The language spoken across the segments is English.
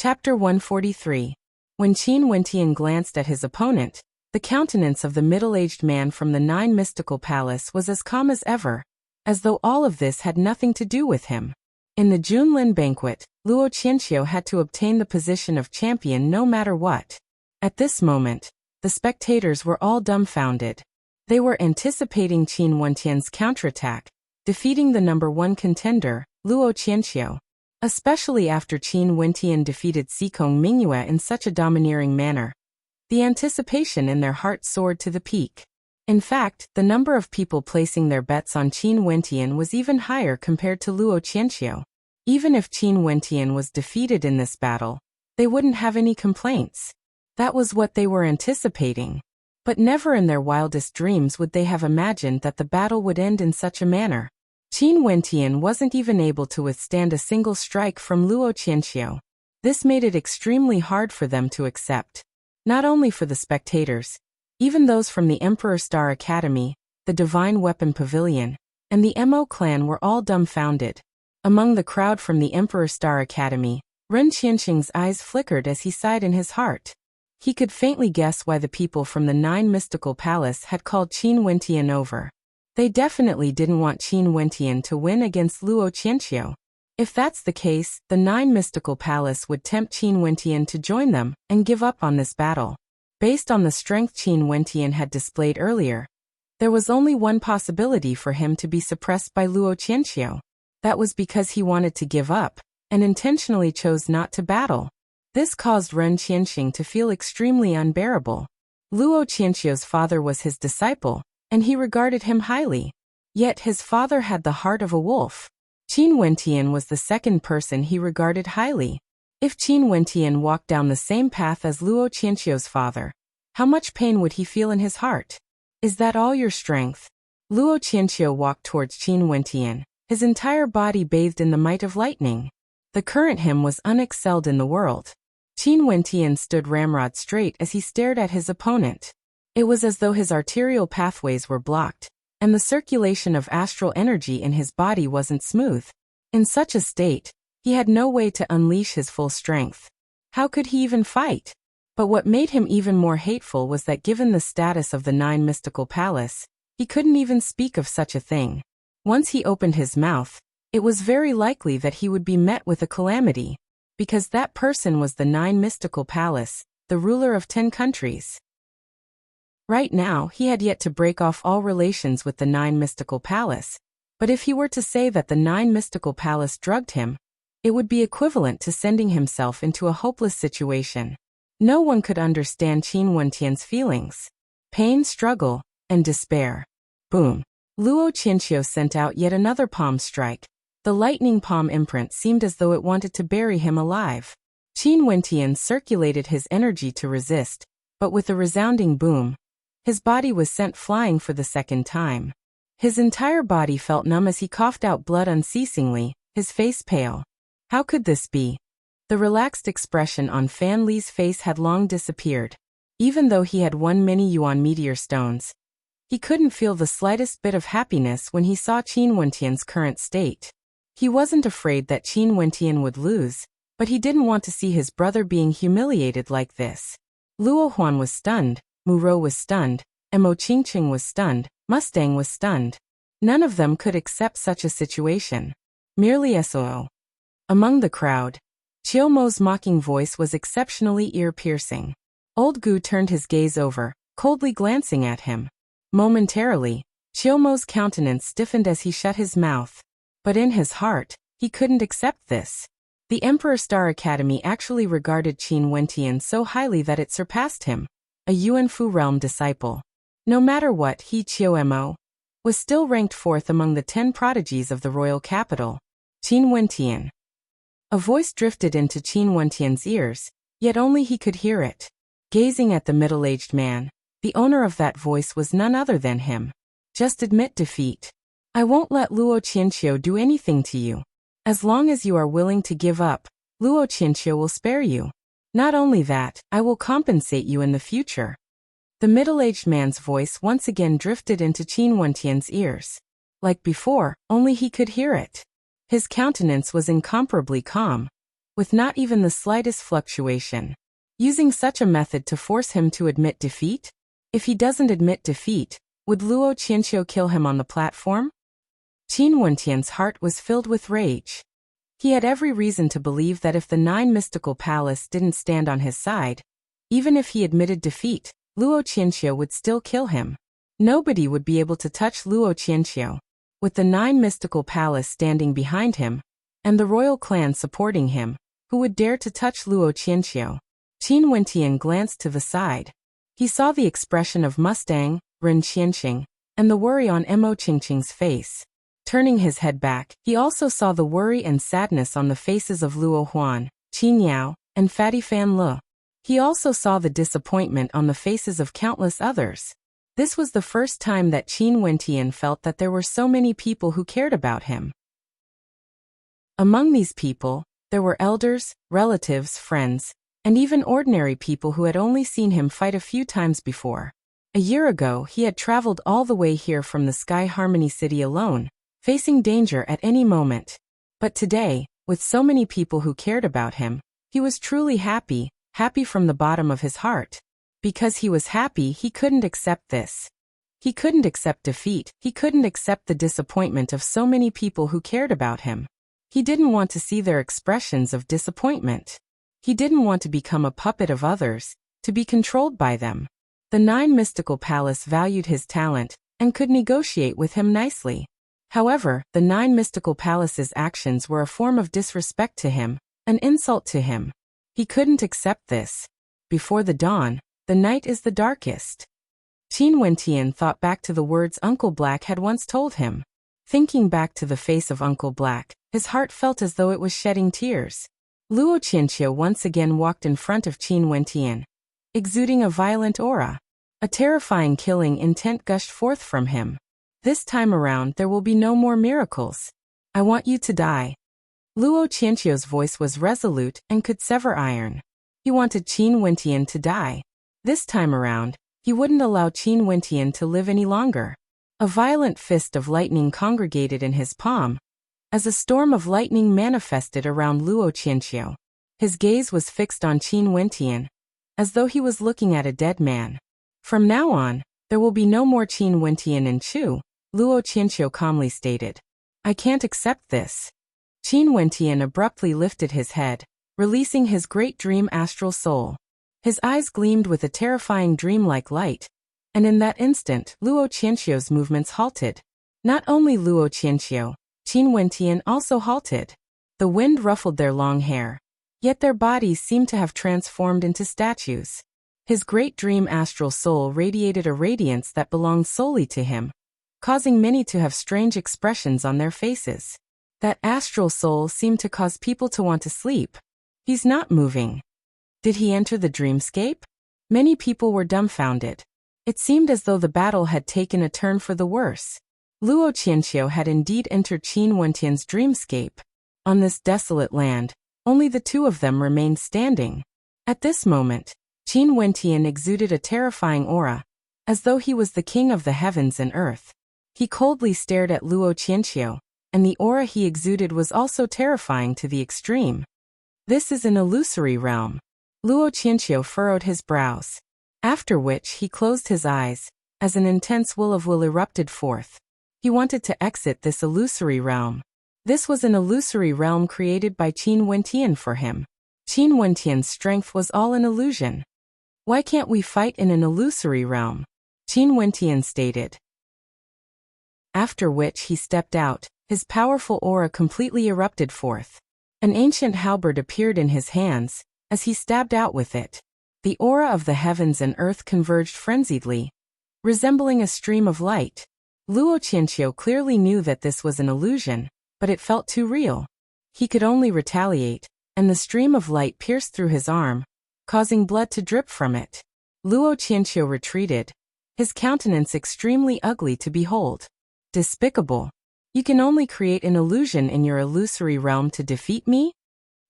Chapter 143. When Qin Wentian glanced at his opponent, the countenance of the middle-aged man from the Nine Mystical Palace was as calm as ever, as though all of this had nothing to do with him. In the Junlin banquet, Luo Qianxiu had to obtain the position of champion no matter what. At this moment, the spectators were all dumbfounded. They were anticipating Qin Wentian's counterattack, defeating the number one contender, Luo Qianxiu. Especially after Qin Wentian defeated Sikong Mingyue in such a domineering manner. The anticipation in their hearts soared to the peak. In fact, the number of people placing their bets on Qin Wentian was even higher compared to Luo Qianxiu. Even if Qin Wentian was defeated in this battle, they wouldn't have any complaints. That was what they were anticipating. But never in their wildest dreams would they have imagined that the battle would end in such a manner. Qin Wentian wasn't even able to withstand a single strike from Luo Qianxiu. This made it extremely hard for them to accept. Not only for the spectators, even those from the Emperor Star Academy, the Divine Weapon Pavilion, and the Mo clan were all dumbfounded. Among the crowd from the Emperor Star Academy, Ren Qianxing's eyes flickered as he sighed in his heart. He could faintly guess why the people from the Nine Mystical Palace had called Qin Wentian over. They definitely didn't want Qin Wentian to win against Luo Qianxiu. If that's the case, the Nine Mystical Palace would tempt Qin Wentian to join them and give up on this battle. Based on the strength Qin Wentian had displayed earlier, there was only one possibility for him to be suppressed by Luo Qianxiu. That was because he wanted to give up and intentionally chose not to battle. This caused Ren Qianxing to feel extremely unbearable. Luo Qianxiu's father was his disciple, and he regarded him highly. Yet his father had the heart of a wolf. Qin Wentian was the second person he regarded highly. If Qin Wentian walked down the same path as Luo Qianxiu's father, how much pain would he feel in his heart? Is that all your strength? Luo Qianxiu walked towards Qin Wentian, his entire body bathed in the might of lightning. The current him was unexcelled in the world. Qin Wentian stood ramrod straight as he stared at his opponent. It was as though his arterial pathways were blocked, and the circulation of astral energy in his body wasn't smooth. In such a state, he had no way to unleash his full strength. How could he even fight? But what made him even more hateful was that given the status of the Nine Mystical Palace, he couldn't even speak of such a thing. Once he opened his mouth, it was very likely that he would be met with a calamity, because that person was the Nine Mystical Palace, the ruler of 10 countries. Right now, he had yet to break off all relations with the Nine Mystical Palace, but if he were to say that the Nine Mystical Palace drugged him, it would be equivalent to sending himself into a hopeless situation. No one could understand Qin Wentian's feelings. Pain, struggle, and despair. Boom. Luo Qianxiu sent out yet another palm strike. The lightning palm imprint seemed as though it wanted to bury him alive. Qin Wentian circulated his energy to resist, but with a resounding boom, his body was sent flying for the second time. His entire body felt numb as he coughed out blood unceasingly, his face pale. How could this be? The relaxed expression on Fan Li's face had long disappeared. Even though he had won many yuan meteor stones, he couldn't feel the slightest bit of happiness when he saw Qin Wentian's current state. He wasn't afraid that Qin Wentian would lose, but he didn't want to see his brother being humiliated like this. Luo Huan was stunned. Muro was stunned, Mo Qingqing was stunned, Mustang was stunned. None of them could accept such a situation. Merely SOO. Among the crowd, Qiu Mo's mocking voice was exceptionally ear-piercing. Old Gu turned his gaze over, coldly glancing at him. Momentarily, Qiu Mo's countenance stiffened as he shut his mouth. But in his heart, he couldn't accept this. The Emperor Star Academy actually regarded Qin Wentian so highly that it surpassed him. A Yuanfu realm disciple. No matter what, he Qiu Mo was still ranked 4th among the 10 prodigies of the royal capital. Qin Wentian. A voice drifted into Qin Wentian's ears, yet only he could hear it. Gazing at the middle-aged man, the owner of that voice was none other than him. Just admit defeat. I won't let Luo Qianxiu do anything to you. As long as you are willing to give up, Luo Qianxiu will spare you. Not only that, I will compensate you in the future. The middle-aged man's voice once again drifted into Qin Wentian's ears. Like before, only he could hear it. His countenance was incomparably calm. with not even the slightest fluctuation. Using such a method to force him to admit defeat? If he doesn't admit defeat, would Luo Qianqiu kill him on the platform? Qin Wentian's heart was filled with rage. He had every reason to believe that if the 9 mystical palace didn't stand on his side, even if he admitted defeat, Luo Qianqiu would still kill him. Nobody would be able to touch Luo Qianqiu. With the 9 mystical palace standing behind him, and the royal clan supporting him, who would dare to touch Luo Qianqiu? Qin Wentian glanced to the side. He saw the expression of Mustang, Ren Qianqing, and the worry on Mo Qingqing's face. Turning his head back, he also saw the worry and sadness on the faces of Luo Huan, Qin Yao, and Fatty Fan Le. He also saw the disappointment on the faces of countless others. This was the first time that Qin Wentian felt that there were so many people who cared about him. Among these people, there were elders, relatives, friends, and even ordinary people who had only seen him fight a few times before. A year ago, he had traveled all the way here from the Sky Harmony City alone, facing danger at any moment. But today, with so many people who cared about him, he was truly happy, happy from the bottom of his heart. Because he was happy, he couldn't accept this. He couldn't accept defeat, he couldn't accept the disappointment of so many people who cared about him. He didn't want to see their expressions of disappointment. He didn't want to become a puppet of others, to be controlled by them. The 9 mystical palace valued his talent, and could negotiate with him nicely. However, the 9 mystical palace's actions were a form of disrespect to him, an insult to him. He couldn't accept this. Before the dawn, the night is the darkest. Qin Wentian thought back to the words Uncle Black had once told him. Thinking back to the face of Uncle Black, his heart felt as though it was shedding tears. Luo Qianqiu once again walked in front of Qin Wentian, exuding a violent aura. A terrifying killing intent gushed forth from him. This time around there will be no more miracles. I want you to die. Luo Qianqiu's voice was resolute and could sever iron. He wanted Qin Wentian to die. This time around, he wouldn't allow Qin Wentian to live any longer. A violent fist of lightning congregated in his palm, as a storm of lightning manifested around Luo Qianqiu. His gaze was fixed on Qin Wentian, as though he was looking at a dead man. From now on, there will be no more Qin Wentian in Chu, Luo Qianqiu calmly stated. I can't accept this. Qin Wentian abruptly lifted his head, releasing his great dream astral soul. His eyes gleamed with a terrifying dreamlike light, and in that instant, Luo Qianqiu's movements halted. Not only Luo Qianqiu, Qin Wentian also halted. The wind ruffled their long hair, yet their bodies seemed to have transformed into statues. His great dream astral soul radiated a radiance that belonged solely to him, causing many to have strange expressions on their faces. That astral soul seemed to cause people to want to sleep. He's not moving. Did he enter the dreamscape? Many people were dumbfounded. It seemed as though the battle had taken a turn for the worse. Luo Qianqiu had indeed entered Qin Wentian's dreamscape. On this desolate land, only the two of them remained standing. At this moment, Qin Wentian exuded a terrifying aura, as though he was the king of the heavens and earth. He coldly stared at Luo Qianqiu, and the aura he exuded was also terrifying to the extreme. This is an illusory realm. Luo Qianqiu furrowed his brows, after which he closed his eyes, as an intense will erupted forth. He wanted to exit this illusory realm. This was an illusory realm created by Qin Wentian for him. Qin Wentian's strength was all an illusion. Why can't we fight in an illusory realm? Qin Wentian stated. After which he stepped out, his powerful aura completely erupted forth. An ancient halberd appeared in his hands, as he stabbed out with it. The aura of the heavens and earth converged frenziedly, resembling a stream of light. Luo Qianqiu clearly knew that this was an illusion, but it felt too real. He could only retaliate, and the stream of light pierced through his arm, causing blood to drip from it. Luo Qianqiu retreated, his countenance extremely ugly to behold. Despicable. You can only create an illusion in your illusory realm to defeat me?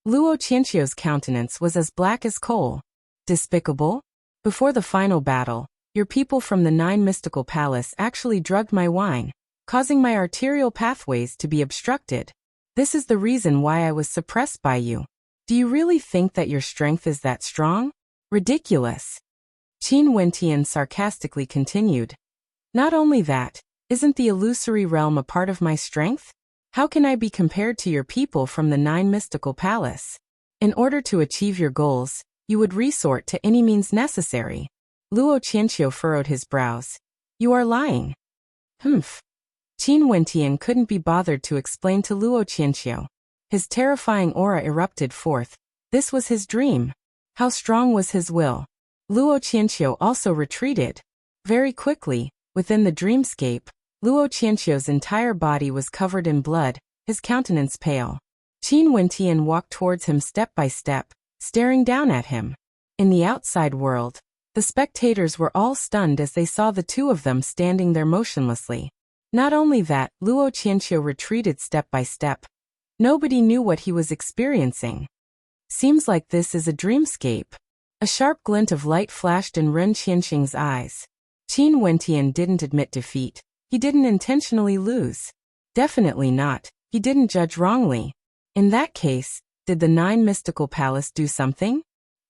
Luo Qianqiu's countenance was as black as coal. Despicable? Before the final battle, your people from the 9 mystical palace actually drugged my wine, causing my arterial pathways to be obstructed. This is the reason why I was suppressed by you. Do you really think that your strength is that strong? Ridiculous. Qin Wentian sarcastically continued. Not only that, isn't the illusory realm a part of my strength? How can I be compared to your people from the 9 mystical palace? In order to achieve your goals, you would resort to any means necessary. Luo Qianqiu furrowed his brows. You are lying. Humph. Qin Wentian couldn't be bothered to explain to Luo Qianqiu. His terrifying aura erupted forth. This was his dream. How strong was his will? Luo Qianqiu also retreated. Very quickly, within the dreamscape, Luo Qianqiu's entire body was covered in blood, his countenance pale. Qin Wentian walked towards him step by step, staring down at him. In the outside world, the spectators were all stunned as they saw the two of them standing there motionlessly. Not only that, Luo Qianqiu retreated step by step. Nobody knew what he was experiencing. Seems like this is a dreamscape. A sharp glint of light flashed in Ren Qianxing's eyes. Qin Wentian didn't admit defeat. He didn't intentionally lose. Definitely not. He didn't judge wrongly. In that case, did the 9 mystical palace do something?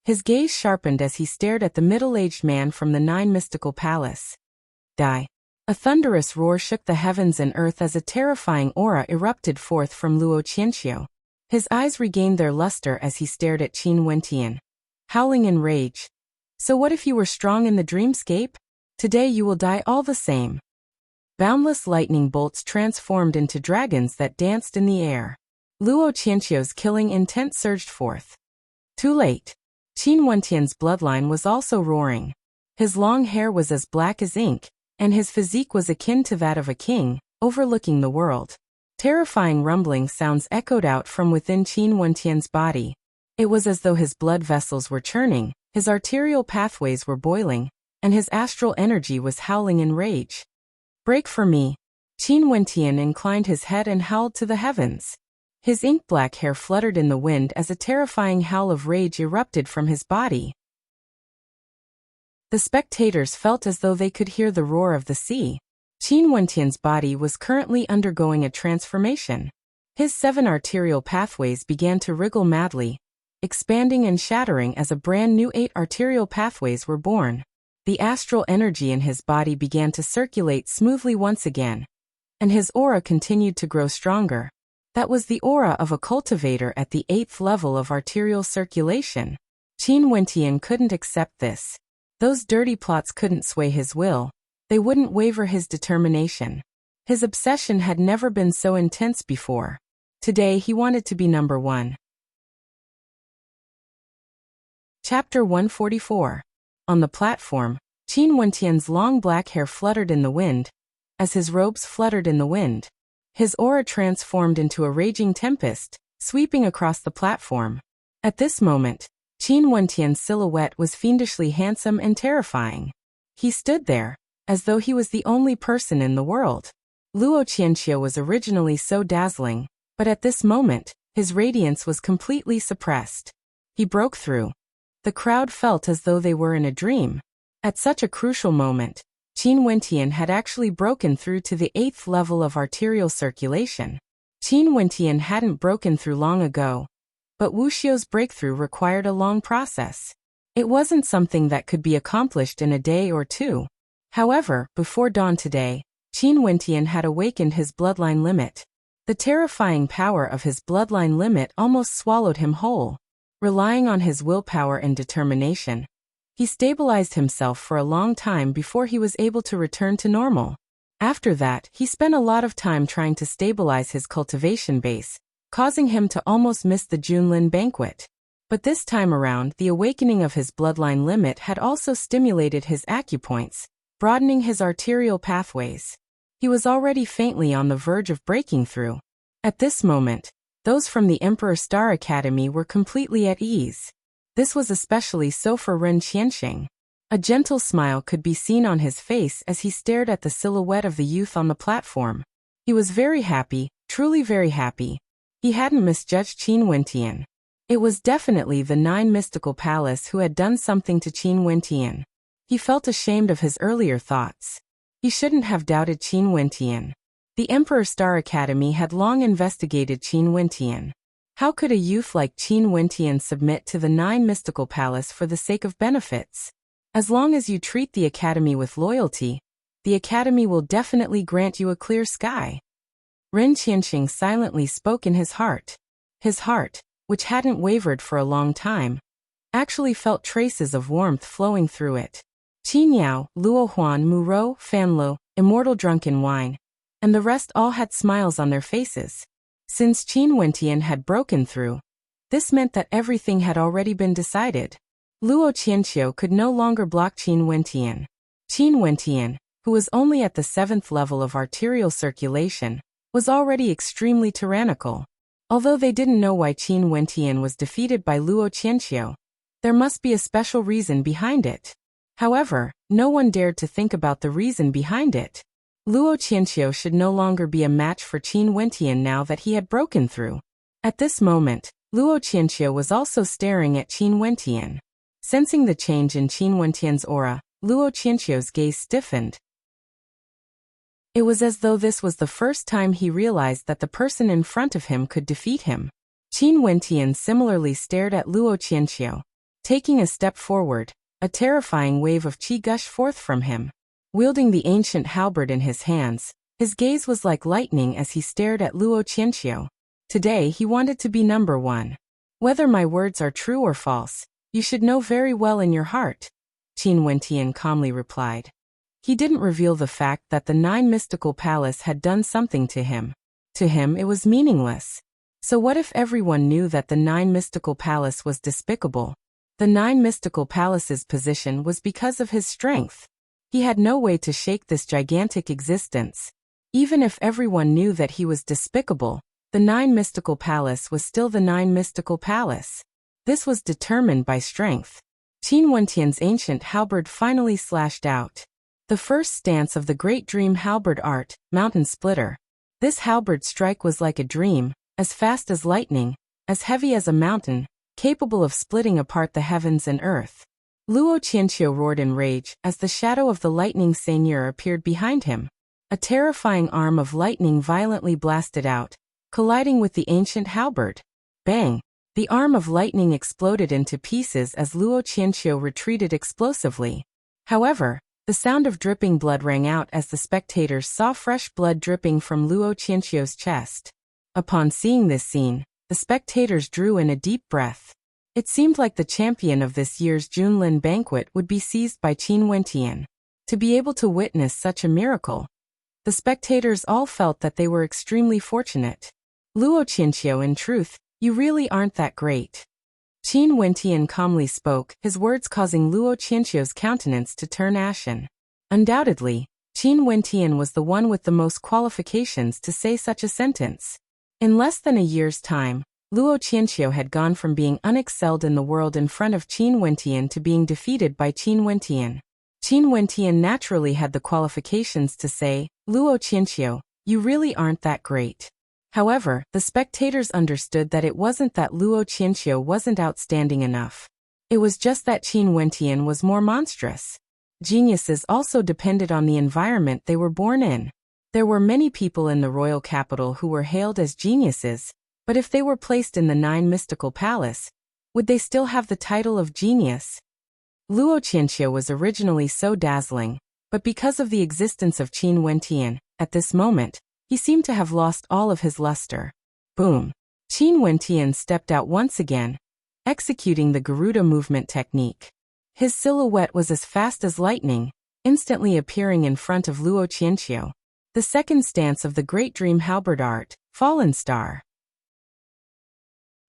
His gaze sharpened as he stared at the middle-aged man from the 9 mystical palace. Die. A thunderous roar shook the heavens and earth as a terrifying aura erupted forth from Luo Qianqiu. His eyes regained their luster as he stared at Qin Wentian, howling in rage. So what if you were strong in the dreamscape? Today you will die all the same. Boundless lightning bolts transformed into dragons that danced in the air. Luo Qianqiu's killing intent surged forth. Too late. Qin Wentian's bloodline was also roaring. His long hair was as black as ink, and his physique was akin to that of a king, overlooking the world. Terrifying rumbling sounds echoed out from within Qin Wentian's body. It was as though his blood vessels were churning, his arterial pathways were boiling, and his astral energy was howling in rage. Break for me. Qin Wentian inclined his head and howled to the heavens. His ink-black hair fluttered in the wind as a terrifying howl of rage erupted from his body. The spectators felt as though they could hear the roar of the sea. Qin Wentian's body was currently undergoing a transformation. His 7 arterial pathways began to wriggle madly, expanding and shattering as a brand new 8 arterial pathways were born. The astral energy in his body began to circulate smoothly once again, and his aura continued to grow stronger. That was the aura of a cultivator at the 8th level of arterial circulation. Qin Wentian couldn't accept this. Those dirty plots couldn't sway his will. They wouldn't waver his determination. His obsession had never been so intense before. Today he wanted to be number 1. Chapter 144. On the platform, Qin Wentian's long black hair fluttered in the wind. As his robes fluttered in the wind, his aura transformed into a raging tempest, sweeping across the platform. At this moment, Qin Wentian's silhouette was fiendishly handsome and terrifying. He stood there, as though he was the only person in the world. Luo Qianqiu was originally so dazzling, but at this moment, his radiance was completely suppressed. He broke through. The crowd felt as though they were in a dream. At such a crucial moment, Qin Wentian had actually broken through to the 8th level of arterial circulation. Qin Wentian hadn't broken through long ago, but Wuxia's breakthrough required a long process. It wasn't something that could be accomplished in a day or two. However, before dawn today, Qin Wentian had awakened his bloodline limit. The terrifying power of his bloodline limit almost swallowed him whole. Relying on his willpower and determination, he stabilized himself for a long time before he was able to return to normal. After that, he spent a lot of time trying to stabilize his cultivation base, causing him to almost miss the Junlin banquet. But this time around, the awakening of his bloodline limit had also stimulated his acupoints, broadening his arterial pathways. He was already faintly on the verge of breaking through. At this moment, those from the Emperor Star Academy were completely at ease. This was especially so for Ren Qianxing. A gentle smile could be seen on his face as he stared at the silhouette of the youth on the platform. He was very happy, truly very happy. He hadn't misjudged Qin Wentian. It was definitely the 9 mystical palace who had done something to Qin Wentian. He felt ashamed of his earlier thoughts. He shouldn't have doubted Qin Wentian. The Emperor Star Academy had long investigated Qin Wentian. How could a youth like Qin Wentian submit to the 9 mystical palace for the sake of benefits? As long as you treat the academy with loyalty, the academy will definitely grant you a clear sky. Ren Qianxing silently spoke in his heart. His heart, which hadn't wavered for a long time, actually felt traces of warmth flowing through it. Qin Yao, Luo Huan, Mu Rou, Fan Lo, Immortal Drunken Wine, and the rest all had smiles on their faces. Since Qin Wentian had broken through, this meant that everything had already been decided. Luo Qianqiu could no longer block Qin Wentian. Qin Wentian, who was only at the 7th level of arterial circulation, was already extremely tyrannical. Although they didn't know why Qin Wentian was defeated by Luo Qianqiu, there must be a special reason behind it. However, no one dared to think about the reason behind it. Luo Qianqiu should no longer be a match for Qin Wentian now that he had broken through. At this moment, Luo Qianqiu was also staring at Qin Wentian. Sensing the change in Qin Wentian's aura, Luo Qianqiu's gaze stiffened. It was as though this was the first time he realized that the person in front of him could defeat him. Qin Wentian similarly stared at Luo Qianqiu. Taking a step forward, a terrifying wave of qi gushed forth from him. Wielding the ancient halberd in his hands, his gaze was like lightning as he stared at Luo Qianqiu. Today he wanted to be number 1. Whether my words are true or false, you should know very well in your heart, Qin Wentian calmly replied. He didn't reveal the fact that the 9 mystical palace had done something to him. To him it was meaningless. So what if everyone knew that the 9 mystical palace was despicable? The 9 mystical palace's position was because of his strength. He had no way to shake this gigantic existence. Even if everyone knew that he was despicable, the 9 mystical palace was still the 9 mystical palace. This was determined by strength. Qin Wentian's ancient halberd finally slashed out. The first stance of the Great Dream halberd art, Mountain Splitter. This halberd strike was like a dream, as fast as lightning, as heavy as a mountain, capable of splitting apart the heavens and earth. Luo Qianqiu roared in rage as the shadow of the lightning seigneur appeared behind him. A terrifying arm of lightning violently blasted out, colliding with the ancient halberd. Bang! The arm of lightning exploded into pieces as Luo Qianqiu retreated explosively. However, the sound of dripping blood rang out as the spectators saw fresh blood dripping from Luo Qianqiu's chest. Upon seeing this scene, the spectators drew in a deep breath. It seemed like the champion of this year's Junlin banquet would be seized by Qin Wentian. To be able to witness such a miracle, the spectators all felt that they were extremely fortunate. Luo Qianqiu, in truth, you really aren't that great. Qin Wentian calmly spoke, his words causing Luo Qianqiu's countenance to turn ashen. Undoubtedly, Qin Wentian was the one with the most qualifications to say such a sentence. In less than a year's time, Luo Qianqiu had gone from being unexcelled in the world in front of Qin Wentian to being defeated by Qin Wentian. Qin Wentian naturally had the qualifications to say, Luo Qianqiu, you really aren't that great. However, the spectators understood that it wasn't that Luo Qianqiu wasn't outstanding enough. It was just that Qin Wentian was more monstrous. Geniuses also depended on the environment they were born in. There were many people in the royal capital who were hailed as geniuses, but if they were placed in the 9 mystical palace, would they still have the title of genius? Luo Qianqiu was originally so dazzling, but because of the existence of Qin Wentian, at this moment, he seemed to have lost all of his luster. Boom! Qin Wentian stepped out once again, executing the Garuda movement technique. His silhouette was as fast as lightning, instantly appearing in front of Luo Qianqiu. The second stance of the Great Dream halberd art, Fallen Star.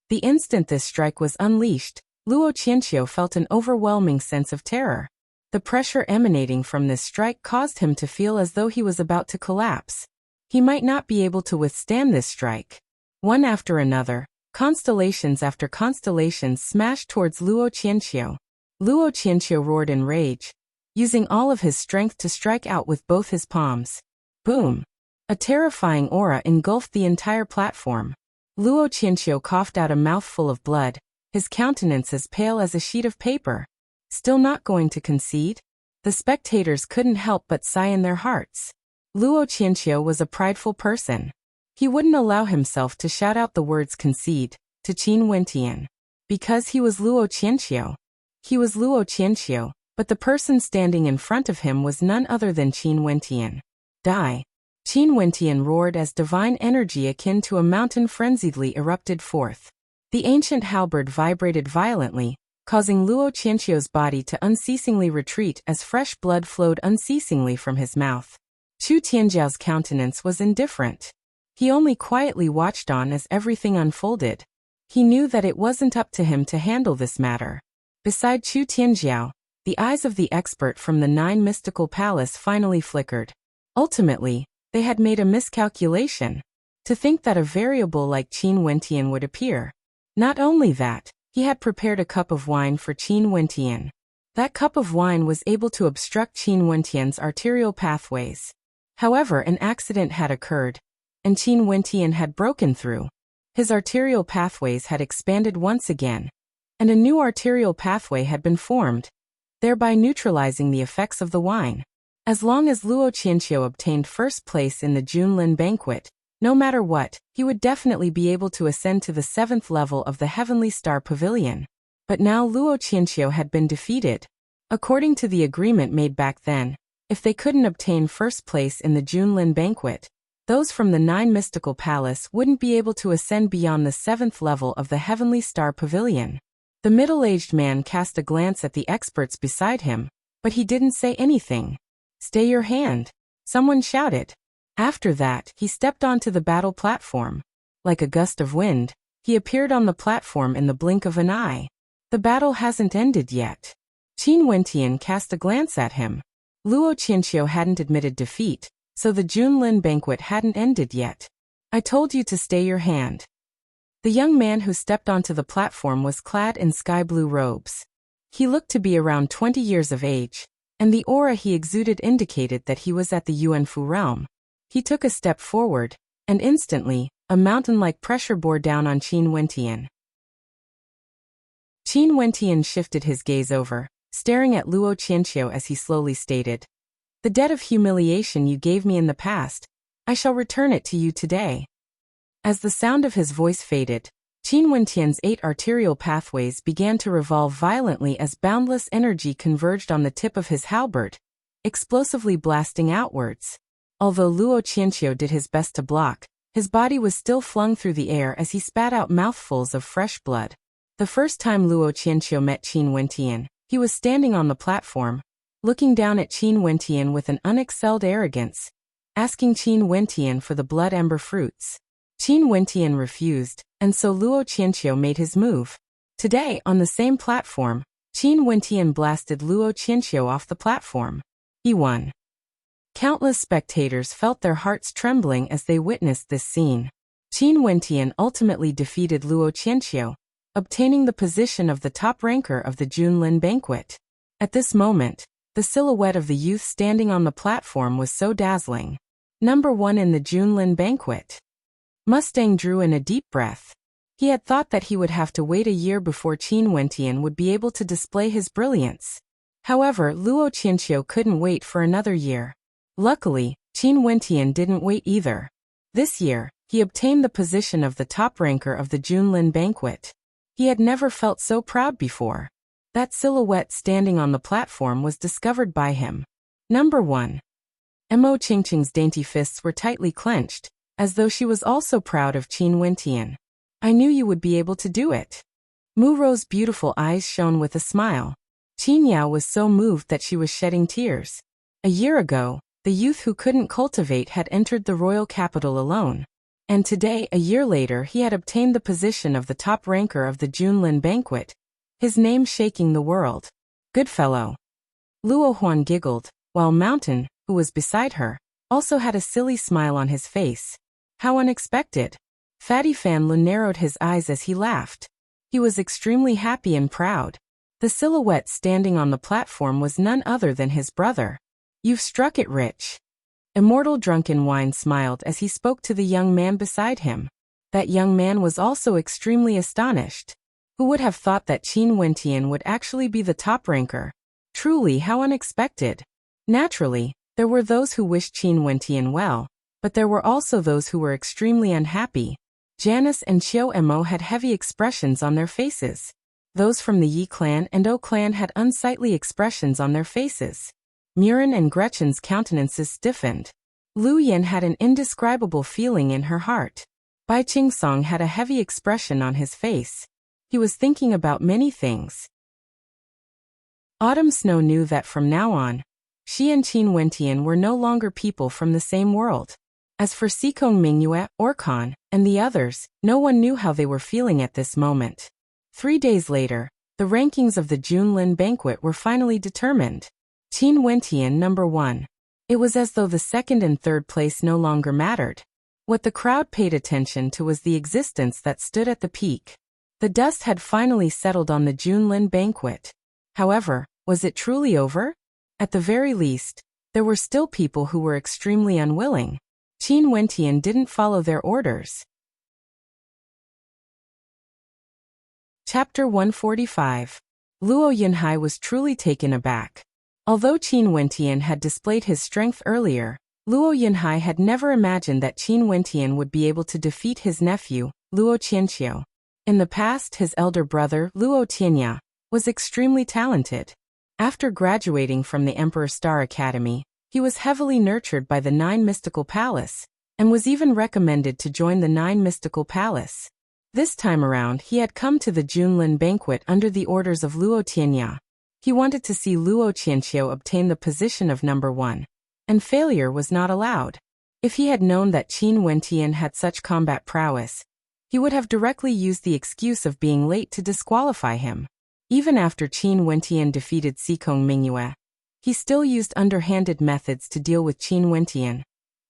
The instant this strike was unleashed, Luo Qianqiu felt an overwhelming sense of terror. The pressure emanating from this strike caused him to feel as though he was about to collapse. He might not be able to withstand this strike. One after another, constellations after constellations smashed towards Luo Qianqiu. Luo Qianqiu roared in rage, using all of his strength to strike out with both his palms. Boom! A terrifying aura engulfed the entire platform. Luo Qianqiu coughed out a mouthful of blood, his countenance as pale as a sheet of paper. Still not going to concede? The spectators couldn't help but sigh in their hearts. Luo Qianqiu was a prideful person. He wouldn't allow himself to shout out the words concede. to Qin Wentian. Because he was Luo Qianqiu. He was Luo Qianqiu, but the person standing in front of him was none other than Qin Wentian. Die! Qin Wentian roared as divine energy akin to a mountain frenziedly erupted forth. The ancient halberd vibrated violently, causing Luo Qianqiu's body to unceasingly retreat as fresh blood flowed unceasingly from his mouth. Chu Tianjiao's countenance was indifferent. He only quietly watched on as everything unfolded. He knew that it wasn't up to him to handle this matter. Beside Chu Tianjiao, the eyes of the expert from the 9 mystical palace finally flickered. Ultimately, they had made a miscalculation. To think that a variable like Qin Wentian would appear. Not only that, he had prepared a cup of wine for Qin Wentian. That cup of wine was able to obstruct Qin Wentian's arterial pathways. However, an accident had occurred, and Qin Wentian had broken through. His arterial pathways had expanded once again, and a new arterial pathway had been formed, thereby neutralizing the effects of the wine. As long as Luo Qianqiu obtained first place in the Junlin banquet, no matter what, he would definitely be able to ascend to the 7th level of the Heavenly Star Pavilion. But now Luo Qianqiu had been defeated. According to the agreement made back then, if they couldn't obtain first place in the Junlin banquet, those from the 9 mystical palace wouldn't be able to ascend beyond the 7th level of the Heavenly Star Pavilion. The middle-aged man cast a glance at the experts beside him, but he didn't say anything. "Stay your hand," someone shouted. After that, he stepped onto the battle platform. Like a gust of wind, he appeared on the platform in the blink of an eye. The battle hasn't ended yet. Qin Wentian cast a glance at him. Luo Qianqiu hadn't admitted defeat, so the Junlin banquet hadn't ended yet. "I told you to stay your hand." The young man who stepped onto the platform was clad in sky-blue robes. He looked to be around 20 years of age, and the aura he exuded indicated that he was at the Yuanfu realm. He took a step forward, and instantly, a mountain-like pressure bore down on Qin Wentian. Qin Wentian shifted his gaze over, staring at Luo Qianqiu as he slowly stated, "The debt of humiliation you gave me in the past, I shall return it to you today." As the sound of his voice faded, Qin Wentian's 8 arterial pathways began to revolve violently as boundless energy converged on the tip of his halberd, explosively blasting outwards. Although Luo Qianqiu did his best to block, his body was still flung through the air as he spat out mouthfuls of fresh blood. The first time Luo Qianqiu met Qin Wentian, he was standing on the platform, looking down at Qin Wentian with an unexcelled arrogance, asking Qin Wentian for the blood ember fruits. Qin Wentian refused, and so Luo Qianqiu made his move. Today, on the same platform, Qin Wentian blasted Luo Qianqiu off the platform. He won. Countless spectators felt their hearts trembling as they witnessed this scene. Qin Wentian ultimately defeated Luo Qianqiu, obtaining the position of the top ranker of the Junlin banquet. At this moment, the silhouette of the youth standing on the platform was so dazzling. Number 1 in the Junlin banquet. Mustang drew in a deep breath. He had thought that he would have to wait a year before Qin Wentian would be able to display his brilliance. However, Luo Qianqiu couldn't wait for another year. Luckily, Qin Wentian didn't wait either. This year, he obtained the position of the top ranker of the Junlin banquet. He had never felt so proud before. That silhouette standing on the platform was discovered by him. Number 1. Mo Qingqing's dainty fists were tightly clenched, as though she was also proud of Qin Wentian. "I knew you would be able to do it." Mu Ro's beautiful eyes shone with a smile. Qin Yao was so moved that she was shedding tears. A year ago, the youth who couldn't cultivate had entered the royal capital alone. And today, a year later, he had obtained the position of the top ranker of the Junlin banquet, his name shaking the world. "Good fellow." Luo Huan giggled, while Mountain, who was beside her, also had a silly smile on his face. How unexpected. Fatty Fan Lu narrowed his eyes as he laughed. He was extremely happy and proud. The silhouette standing on the platform was none other than his brother. "You've struck it rich." Immortal Drunken Wine smiled as he spoke to the young man beside him. That young man was also extremely astonished. Who would have thought that Qin Wentian would actually be the top ranker? Truly, how unexpected. Naturally, there were those who wished Qin Wentian well, but there were also those who were extremely unhappy. Janice and Chiu Mo had heavy expressions on their faces. Those from the Yi clan and O clan had unsightly expressions on their faces. Murin and Gretchen's countenances stiffened. Lu Yin had an indescribable feeling in her heart. Bai Qingsong had a heavy expression on his face. He was thinking about many things. Autumn Snow knew that from now on, she and Qin Wentian were no longer people from the same world. As for Sikong Mingyue, Orkan, and the others, no one knew how they were feeling at this moment. 3 days later, the rankings of the Junlin banquet were finally determined. Qin Wentian number 1. It was as though the second and third place no longer mattered. What the crowd paid attention to was the existence that stood at the peak. The dust had finally settled on the Junlin banquet. However, was it truly over? At the very least, there were still people who were extremely unwilling. Qin Wentian didn't follow their orders. Chapter 145. Luo Yunhai was truly taken aback. Although Qin Wentian had displayed his strength earlier, Luo Yunhai had never imagined that Qin Wentian would be able to defeat his nephew, Luo Qianqiu. In the past, his elder brother, Luo Tianya, was extremely talented. After graduating from the Emperor Star Academy, he was heavily nurtured by the Nine Mystical Palace, and was even recommended to join the Nine Mystical Palace. This time around, he had come to the Junlin banquet under the orders of Luo Tianya. He wanted to see Luo Qianqiu obtain the position of number 1, and failure was not allowed. If he had known that Qin Wentian had such combat prowess, he would have directly used the excuse of being late to disqualify him. Even after Qin Wentian defeated Sikong Mingyue, he still used underhanded methods to deal with Qin Wentian,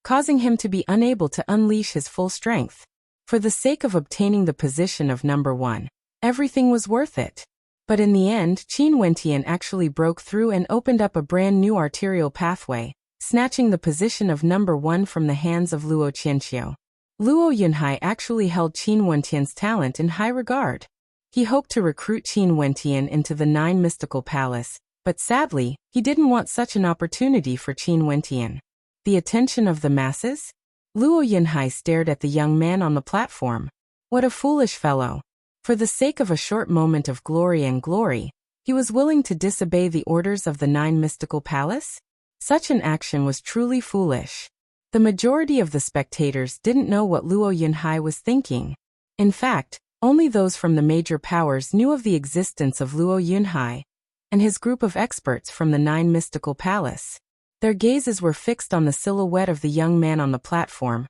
causing him to be unable to unleash his full strength. For the sake of obtaining the position of number 1, everything was worth it. But in the end, Qin Wentian actually broke through and opened up a brand new arterial pathway, snatching the position of number 1 from the hands of Luo Qianqiu. Luo Yunhai actually held Qin Wentian's talent in high regard. He hoped to recruit Qin Wentian into the Nine Mystical Palace, but sadly, he didn't want such an opportunity for Qin Wentian. The attention of the masses? Luo Yunhai stared at the young man on the platform. What a foolish fellow. For the sake of a short moment of glory, he was willing to disobey the orders of the Nine Mystical Palace? Such an action was truly foolish. The majority of the spectators didn't know what Luo Yunhai was thinking. In fact, only those from the major powers knew of the existence of Luo Yunhai and his group of experts from the Nine Mystical Palace. Their gazes were fixed on the silhouette of the young man on the platform,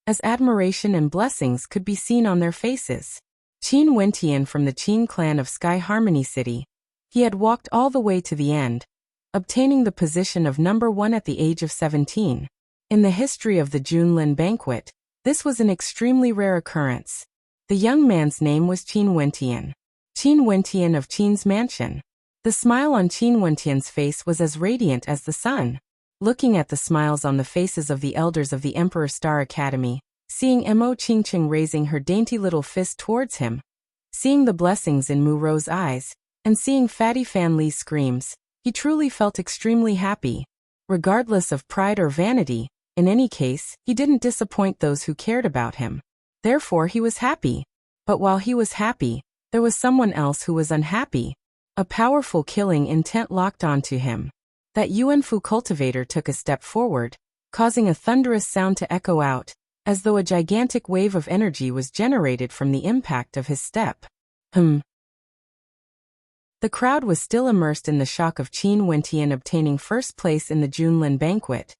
as admiration and blessings could be seen on their faces. Qin Wentian from the Qin clan of Sky Harmony City. He had walked all the way to the end, obtaining the position of number 1 at the age of 17. In the history of the Junlin banquet, this was an extremely rare occurrence. The young man's name was Qin Wentian. Qin Wentian of Qin's mansion. The smile on Qin Wentian's face was as radiant as the sun. Looking at the smiles on the faces of the elders of the Emperor Star Academy, seeing Mo Qingqing raising her dainty little fist towards him, seeing the blessings in Mu Ro's eyes, and seeing Fatty Fan Li's screams, he truly felt extremely happy. Regardless of pride or vanity, in any case, he didn't disappoint those who cared about him. Therefore he was happy. But while he was happy, there was someone else who was unhappy. A powerful killing intent locked onto him. That Yuanfu cultivator took a step forward, causing a thunderous sound to echo out, as though a gigantic wave of energy was generated from the impact of his step. The crowd was still immersed in the shock of Qin Wentian obtaining first place in the Junlin banquet.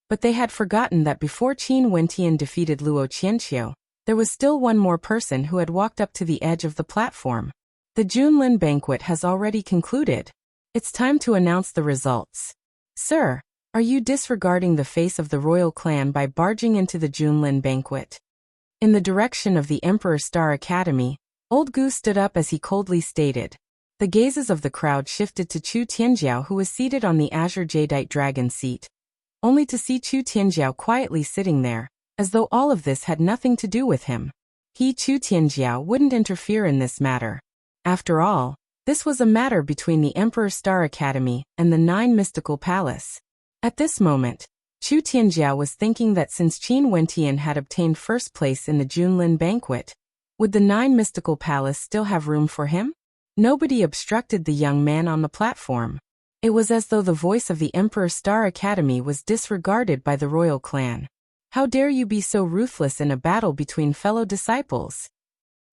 But they had forgotten that before Qin Wentian defeated Luo Qianqiu, there was still one more person who had walked up to the edge of the platform. The Junlin banquet has already concluded. It's time to announce the results. Sir, are you disregarding the face of the royal clan by barging into the Junlin banquet? In the direction of the Emperor Star Academy, Old Gu stood up as he coldly stated. The gazes of the crowd shifted to Chu Tianjiao, who was seated on the azure jadeite dragon seat, only to see Chu Tianjiao quietly sitting there, as though all of this had nothing to do with him. Chu Tianjiao wouldn't interfere in this matter. After all, this was a matter between the Emperor Star Academy and the Nine Mystical Palace. At this moment, Chu Tianjiao was thinking that since Qin Wentian had obtained first place in the Junlin banquet, would the Nine Mystical Palace still have room for him? Nobody obstructed the young man on the platform. It was as though the voice of the Emperor Star Academy was disregarded by the royal clan. How dare you be so ruthless in a battle between fellow disciples?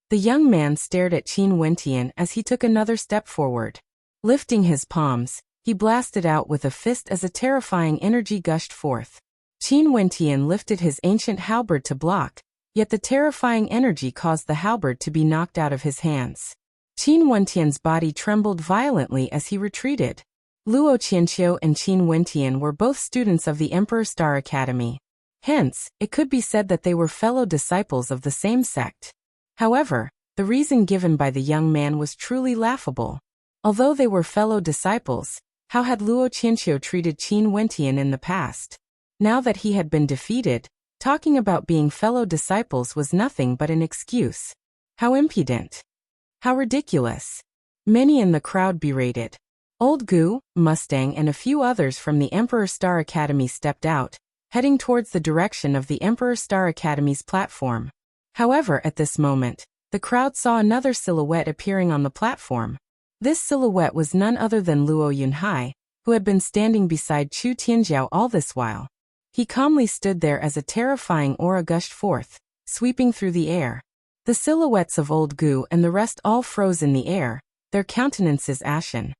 The young man stared at Qin Wentian as he took another step forward. Lifting his palms, he blasted out with a fist as a terrifying energy gushed forth. Qin Wentian lifted his ancient halberd to block, yet the terrifying energy caused the halberd to be knocked out of his hands. Qin Wentian's body trembled violently as he retreated. Luo Qianqiu and Qin Wentian were both students of the Emperor Star Academy. Hence, it could be said that they were fellow disciples of the same sect. However, the reason given by the young man was truly laughable. Although they were fellow disciples, how had Luo Qianqiu treated Qin Wentian in the past? Now that he had been defeated, talking about being fellow disciples was nothing but an excuse. How impudent! How ridiculous! Many in the crowd berated. Old Gu, Mustang and a few others from the Emperor Star Academy stepped out, heading towards the direction of the Emperor Star Academy's platform. However, at this moment, the crowd saw another silhouette appearing on the platform. This silhouette was none other than Luo Yunhai, who had been standing beside Chu Tianjiao all this while. He calmly stood there as a terrifying aura gushed forth, sweeping through the air. The silhouettes of Old Gu and the rest all froze in the air, their countenances ashen.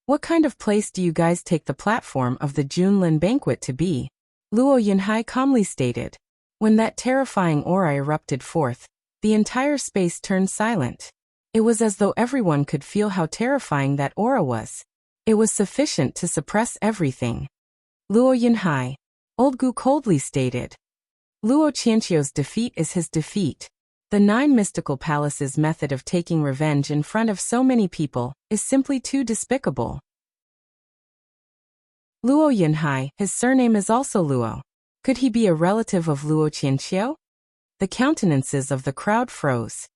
What kind of place do you guys take the platform of the Junlin banquet to be? Luo Yunhai calmly stated. When that terrifying aura erupted forth, the entire space turned silent. It was as though everyone could feel how terrifying that aura was. It was sufficient to suppress everything. Luo Yunhai. Old Gu coldly stated. Luo Qianqiu's defeat is his defeat. The Nine Mystical Palace's method of taking revenge in front of so many people is simply too despicable. Luo Yunhai, his surname is also Luo. Could he be a relative of Luo Qianqiu? The countenances of the crowd froze.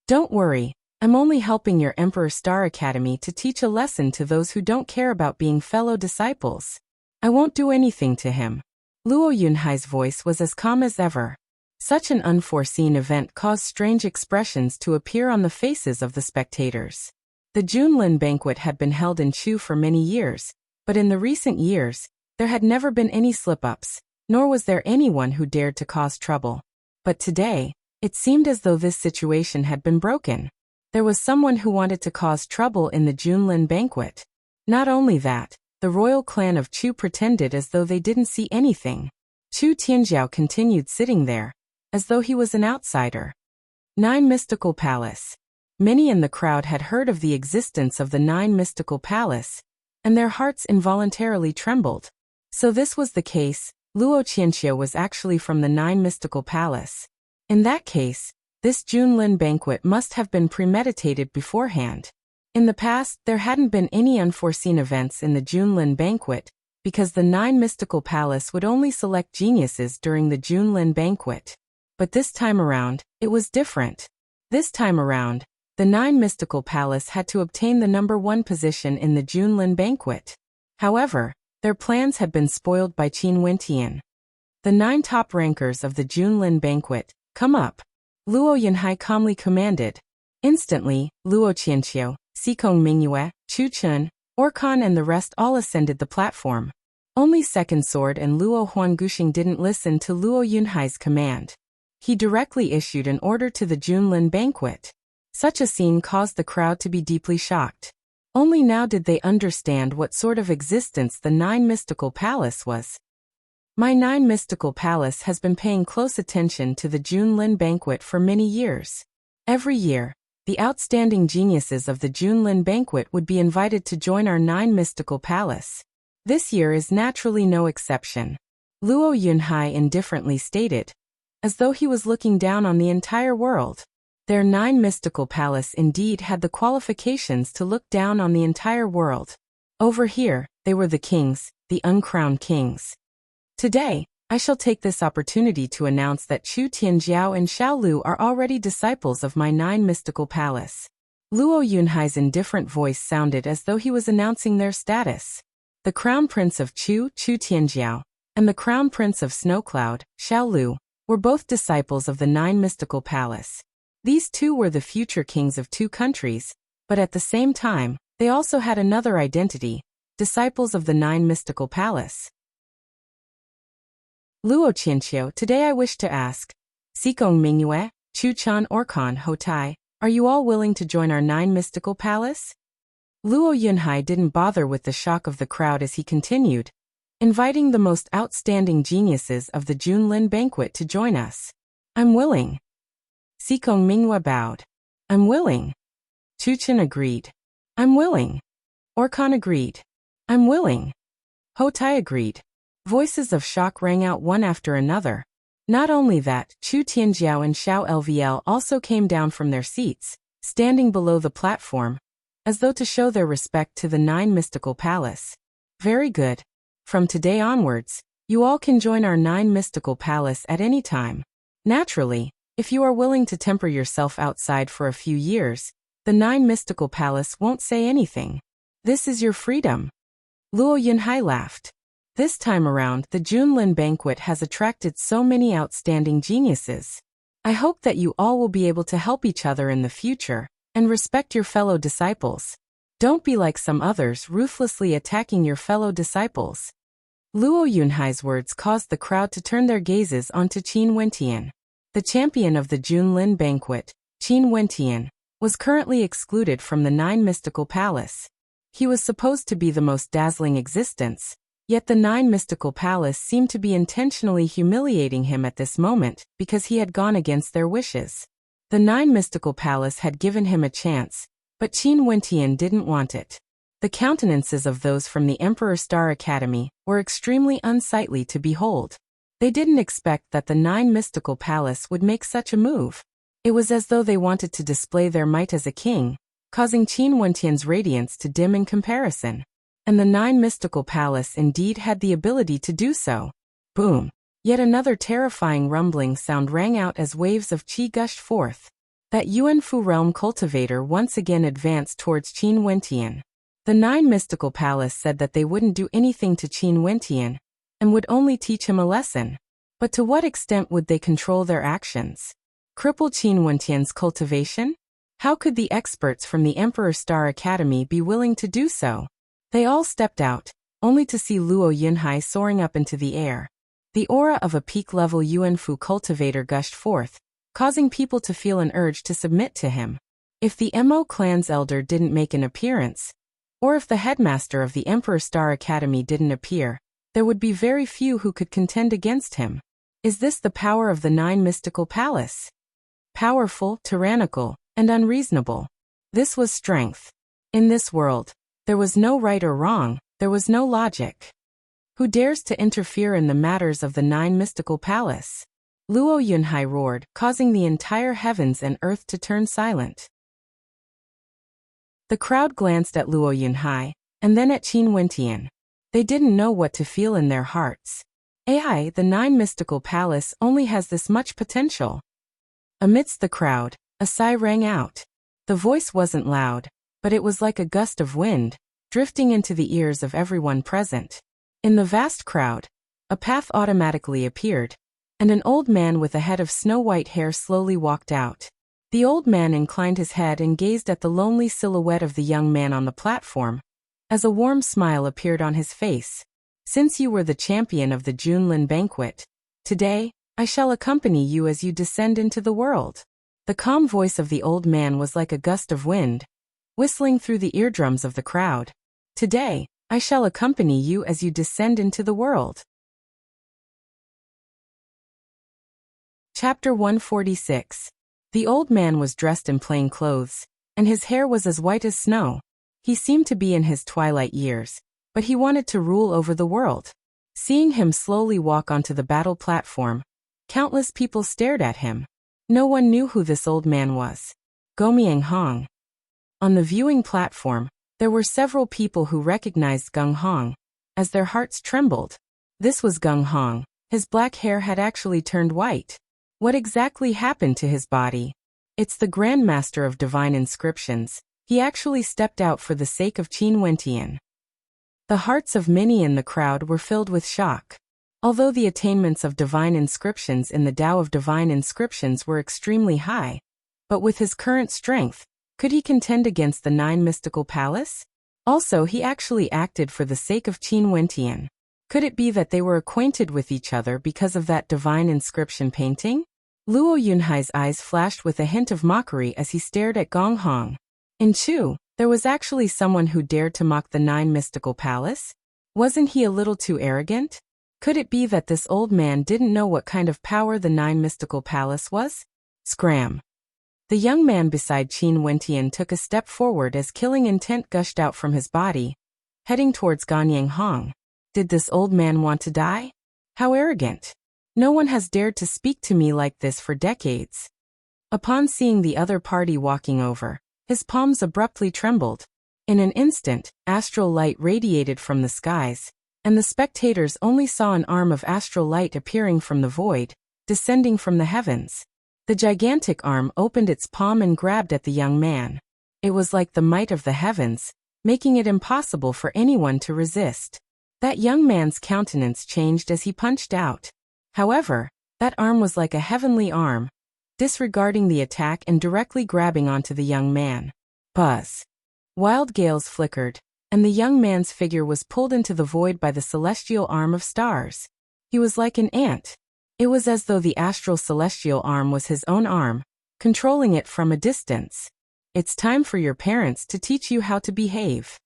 Don't worry, I'm only helping your Emperor Star Academy to teach a lesson to those who don't care about being fellow disciples. I won't do anything to him. Luo Yunhai's voice was as calm as ever. Such an unforeseen event caused strange expressions to appear on the faces of the spectators. The Junlin banquet had been held in Chu for many years, but in the recent years, there had never been any slip-ups, nor was there anyone who dared to cause trouble. But today, it seemed as though this situation had been broken. There was someone who wanted to cause trouble in the Junlin banquet. Not only that, the royal clan of Chu pretended as though they didn't see anything. Chu Tianjiao continued sitting there, as though he was an outsider. Nine Mystical Palace. Many in the crowd had heard of the existence of the Nine Mystical Palace, and their hearts involuntarily trembled. So this was the case, Luo Qianqiu was actually from the Nine Mystical Palace. In that case, this Junlin banquet must have been premeditated beforehand. In the past, there hadn't been any unforeseen events in the Junlin banquet, because the Nine Mystical Palace would only select geniuses during the Junlin banquet. But this time around, it was different. This time around, the Nine Mystical Palace had to obtain the #1 position in the Junlin banquet. However, their plans had been spoiled by Qin Wentian. The 9 top rankers of the Junlin banquet, come up. Luo Yunhai calmly commanded. Instantly, Luo Qianqiu, Xikong Mingyue, Chu Chun, Orkan and the rest all ascended the platform. Only Second Sword and Luo Huanguxing didn't listen to Luo Yunhai's command. He directly issued an order to the Junlin banquet. Such a scene caused the crowd to be deeply shocked. Only now did they understand what sort of existence the Nine Mystical Palace was. My Nine Mystical Palace has been paying close attention to the Junlin banquet for many years. Every year, the outstanding geniuses of the Junlin banquet would be invited to join our Nine Mystical Palace. This year is naturally no exception. Luo Yunhai indifferently stated, as though he was looking down on the entire world. Their Nine Mystical Palace indeed had the qualifications to look down on the entire world. Over here, they were the kings, the uncrowned kings. Today, I shall take this opportunity to announce that Chu Tianjiao and Xiao Lu are already disciples of my Nine Mystical Palace. Luo Yunhai's indifferent voice sounded as though he was announcing their status. The Crown Prince of Chu, Chu Tianjiao, and the crown prince of Snowcloud, Xiaolu, were both disciples of the Nine Mystical Palace. These two were the future kings of two countries, but at the same time, they also had another identity, disciples of the Nine Mystical Palace. Luo Qianqiu, today I wish to ask, Sikong Mingyue, Chuchan Orkan Hotai, are you all willing to join our Nine Mystical Palace? Luo Yunhai didn't bother with the shock of the crowd as he continued, inviting the most outstanding geniuses of the Junlin banquet to join us. I'm willing. Sikong Mingyue bowed. I'm willing. Chuchan agreed. I'm willing. Orkan agreed. I'm willing. Hotai agreed. Voices of shock rang out one after another. Not only that, Chu Tianjiao and Xiao LVL also came down from their seats, standing below the platform, as though to show their respect to the Nine Mystical Palace. Very good. From today onwards, you all can join our Nine Mystical Palace at any time. Naturally, if you are willing to temper yourself outside for a few years, the Nine Mystical Palace won't say anything. This is your freedom. Luo Yunhai laughed. This time around, the Junlin banquet has attracted so many outstanding geniuses. I hope that you all will be able to help each other in the future, and respect your fellow disciples. Don't be like some others ruthlessly attacking your fellow disciples. Luo Yunhai's words caused the crowd to turn their gazes onto Qin Wentian. The champion of the Junlin banquet, Qin Wentian, was currently excluded from the Nine Mystical Palace. He was supposed to be the most dazzling existence, yet the Nine Mystical Palace seemed to be intentionally humiliating him at this moment because he had gone against their wishes. The Nine Mystical Palace had given him a chance, but Qin Wentian didn't want it. The countenances of those from the Emperor Star Academy were extremely unsightly to behold. They didn't expect that the Nine Mystical Palace would make such a move. It was as though they wanted to display their might as a king, causing Qin Wentian's radiance to dim in comparison. And the Nine Mystical Palace indeed had the ability to do so. Boom! Yet another terrifying rumbling sound rang out as waves of qi gushed forth. That Yuanfu realm cultivator once again advanced towards Qin Wentian. The Nine Mystical Palace said that they wouldn't do anything to Qin Wentian, and would only teach him a lesson. But to what extent would they control their actions? Cripple Qin Wentian's cultivation? How could the experts from the Emperor Star Academy be willing to do so? They all stepped out, only to see Luo Yunhai soaring up into the air. The aura of a peak-level Yuanfu cultivator gushed forth, causing people to feel an urge to submit to him. If the Mo clan's elder didn't make an appearance, or if the headmaster of the Emperor Star Academy didn't appear, there would be very few who could contend against him. Is this the power of the Nine Mystical Palace? Powerful, tyrannical, and unreasonable. This was strength. In this world, there was no right or wrong, there was no logic. Who dares to interfere in the matters of the Nine Mystical Palace? Luo Yunhai roared, causing the entire heavens and earth to turn silent. The crowd glanced at Luo Yunhai, and then at Qin Wentian. They didn't know what to feel in their hearts. Ai, the Nine Mystical Palace only has this much potential. Amidst the crowd, a sigh rang out. The voice wasn't loud, but it was like a gust of wind, drifting into the ears of everyone present. In the vast crowd, a path automatically appeared, and an old man with a head of snow-white hair slowly walked out. The old man inclined his head and gazed at the lonely silhouette of the young man on the platform, as a warm smile appeared on his face. Since you were the champion of the Junlin banquet, today, I shall accompany you as you descend into the world. The calm voice of the old man was like a gust of wind, whistling through the eardrums of the crowd. Today, I shall accompany you as you descend into the world. Chapter 146. The old man was dressed in plain clothes, and his hair was as white as snow. He seemed to be in his twilight years, but he wanted to rule over the world. Seeing him slowly walk onto the battle platform, countless people stared at him. No one knew who this old man was. Gomiang Hong. On the viewing platform, there were several people who recognized Gung Hong, as their hearts trembled. This was Gung Hong. His black hair had actually turned white. What exactly happened to his body? It's the Grand Master of Divine Inscriptions. He actually stepped out for the sake of Qin Wentian. The hearts of many in the crowd were filled with shock. Although the attainments of divine inscriptions in the Tao of divine inscriptions were extremely high, but with his current strength, could he contend against the 9 mystical palace? Also, he actually acted for the sake of Qin Wentian. Could it be that they were acquainted with each other because of that divine inscription painting? Luo Yunhai's eyes flashed with a hint of mockery as he stared at Gong Hong. In Chu, there was actually someone who dared to mock the 9 mystical palace? Wasn't he a little too arrogant? Could it be that this old man didn't know what kind of power the 9 mystical palace was? Scram. The young man beside Qin Wentian took a step forward as killing intent gushed out from his body, heading towards Ganyang Hong. Did this old man want to die? How arrogant. No one has dared to speak to me like this for decades. Upon seeing the other party walking over, his palms abruptly trembled. In an instant, astral light radiated from the skies, and the spectators only saw an arm of astral light appearing from the void, descending from the heavens. The gigantic arm opened its palm and grabbed at the young man. It was like the might of the heavens, making it impossible for anyone to resist. That young man's countenance changed as he punched out. However, that arm was like a heavenly arm, disregarding the attack and directly grabbing onto the young man. Buzz. Wild gales flickered, and the young man's figure was pulled into the void by the celestial arm of stars. He was like an ant. It was as though the astral celestial arm was his own arm, controlling it from a distance. It's time for your parents to teach you how to behave.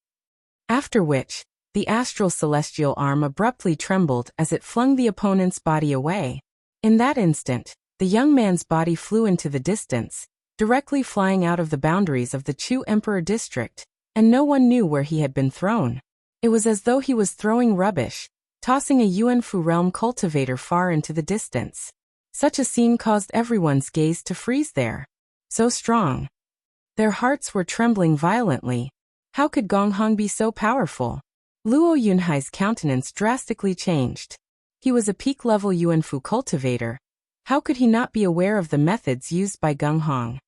After which, the astral celestial arm abruptly trembled as it flung the opponent's body away. In that instant, the young man's body flew into the distance, directly flying out of the boundaries of the Chu Emperor district, and no one knew where he had been thrown. It was as though he was throwing rubbish, tossing a Yuanfu realm cultivator far into the distance. Such a scene caused everyone's gaze to freeze there. So strong. Their hearts were trembling violently. How could Gong Hong be so powerful? Luo Yunhai's countenance drastically changed. He was a peak-level Yuanfu cultivator. How could he not be aware of the methods used by Gong Hong?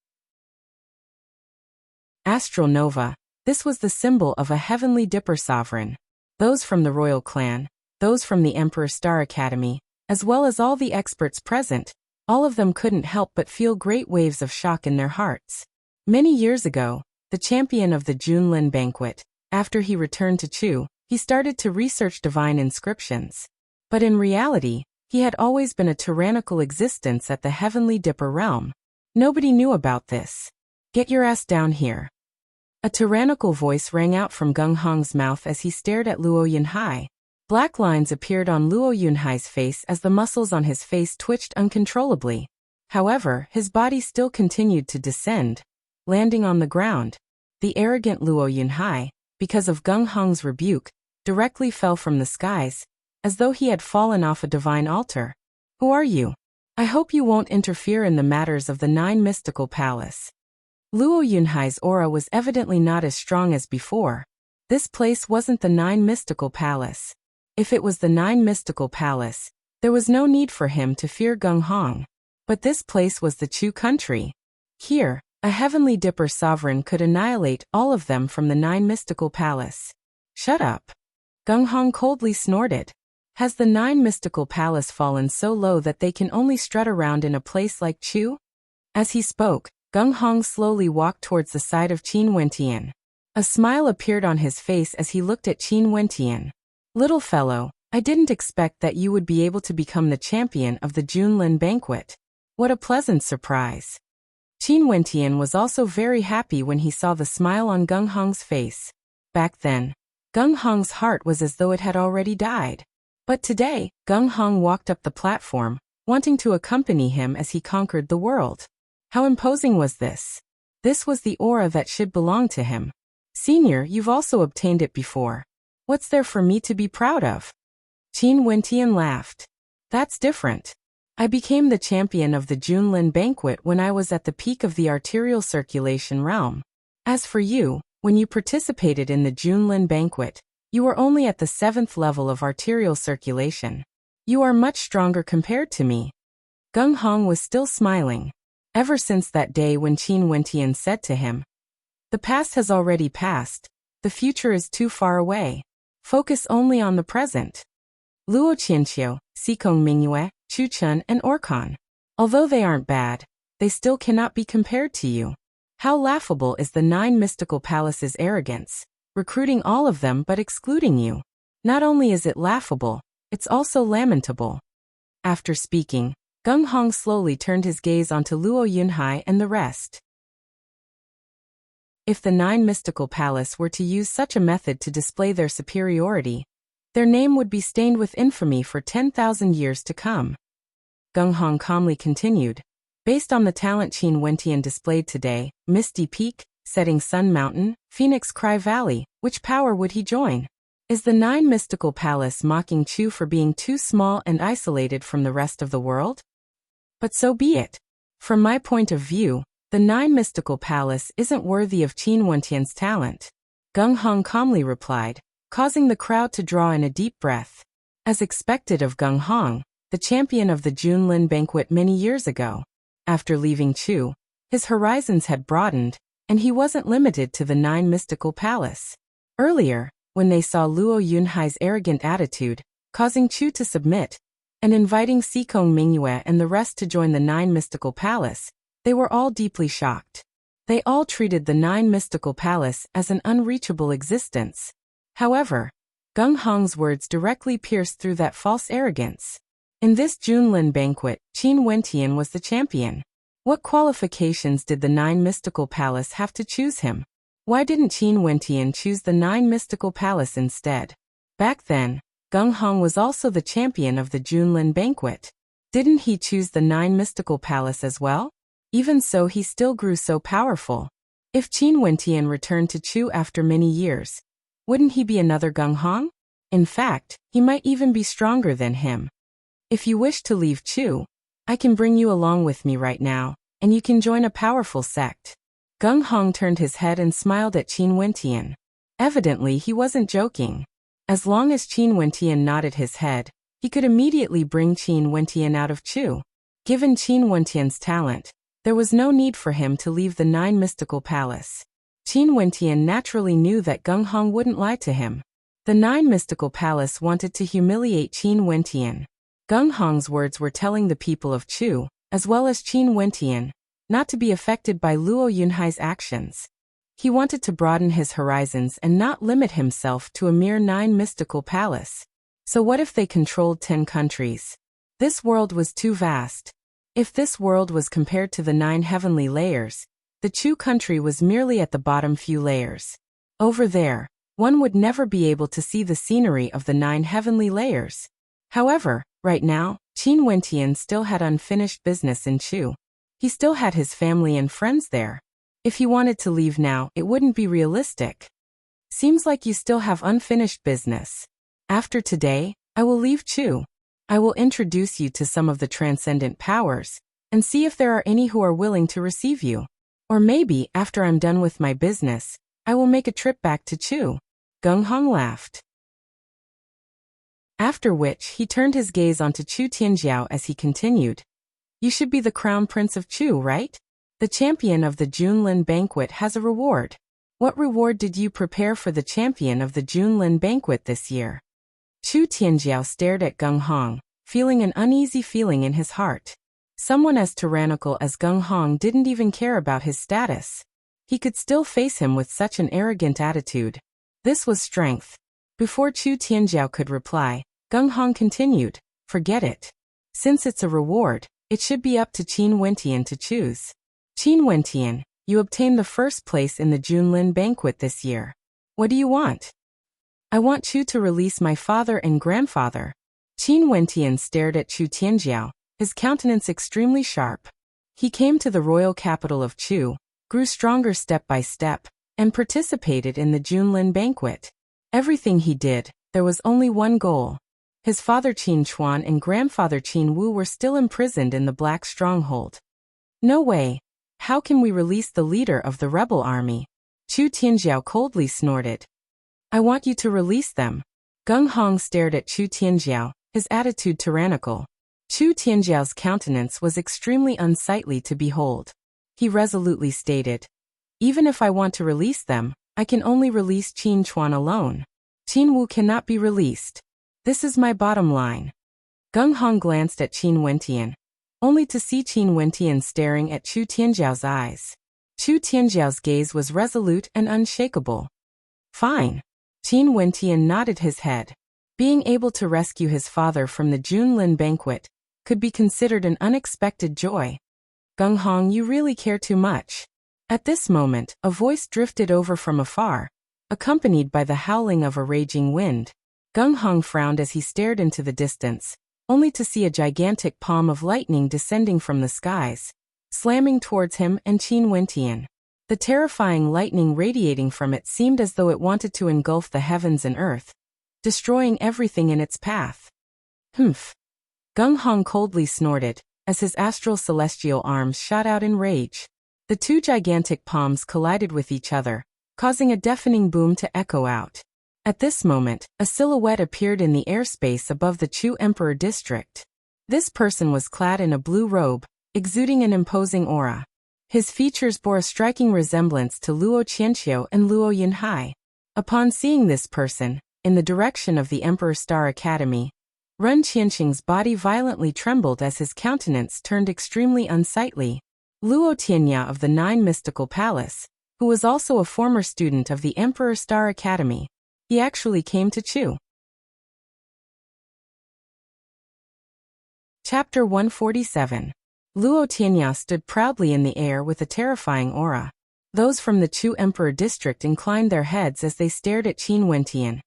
Astral Nova. This was the symbol of a heavenly dipper sovereign. Those from the royal clan, those from the Emperor Star Academy, as well as all the experts present, all of them couldn't help but feel great waves of shock in their hearts. Many years ago, the champion of the Junlin banquet, after he returned to Chu, he started to research divine inscriptions. But in reality, he had always been a tyrannical existence at the Heavenly Dipper realm. Nobody knew about this. Get your ass down here. A tyrannical voice rang out from Gong Hong's mouth as he stared at Luo Yunhai. Black lines appeared on Luo Yunhai's face as the muscles on his face twitched uncontrollably. However, his body still continued to descend, landing on the ground. The arrogant Luo Yunhai, because of Gong Hong's rebuke, directly fell from the skies, as though he had fallen off a divine altar. Who are you? I hope you won't interfere in the matters of the 9 mystical palace. Luo Yunhai's aura was evidently not as strong as before. This place wasn't the 9 mystical palace. If it was the 9 mystical palace, there was no need for him to fear Gong Hong. But this place was the Chu country. Here, a heavenly dipper sovereign could annihilate all of them from the 9 mystical palace. Shut up. Gong Hong coldly snorted. Has the 9 mystical palace fallen so low that they can only strut around in a place like Chu? As he spoke, Gong Hong slowly walked towards the side of Qin Wentian. A smile appeared on his face as he looked at Qin Wentian. Little fellow, I didn't expect that you would be able to become the champion of the Junlin banquet. What a pleasant surprise. Qin Wentian was also very happy when he saw the smile on Gong Hong's face. Back then, Gong Hong's heart was as though it had already died. But today, Gong Hong walked up the platform, wanting to accompany him as he conquered the world. How imposing was this? This was the aura that should belong to him. Senior, you've also obtained it before. What's there for me to be proud of? Qin Wentian laughed. That's different. I became the champion of the Junlin banquet when I was at the peak of the arterial circulation realm. As for you, when you participated in the Junlin banquet, you were only at the 7th level of arterial circulation. You are much stronger compared to me. Gong Hong was still smiling. Ever since that day when Qin Wentian said to him, "The past has already passed, the future is too far away. Focus only on the present." Luo Qianqiu, Sikong Mingyue, Chu Chun, and Orkan. Although they aren't bad, they still cannot be compared to you. How laughable is the 9 mystical palaces' arrogance, recruiting all of them but excluding you. Not only is it laughable, it's also lamentable. After speaking, Gung Hong slowly turned his gaze onto Luo Yunhai and the rest. If the 9 mystical palace were to use such a method to display their superiority, their name would be stained with infamy for 10,000 years to come. Gung Hong calmly continued. Based on the talent Qin Wentian displayed today, Misty Peak, Setting Sun Mountain, Phoenix Cry Valley, which power would he join? Is the 9 mystical palace mocking Chu for being too small and isolated from the rest of the world? But so be it. From my point of view, the 9 mystical palace isn't worthy of Qin Wentian's talent. Gung Hong calmly replied, causing the crowd to draw in a deep breath. As expected of Gung Hong, the champion of the Junlin banquet many years ago. After leaving Chu, his horizons had broadened, and he wasn't limited to the 9 mystical palace. Earlier, when they saw Luo Yunhai's arrogant attitude, causing Chu to submit, and inviting Sikong Mingyue and the rest to join the 9 mystical palace, they were all deeply shocked. They all treated the 9 mystical palace as an unreachable existence. However, Gung Hong's words directly pierced through that false arrogance. In this Junlin banquet, Qin Wentian was the champion. What qualifications did the 9 mystical palace have to choose him? Why didn't Qin Wentian choose the 9 mystical palace instead? Back then, Gung Hong was also the champion of the Junlin banquet. Didn't he choose the 9 mystical palace as well? Even so, he still grew so powerful. If Qin Wentian returned to Chu after many years, wouldn't he be another Gung Hong? In fact, he might even be stronger than him. If you wish to leave Chu, I can bring you along with me right now, and you can join a powerful sect. Gung Hong turned his head and smiled at Qin Wentian. Evidently, he wasn't joking. As long as Qin Wentian nodded his head, he could immediately bring Qin Wentian out of Chu. Given Qin Wentian's talent, there was no need for him to leave the 9 mystical palace. Qin Wentian naturally knew that Gung Hong wouldn't lie to him. The 9 mystical palace wanted to humiliate Qin Wentian. Gung Hong's words were telling the people of Chu, as well as Qin Wentian, not to be affected by Luo Yunhai's actions. He wanted to broaden his horizons and not limit himself to a mere 9 mystical palace. So what if they controlled 10 countries? This world was too vast. If this world was compared to the 9 heavenly layers, the Chu country was merely at the bottom few layers. Over there, one would never be able to see the scenery of the 9 heavenly layers. However, right now, Qin Wentian still had unfinished business in Chu. He still had his family and friends there. If he wanted to leave now, it wouldn't be realistic. Seems like you still have unfinished business. After today, I will leave Chu. I will introduce you to some of the transcendent powers, and see if there are any who are willing to receive you. Or maybe, after I'm done with my business, I will make a trip back to Chu. Gung Hong laughed. After which, he turned his gaze onto Chu Tianjiao as he continued. You should be the crown prince of Chu, right? The champion of the Junlin banquet has a reward. What reward did you prepare for the champion of the Junlin banquet this year? Chu Tianjiao stared at Gung Hong, feeling an uneasy feeling in his heart. Someone as tyrannical as Gung Hong didn't even care about his status. He could still face him with such an arrogant attitude. This was strength. Before Chu Tianjiao could reply, Gung Hong continued, forget it. Since it's a reward, it should be up to Qin Wentian to choose. Qin Wentian, you obtained the first place in the Junlin banquet this year. What do you want? I want Chu to release my father and grandfather. Qin Wentian stared at Chu Tianjiao, his countenance extremely sharp. He came to the royal capital of Chu, grew stronger step by step, and participated in the Junlin banquet. Everything he did, there was only one goal. His father Qin Chuan and grandfather Qin Wu were still imprisoned in the Black Stronghold. No way. How can we release the leader of the rebel army? Chu Tianjiao coldly snorted. I want you to release them. Gung Hong stared at Chu Tianjiao, his attitude tyrannical. Chu Tianjiao's countenance was extremely unsightly to behold. He resolutely stated, even if I want to release them, I can only release Qin Chuan alone. Qin Wu cannot be released. This is my bottom line. Gung Hong glanced at Qin Wentian, only to see Qin Wentian staring at Chu Tianzhao's eyes. Chu Tianzhao's gaze was resolute and unshakable. Fine. Qin Wentian nodded his head. Being able to rescue his father from the Junlin banquet could be considered an unexpected joy. Gung Hong, you really care too much. At this moment, a voice drifted over from afar, accompanied by the howling of a raging wind. Gung Hong frowned as he stared into the distance, only to see a gigantic palm of lightning descending from the skies, slamming towards him and Qin Wentian. The terrifying lightning radiating from it seemed as though it wanted to engulf the heavens and earth, destroying everything in its path. Humph. Gung Hong coldly snorted, as his astral celestial arms shot out in rage. The two gigantic palms collided with each other, causing a deafening boom to echo out. At this moment, a silhouette appeared in the airspace above the Chu Emperor district. This person was clad in a blue robe, exuding an imposing aura. His features bore a striking resemblance to Luo Qianqiu and Luo Yunhai. Upon seeing this person, in the direction of the Emperor Star Academy, Ren Qianqing's body violently trembled as his countenance turned extremely unsightly. Luo Tianya of the Nine Mystical Palace, who was also a former student of the Emperor Star Academy. He actually came to Chu. Chapter 147. Luo Tianya stood proudly in the air with a terrifying aura. Those from the Chu Emperor district inclined their heads as they stared at Qin Wentian,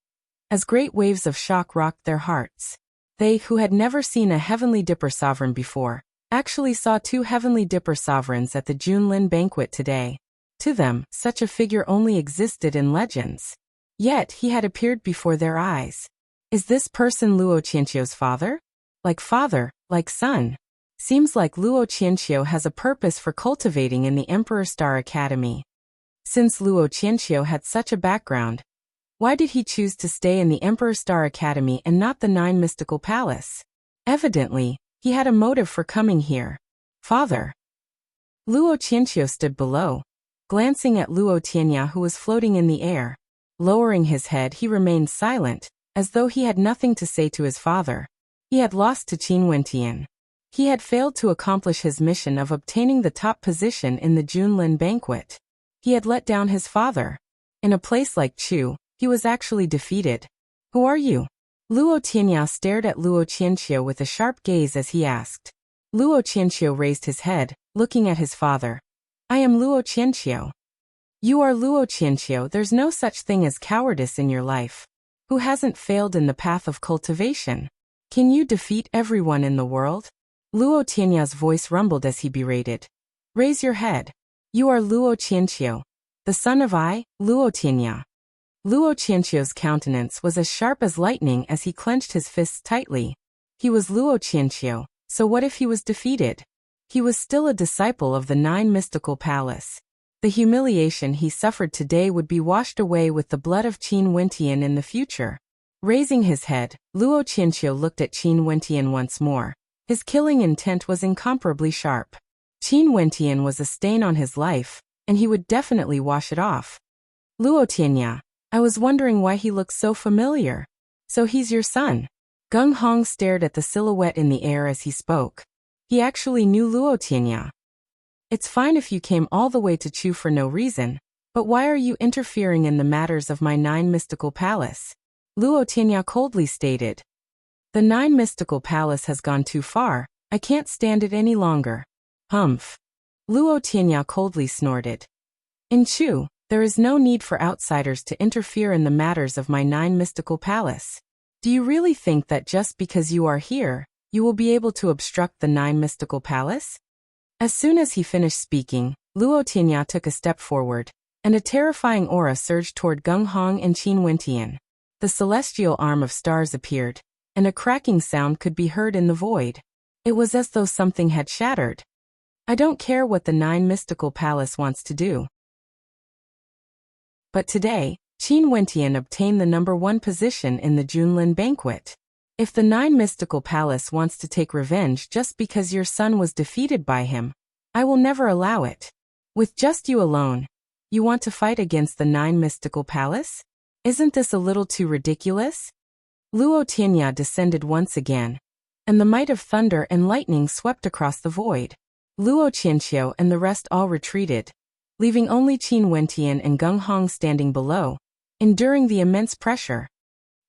as great waves of shock rocked their hearts. They, who had never seen a Heavenly Dipper sovereign before, actually saw two Heavenly Dipper sovereigns at the Junlin banquet today. To them, such a figure only existed in legends. Yet, he had appeared before their eyes. Is this person Luo Qianqiu's father? Like son. Seems like Luo Qianqiu has a purpose for cultivating in the Emperor Star Academy. Since Luo Qianqiu had such a background, why did he choose to stay in the Emperor Star Academy and not the Nine Mystical Palace? Evidently, he had a motive for coming here. Father. Luo Qianqiu stood below, glancing at Luo Tianya who was floating in the air. Lowering his head, he remained silent, as though he had nothing to say to his father. He had lost to Qin Wentian. He had failed to accomplish his mission of obtaining the top position in the Junlin banquet. He had let down his father. In a place like Chu, he was actually defeated. Who are you? Luo Tianya stared at Luo Qianqiu with a sharp gaze as he asked. Luo Qianqiu raised his head, looking at his father. I am Luo Qianqiu. You are Luo Qianqiu. There's no such thing as cowardice in your life. Who hasn't failed in the path of cultivation? Can you defeat everyone in the world? Luo Tianya's voice rumbled as he berated. Raise your head. You are Luo Qianqiu, the son of Luo Tianya. Luo Qianqiu's countenance was as sharp as lightning as he clenched his fists tightly. He was Luo Qianqiu, so what if he was defeated? He was still a disciple of the Nine Mystical Palace. The humiliation he suffered today would be washed away with the blood of Qin Wentian in the future. Raising his head, Luo Qianqiu looked at Qin Wentian once more. His killing intent was incomparably sharp. Qin Wentian was a stain on his life, and he would definitely wash it off. Luo Tianya, I was wondering why he looks so familiar. So he's your son? Gung Hong stared at the silhouette in the air as he spoke. He actually knew Luo Tianya. It's fine if you came all the way to Chu for no reason, but why are you interfering in the matters of my Nine Mystical Palace? Luo Tianya coldly stated. The Nine Mystical Palace has gone too far, I can't stand it any longer. Humph. Luo Tianya coldly snorted. In Chu, there is no need for outsiders to interfere in the matters of my Nine Mystical Palace. Do you really think that just because you are here, you will be able to obstruct the Nine Mystical Palace? As soon as he finished speaking, Luo Tianya took a step forward, and a terrifying aura surged toward Gung Hong and Qin Wentian. The celestial arm of stars appeared, and a cracking sound could be heard in the void. It was as though something had shattered. I don't care what the Nine Mystical Palace wants to do. But today, Qin Wentian obtained the #1 position in the Junlin banquet. If the Nine Mystical Palace wants to take revenge just because your son was defeated by him, I will never allow it. With just you alone, you want to fight against the Nine Mystical Palace? Isn't this a little too ridiculous? Luo Tianya descended once again, and the might of thunder and lightning swept across the void. Luo Qianqiu and the rest all retreated, leaving only Qin Wentian and Gung Hong standing below, enduring the immense pressure.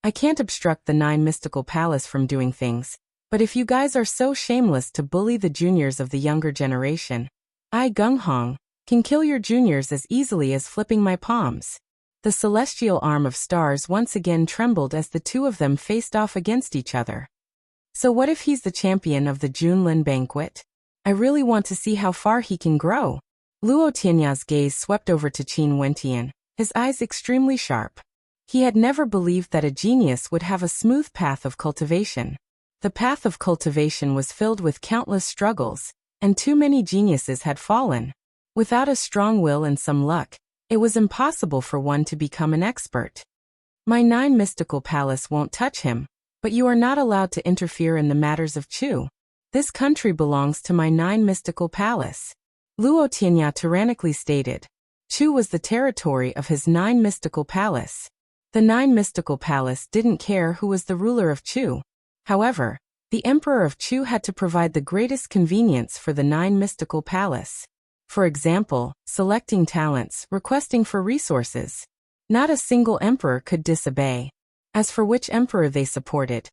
I can't obstruct the 9 mystical palace from doing things, but if you guys are so shameless to bully the juniors of the younger generation, I, Gung Hong, can kill your juniors as easily as flipping my palms. The celestial arm of stars once again trembled as the two of them faced off against each other. So what if he's the champion of the Junlin banquet? I really want to see how far he can grow. Luo Tianya's gaze swept over to Qin Wentian, his eyes extremely sharp. He had never believed that a genius would have a smooth path of cultivation. The path of cultivation was filled with countless struggles, and too many geniuses had fallen. Without a strong will and some luck, it was impossible for one to become an expert. My 9 mystical palace won't touch him, but you are not allowed to interfere in the matters of Chu. This country belongs to my 9 mystical palace. Luo Tianya tyrannically stated. Chu was the territory of his 9 mystical palace. The 9 mystical palace didn't care who was the ruler of Chu. However, the emperor of Chu had to provide the greatest convenience for the 9 mystical palace. For example, selecting talents, requesting for resources. Not a single emperor could disobey. As for which emperor they supported,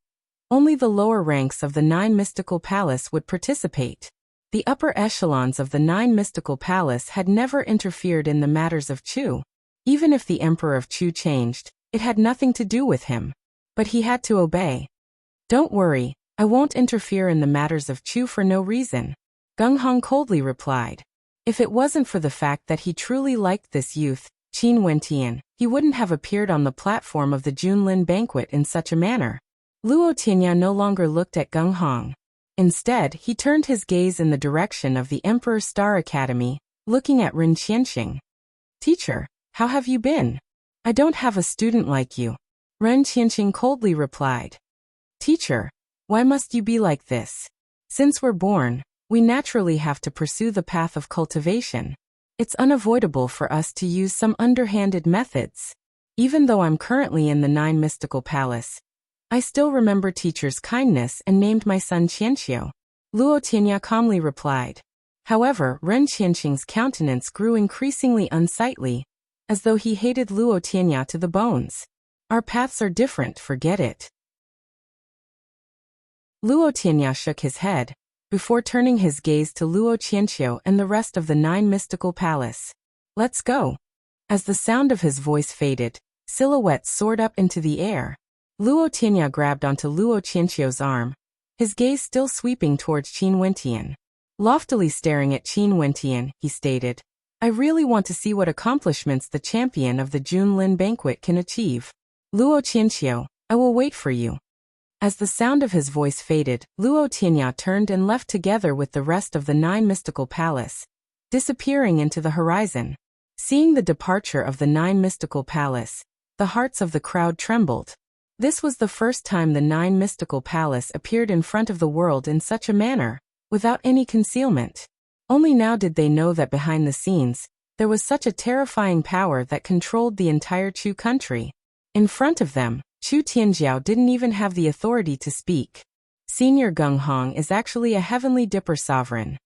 only the lower ranks of the 9 mystical palace would participate. The upper echelons of the 9 mystical palace had never interfered in the matters of Chu. Even if the emperor of Chu changed, it had nothing to do with him. But he had to obey. Don't worry, I won't interfere in the matters of Chu for no reason, Gung Hong coldly replied. If it wasn't for the fact that he truly liked this youth, Qin Wentian, he wouldn't have appeared on the platform of the Junlin banquet in such a manner. Luo Tianya no longer looked at Gung Hong. Instead, he turned his gaze in the direction of the Emperor Star Academy, looking at Ren Qianxing. Teacher, how have you been? I don't have a student like you, Ren Qianxing coldly replied. Teacher, why must you be like this? Since we're born, we naturally have to pursue the path of cultivation. It's unavoidable for us to use some underhanded methods. Even though I'm currently in the 9 mystical palace, I still remember teacher's kindness and named my son Qianxiu, Luo Tianya calmly replied. However, Ren Qianxing's countenance grew increasingly unsightly, as though he hated Luo Tianya to the bones. Our paths are different, forget it. Luo Tianya shook his head, before turning his gaze to Luo Qianqiu and the rest of the 9 mystical palace. Let's go. As the sound of his voice faded, silhouettes soared up into the air. Luo Tianya grabbed onto Luo Qianqiu's arm, his gaze still sweeping towards Qin Wentian. Loftily staring at Qin Wentian, he stated, I really want to see what accomplishments the champion of the Junlin banquet can achieve. Luo Qianqiu, I will wait for you. As the sound of his voice faded, Luo Tianya turned and left together with the rest of the 9 mystical palace, disappearing into the horizon. Seeing the departure of the 9 mystical palace, the hearts of the crowd trembled. This was the first time the 9 mystical palace appeared in front of the world in such a manner, without any concealment. Only now did they know that behind the scenes, there was such a terrifying power that controlled the entire Chu country. In front of them, Chu Tianjiao didn't even have the authority to speak. Senior Gung Hong is actually a heavenly dipper sovereign.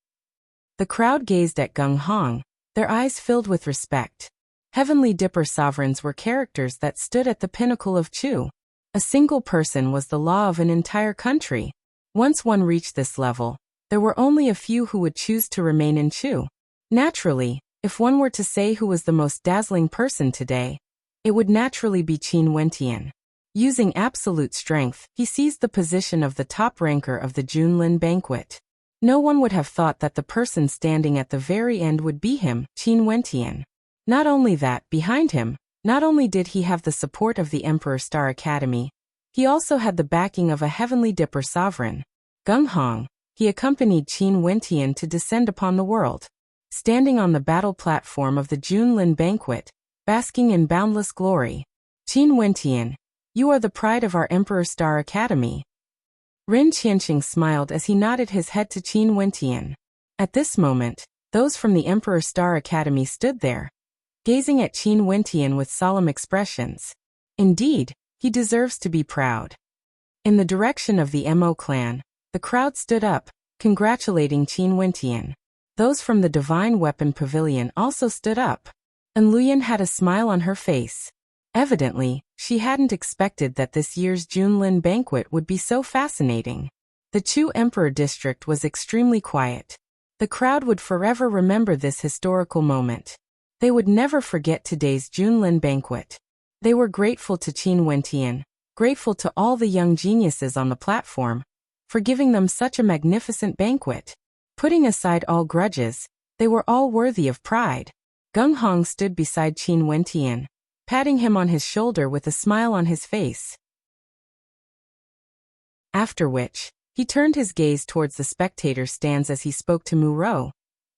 The crowd gazed at Gung Hong, their eyes filled with respect. Heavenly dipper sovereigns were characters that stood at the pinnacle of Chu. A single person was the law of an entire country. Once one reached this level, there were only a few who would choose to remain in Chu. Naturally, if one were to say who was the most dazzling person today, it would naturally be Qin Wentian. Using absolute strength, he seized the position of the top ranker of the Junlin banquet. No one would have thought that the person standing at the very end would be him, Qin Wentian. Not only that, behind him, not only did he have the support of the Emperor Star Academy, he also had the backing of a heavenly dipper sovereign, Gung Hong. He accompanied Qin Wentian to descend upon the world. Standing on the battle platform of the Junlin banquet, basking in boundless glory, Qin Wentian, you are the pride of our Emperor Star Academy. Ren Qianxing smiled as he nodded his head to Qin Wentian. At this moment, those from the Emperor Star Academy stood there, gazing at Qin Wentian with solemn expressions. Indeed, he deserves to be proud. In the direction of the Mo clan, The crowd stood up, congratulating Qin Wentian. Those from the Divine Weapon Pavilion also stood up. And Luyan had a smile on her face. Evidently, she hadn't expected that this year's Junlin banquet would be so fascinating. The Chu Emperor district was extremely quiet. The crowd would forever remember this historical moment. They would never forget today's Junlin banquet. They were grateful to Qin Wentian, grateful to all the young geniuses on the platform, for giving them such a magnificent banquet. Putting aside all grudges, they were all worthy of pride. Gung Hong stood beside Qin Wentian, patting him on his shoulder with a smile on his face. After which, he turned his gaze towards the spectator stands as he spoke to Mu Rou.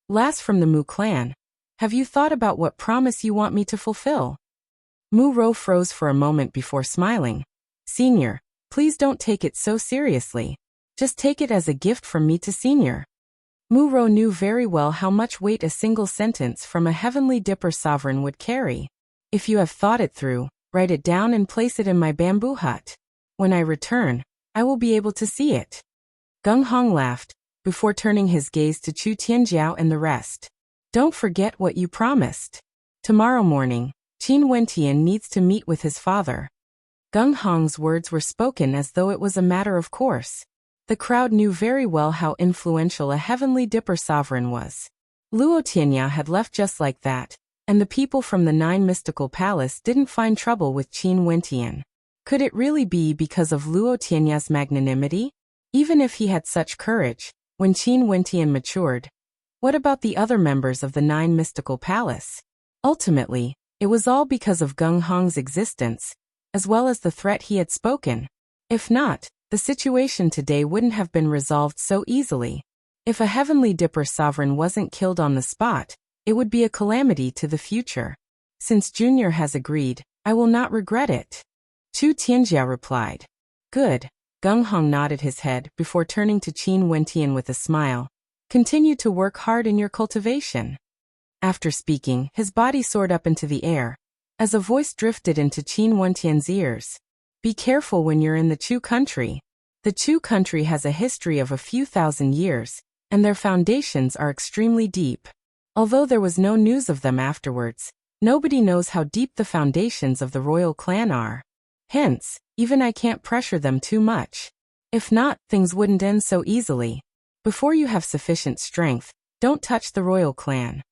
Last from the Mu clan, have you thought about what promise you want me to fulfill? Mu Rou froze for a moment before smiling. Senior, please don't take it so seriously. Just take it as a gift from me to Senior. Mu Rou knew very well how much weight a single sentence from a heavenly dipper sovereign would carry. If you have thought it through, write it down and place it in my bamboo hut. When I return, I will be able to see it. Gung Hong laughed, before turning his gaze to Chu Tianjiao and the rest. Don't forget what you promised. Tomorrow morning, Qin Wentian needs to meet with his father. Gung Hong's words were spoken as though it was a matter of course. The crowd knew very well how influential a heavenly dipper sovereign was. Luo Tianya had left just like that, and the people from the Nine Mystical Palace didn't find trouble with Qin Wentian. Could it really be because of Luo Tianya's magnanimity? Even if he had such courage, when Qin Wentian matured, what about the other members of the Nine Mystical Palace? Ultimately, it was all because of Gung Hong's existence, as well as the threat he had spoken. If not, the situation today wouldn't have been resolved so easily. If a heavenly dipper sovereign wasn't killed on the spot, it would be a calamity to the future. Since Junior has agreed, I will not regret it. Chu Tianjia replied. Good. Gung Hong nodded his head before turning to Qin Wentian with a smile. Continue to work hard in your cultivation. After speaking, his body soared up into the air, as a voice drifted into Qin Wentian's ears. Be careful when you're in the Chu country. The Chu country has a history of a few thousand years, and their foundations are extremely deep. Although there was no news of them afterwards, nobody knows how deep the foundations of the royal clan are. Hence, even I can't pressure them too much. If not, things wouldn't end so easily. Before you have sufficient strength, don't touch the royal clan.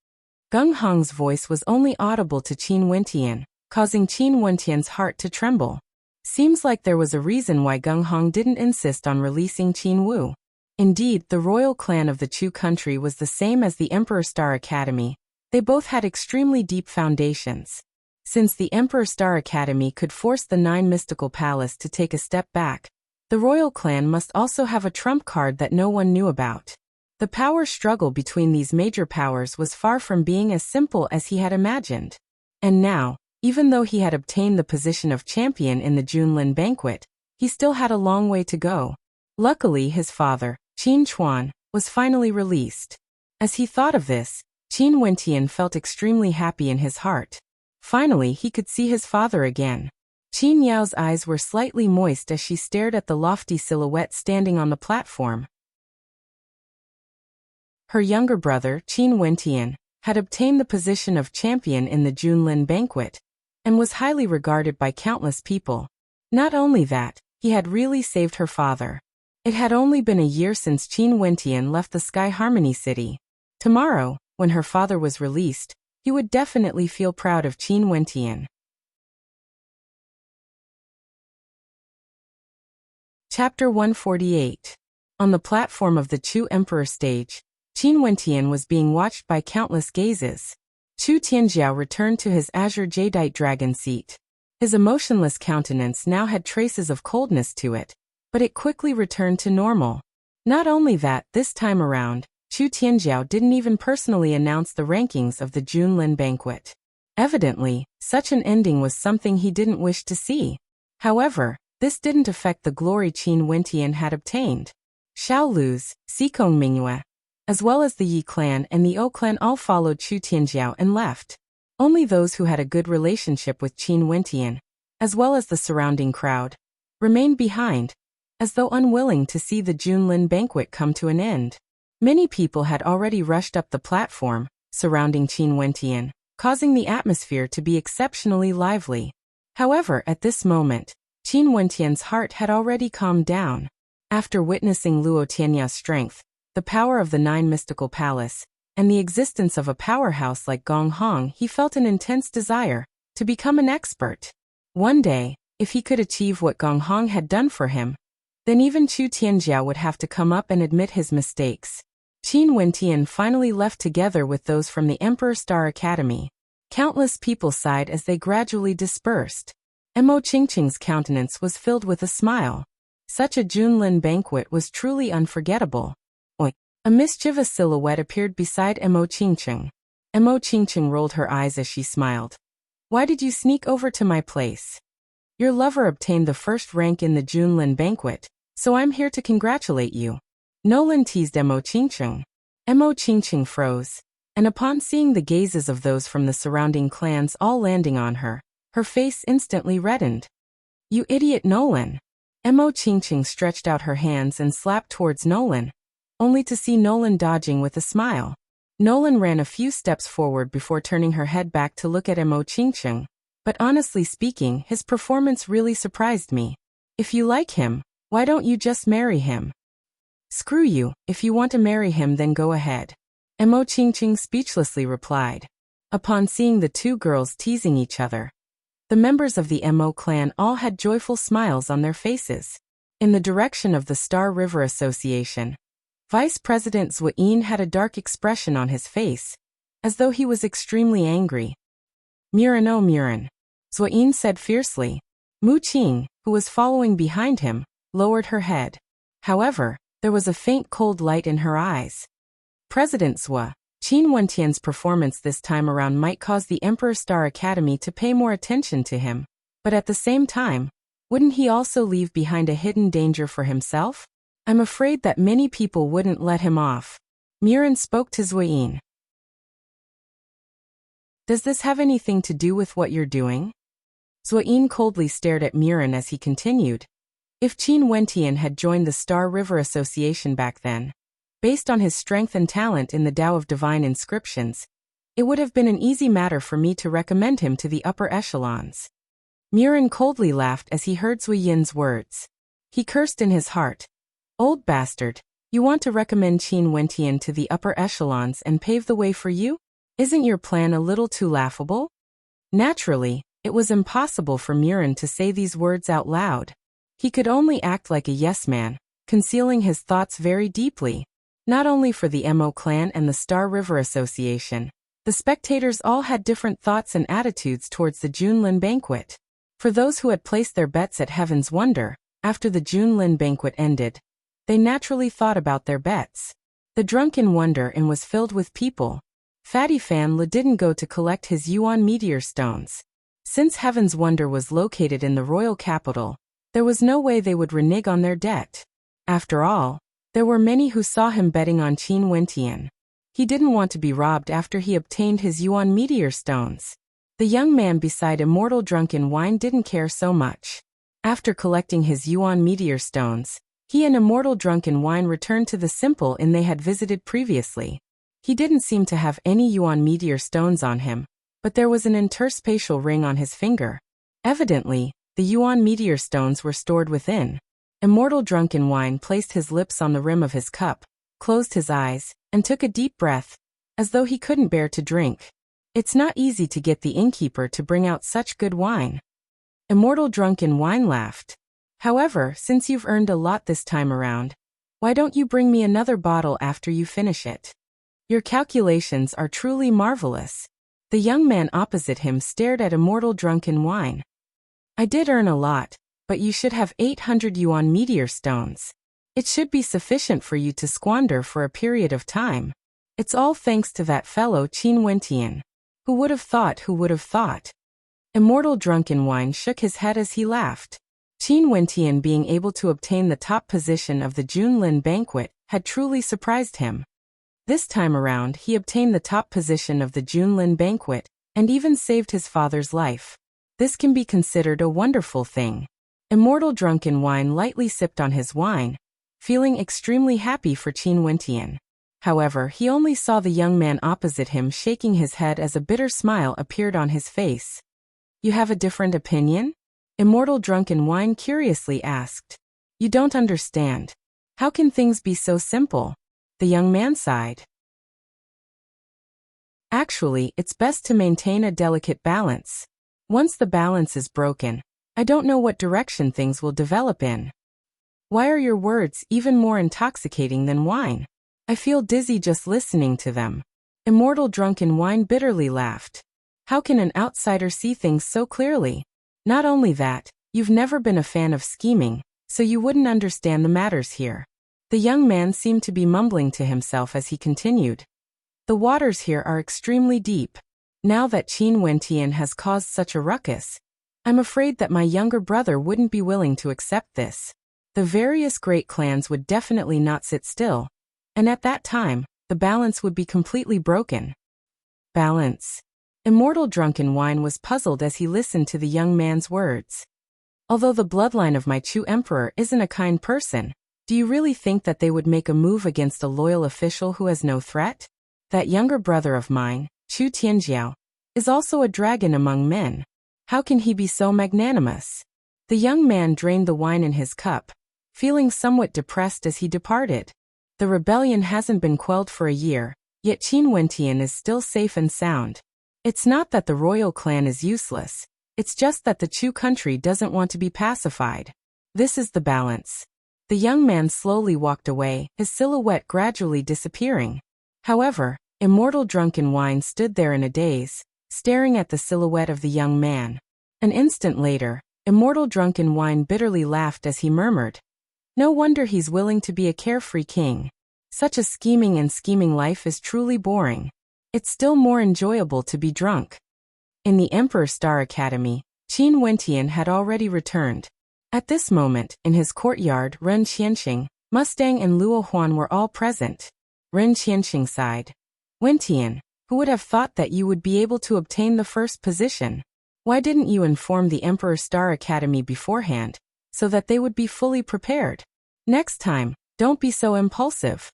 Gung Hong's voice was only audible to Qin Wentian, causing Qin Wentian's heart to tremble. Seems like there was a reason why Gung Hong didn't insist on releasing Qin Wu. Indeed, the royal clan of the Chu country was the same as the Emperor Star Academy. They both had extremely deep foundations. Since the Emperor Star Academy could force the Nine Mystical Palace to take a step back, the royal clan must also have a trump card that no one knew about. The power struggle between these major powers was far from being as simple as he had imagined. And now, even though he had obtained the position of champion in the Junlin banquet, he still had a long way to go. Luckily, his father, Qin Chuan, was finally released. As he thought of this, Qin Wentian felt extremely happy in his heart. Finally, he could see his father again. Qin Yao's eyes were slightly moist as she stared at the lofty silhouette standing on the platform. Her younger brother, Qin Wentian, had obtained the position of champion in the Junlin banquet, and was highly regarded by countless people. Not only that, he had really saved her father. It had only been a year since Qin Wentian left the Sky Harmony City. Tomorrow, when her father was released, he would definitely feel proud of Qin Wentian. Chapter 148. On the platform of the Chu Emperor stage, Qin Wentian was being watched by countless gazes. Chu Tianjiao returned to his azure jadeite dragon seat. His emotionless countenance now had traces of coldness to it, but it quickly returned to normal. Not only that, this time around, Chu Tianjiao didn't even personally announce the rankings of the Junlin banquet. Evidently, such an ending was something he didn't wish to see. However, this didn't affect the glory Qin Wentian had obtained. Xiao Lu's, Sikong Mingyue, as well as the Yi clan and the O clan all followed Chu Tianjiao and left. Only those who had a good relationship with Qin Wentian, as well as the surrounding crowd, remained behind. as though unwilling to see the Junlin banquet come to an end. Many people had already rushed up the platform, surrounding Qin Wentian, causing the atmosphere to be exceptionally lively. However, at this moment, Qin Wentian's heart had already calmed down. After witnessing Luo Tianya's strength, the power of the Nine Mystical Palace, and the existence of a powerhouse like Gong Hong, he felt an intense desire to become an expert. One day, if he could achieve what Gong Hong had done for him, then even Chu Tianjiao would have to come up and admit his mistakes. Qin Wentian finally left together with those from the Emperor Star Academy. Countless people sighed as they gradually dispersed. Mo Qingqing's countenance was filled with a smile. Such a Junlin banquet was truly unforgettable. Oi! A mischievous silhouette appeared beside Mo Qingqing. Mo Qingqing rolled her eyes as she smiled. Why did you sneak over to my place? Your lover obtained the first rank in the Junlin banquet, so I'm here to congratulate you. Nolan teased Mo Qingqing. Mo Qingqing froze, and upon seeing the gazes of those from the surrounding clans all landing on her, her face instantly reddened. You idiot Nolan! Mo Qingqing stretched out her hands and slapped towards Nolan, only to see Nolan dodging with a smile. Nolan ran a few steps forward before turning her head back to look at Mo Qingqing, but honestly speaking, his performance really surprised me. If you like him, why don't you just marry him? Screw you, if you want to marry him then go ahead. Mo Qingqing speechlessly replied. Upon seeing the two girls teasing each other, the members of the Mo clan all had joyful smiles on their faces. In the direction of the Star River Association, Vice President Zhou Yin had a dark expression on his face, as though he was extremely angry. Murin, oh Murin, Zhou Yin said fiercely. Mu Qing, who was following behind him, lowered her head. However, there was a faint cold light in her eyes. President Zhou, Qin Wentian's performance this time around might cause the Emperor Star Academy to pay more attention to him, but at the same time, wouldn't he also leave behind a hidden danger for himself? I'm afraid that many people wouldn't let him off. Murin spoke to Zhou Yin. Does this have anything to do with what you're doing? Zhou Yin coldly stared at Murin as he continued. If Qin Wentian had joined the Star River Association back then, based on his strength and talent in the Tao of Divine Inscriptions, it would have been an easy matter for me to recommend him to the upper echelons. Murin coldly laughed as he heard Zhou Yin's words. He cursed in his heart. Old bastard, you want to recommend Qin Wentian to the upper echelons and pave the way for you? Isn't your plan a little too laughable? Naturally, it was impossible for Murin to say these words out loud. He could only act like a yes-man, concealing his thoughts very deeply. Not only for the Mo clan and the Star River Association, the spectators all had different thoughts and attitudes towards the Junlin banquet. For those who had placed their bets at Heaven's Wonder, after the Junlin banquet ended, they naturally thought about their bets. The Drunken Wonder Inn was filled with people. Fatty Fan Le didn't go to collect his Yuan meteor stones. Since Heaven's Wonder was located in the royal capital, there was no way they would renege on their debt. After all, there were many who saw him betting on Qin Wentian. He didn't want to be robbed after he obtained his Yuan meteor stones. The young man beside Immortal Drunken Wine didn't care so much. After collecting his Yuan meteor stones, he and Immortal Drunken Wine returned to the simple inn they had visited previously. He didn't seem to have any Yuan meteor stones on him, but there was an interspatial ring on his finger. Evidently, the Yuan meteor stones were stored within. Immortal Drunken Wine placed his lips on the rim of his cup, closed his eyes, and took a deep breath, as though he couldn't bear to drink. It's not easy to get the innkeeper to bring out such good wine. Immortal Drunken Wine laughed. However, since you've earned a lot this time around, why don't you bring me another bottle after you finish it? Your calculations are truly marvelous. The young man opposite him stared at Immortal Drunken Wine. I did earn a lot, but you should have 800 Yuan meteor stones. It should be sufficient for you to squander for a period of time. It's all thanks to that fellow Qin Wentian. Who would have thought, who would have thought? Immortal Drunken Wine shook his head as he laughed. Qin Wentian being able to obtain the top position of the Junlin banquet had truly surprised him. This time around he obtained the top position of the Junlin banquet, and even saved his father's life. This can be considered a wonderful thing. Immortal Drunken Wine lightly sipped on his wine, feeling extremely happy for Qin Wentian. However, he only saw the young man opposite him shaking his head as a bitter smile appeared on his face. You have a different opinion? Immortal Drunken Wine curiously asked. You don't understand. How can things be so simple? The young man sighed. Actually, it's best to maintain a delicate balance. Once the balance is broken, I don't know what direction things will develop in. Why are your words even more intoxicating than wine? I feel dizzy just listening to them. Immortal Drunken Wine bitterly laughed. How can an outsider see things so clearly? Not only that, you've never been a fan of scheming, so you wouldn't understand the matters here. The young man seemed to be mumbling to himself as he continued. The waters here are extremely deep. Now that Qin Wentian has caused such a ruckus, I'm afraid that my younger brother wouldn't be willing to accept this. The various great clans would definitely not sit still, and at that time, the balance would be completely broken. Balance. Immortal Drunken Wine was puzzled as he listened to the young man's words. Although the bloodline of my Chu emperor isn't a kind person, do you really think that they would make a move against a loyal official who has no threat? That younger brother of mine, Chu Tianjiao, is also a dragon among men. How can he be so magnanimous? The young man drained the wine in his cup, feeling somewhat depressed as he departed. The rebellion hasn't been quelled for a year, yet Qin Wentian is still safe and sound. It's not that the royal clan is useless, it's just that the Chu country doesn't want to be pacified. This is the balance. The young man slowly walked away, his silhouette gradually disappearing. However, Immortal Drunken Wine stood there in a daze, staring at the silhouette of the young man. An instant later, Immortal Drunken Wine bitterly laughed as he murmured, "No wonder he's willing to be a carefree king. Such a scheming life is truly boring. It's still more enjoyable to be drunk." In the Emperor Star Academy, Qin Wentian had already returned. At this moment, in his courtyard, Ren Qianxing, Mustang and Luo Huan were all present. Ren Qianxing sighed. Wentian, who would have thought that you would be able to obtain the first position? Why didn't you inform the Emperor Star Academy beforehand, so that they would be fully prepared? Next time, don't be so impulsive.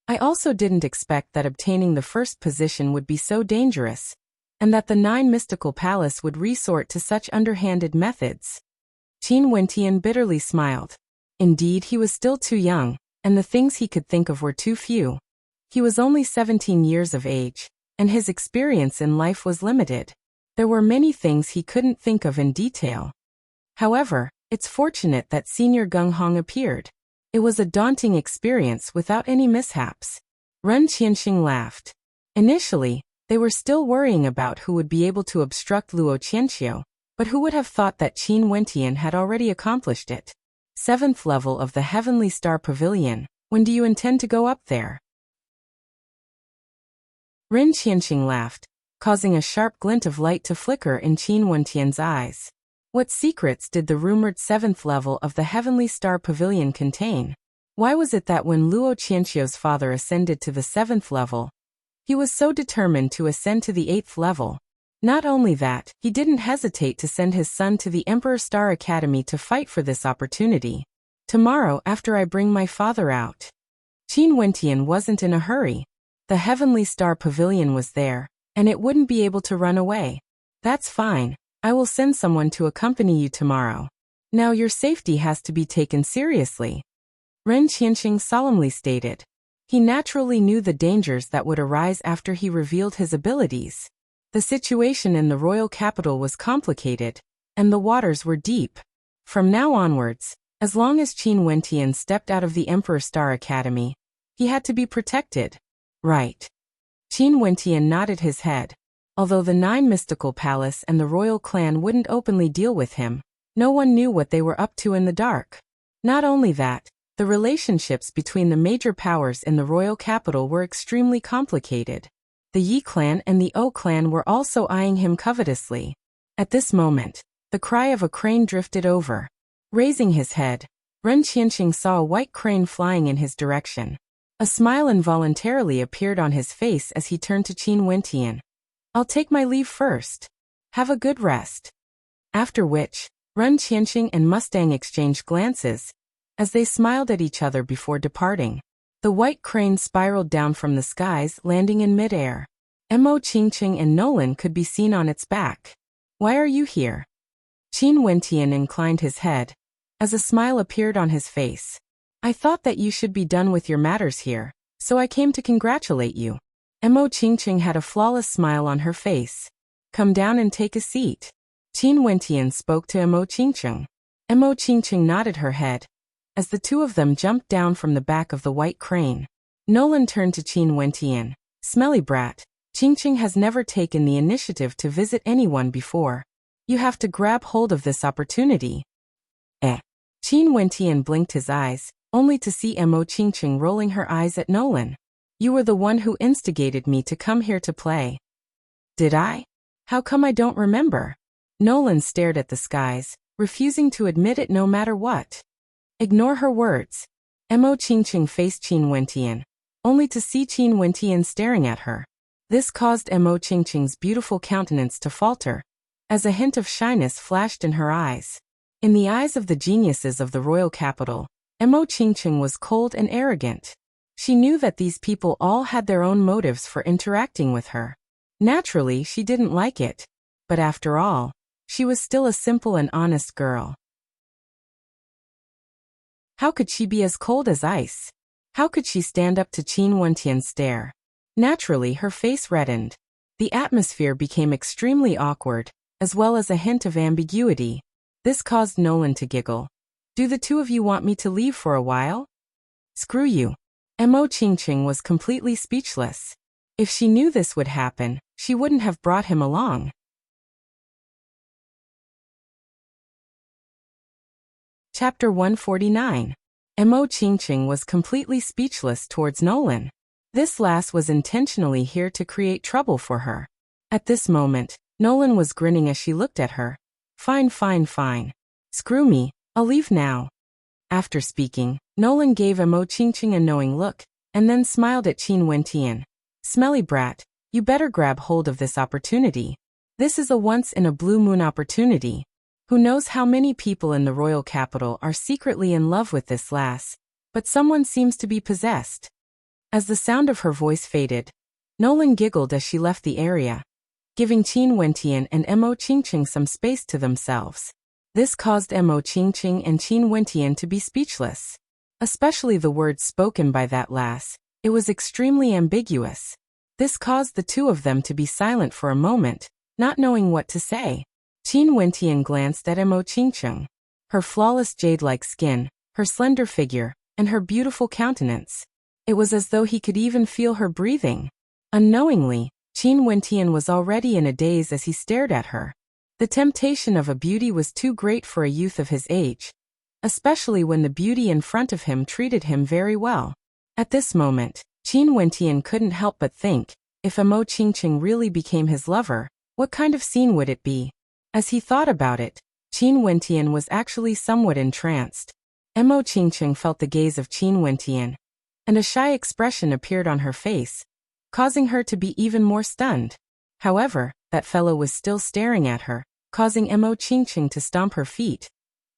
I also didn't expect that obtaining the first position would be so dangerous, and that the 9 Mystical Palace would resort to such underhanded methods. Qin Wentian bitterly smiled. Indeed, he was still too young, and the things he could think of were too few. He was only 17 years of age, and his experience in life was limited. There were many things he couldn't think of in detail. However, it's fortunate that Senior Gung Hong appeared. It was a daunting experience without any mishaps. Ren Qianxing laughed. Initially, they were still worrying about who would be able to obstruct Luo Qianxiu, but who would have thought that Qin Wentian had already accomplished it? 7th level of the Heavenly Star Pavilion. When do you intend to go up there? Ren Qianxing laughed, causing a sharp glint of light to flicker in Qin Wentian's eyes. What secrets did the rumored 7th level of the Heavenly Star Pavilion contain? Why was it that when Luo Qianxiu's father ascended to the 7th level, he was so determined to ascend to the 8th level? Not only that, he didn't hesitate to send his son to the Emperor Star Academy to fight for this opportunity. Tomorrow after I bring my father out. Qin Wentian wasn't in a hurry. The Heavenly Star Pavilion was there, and it wouldn't be able to run away. That's fine. I will send someone to accompany you tomorrow. Now your safety has to be taken seriously. Ren Qianxing solemnly stated. He naturally knew the dangers that would arise after he revealed his abilities. The situation in the royal capital was complicated, and the waters were deep. From now onwards, as long as Qin Wentian stepped out of the Emperor Star Academy, he had to be protected. Right. Qin Wentian nodded his head. Although the 9 Mystical Palace and the royal clan wouldn't openly deal with him, no one knew what they were up to in the dark. Not only that, the relationships between the major powers in the royal capital were extremely complicated. The Yi clan and the O clan were also eyeing him covetously. At this moment, the cry of a crane drifted over. Raising his head, Ren Qianxing saw a white crane flying in his direction. A smile involuntarily appeared on his face as he turned to Qin Wentian. I'll take my leave first. Have a good rest. After which, Run Qianqing and Mustang exchanged glances as they smiled at each other before departing. The white crane spiraled down from the skies, landing in midair. Mo Qingqing and Nolan could be seen on its back. Why are you here? Qin Wentian inclined his head as a smile appeared on his face. I thought that you should be done with your matters here, so I came to congratulate you. Mo Qingqing had a flawless smile on her face. Come down and take a seat. Qin Wentian spoke to Mo Qingqing. Mo Qingqing nodded her head as the two of them jumped down from the back of the white crane. Nolan turned to Qin Wentian. Smelly brat, Qingqing has never taken the initiative to visit anyone before. You have to grab hold of this opportunity. Qin Wentian blinked his eyes, only to see Mo Qingqing rolling her eyes at Nolan. You were the one who instigated me to come here to play. Did I? How come I don't remember? Nolan stared at the skies, refusing to admit it no matter what. Ignore her words. Mo Qingqing faced Qin Wentian, only to see Qin Wentian staring at her. This caused Mo Qingqing's beautiful countenance to falter, as a hint of shyness flashed in her eyes. In the eyes of the geniuses of the royal capital, Mo Qingqing was cold and arrogant. She knew that these people all had their own motives for interacting with her. Naturally, she didn't like it. But after all, she was still a simple and honest girl. How could she be as cold as ice? How could she stand up to Qin Wentian's stare? Naturally, her face reddened. The atmosphere became extremely awkward, as well as a hint of ambiguity. This caused Nolan to giggle. Do the two of you want me to leave for a while? Screw you. Mo Qingqing was completely speechless. If she knew this would happen, she wouldn't have brought him along. Chapter 149. Mo Qingqing was completely speechless towards Nolan. This lass was intentionally here to create trouble for her. At this moment, Nolan was grinning as she looked at her. Fine, fine, fine. Screw me, I'll leave now. After speaking, Nolan gave Mo Qingqing a knowing look, and then smiled at Qin Wentian. Smelly brat, you better grab hold of this opportunity. This is a once-in-a-blue-moon opportunity. Who knows how many people in the royal capital are secretly in love with this lass, but someone seems to be possessed. As the sound of her voice faded, Nolan giggled as she left the area, giving Qin Wentian and Mo Qingqing some space to themselves. This caused Mo Qingqing and Qin Wentian to be speechless. Especially the words spoken by that lass, it was extremely ambiguous. This caused the two of them to be silent for a moment, not knowing what to say. Qin Wentian glanced at Mo Qingqing. Her flawless jade-like skin, her slender figure, and her beautiful countenance. It was as though he could even feel her breathing. Unknowingly, Qin Wentian was already in a daze as he stared at her. The temptation of a beauty was too great for a youth of his age, especially when the beauty in front of him treated him very well. At this moment, Qin Wentian couldn't help but think, if Mo Qingqing really became his lover, what kind of scene would it be? As he thought about it, Qin Wentian was actually somewhat entranced. Mo Qingqing felt the gaze of Qin Wentian, and a shy expression appeared on her face, causing her to be even more stunned. However, that fellow was still staring at her, causing Mo Qingqing to stomp her feet.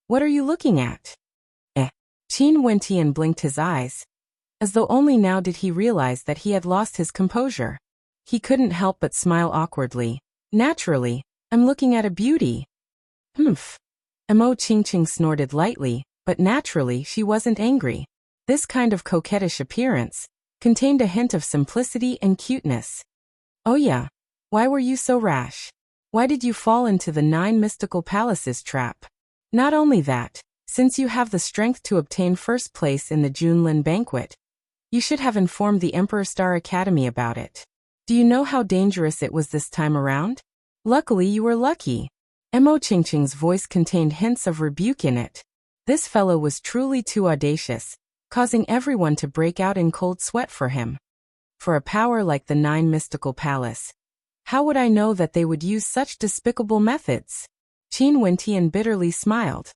What are you looking at? Qin Wentian blinked his eyes, as though only now did he realize that he had lost his composure. He couldn't help but smile awkwardly. Naturally, I'm looking at a beauty. Humph. Mo Qingqing snorted lightly, but naturally she wasn't angry. This kind of coquettish appearance contained a hint of simplicity and cuteness. Oh yeah. Why were you so rash? Why did you fall into the 9 mystical palaces trap? Not only that, since you have the strength to obtain first place in the Junlin banquet, you should have informed the Emperor Star Academy about it. Do you know how dangerous it was this time around? Luckily you were lucky. Mo Qingqing's voice contained hints of rebuke in it. This fellow was truly too audacious, causing everyone to break out in cold sweat for him. For a power like the 9 mystical palace, how would I know that they would use such despicable methods? Qin Wentian bitterly smiled.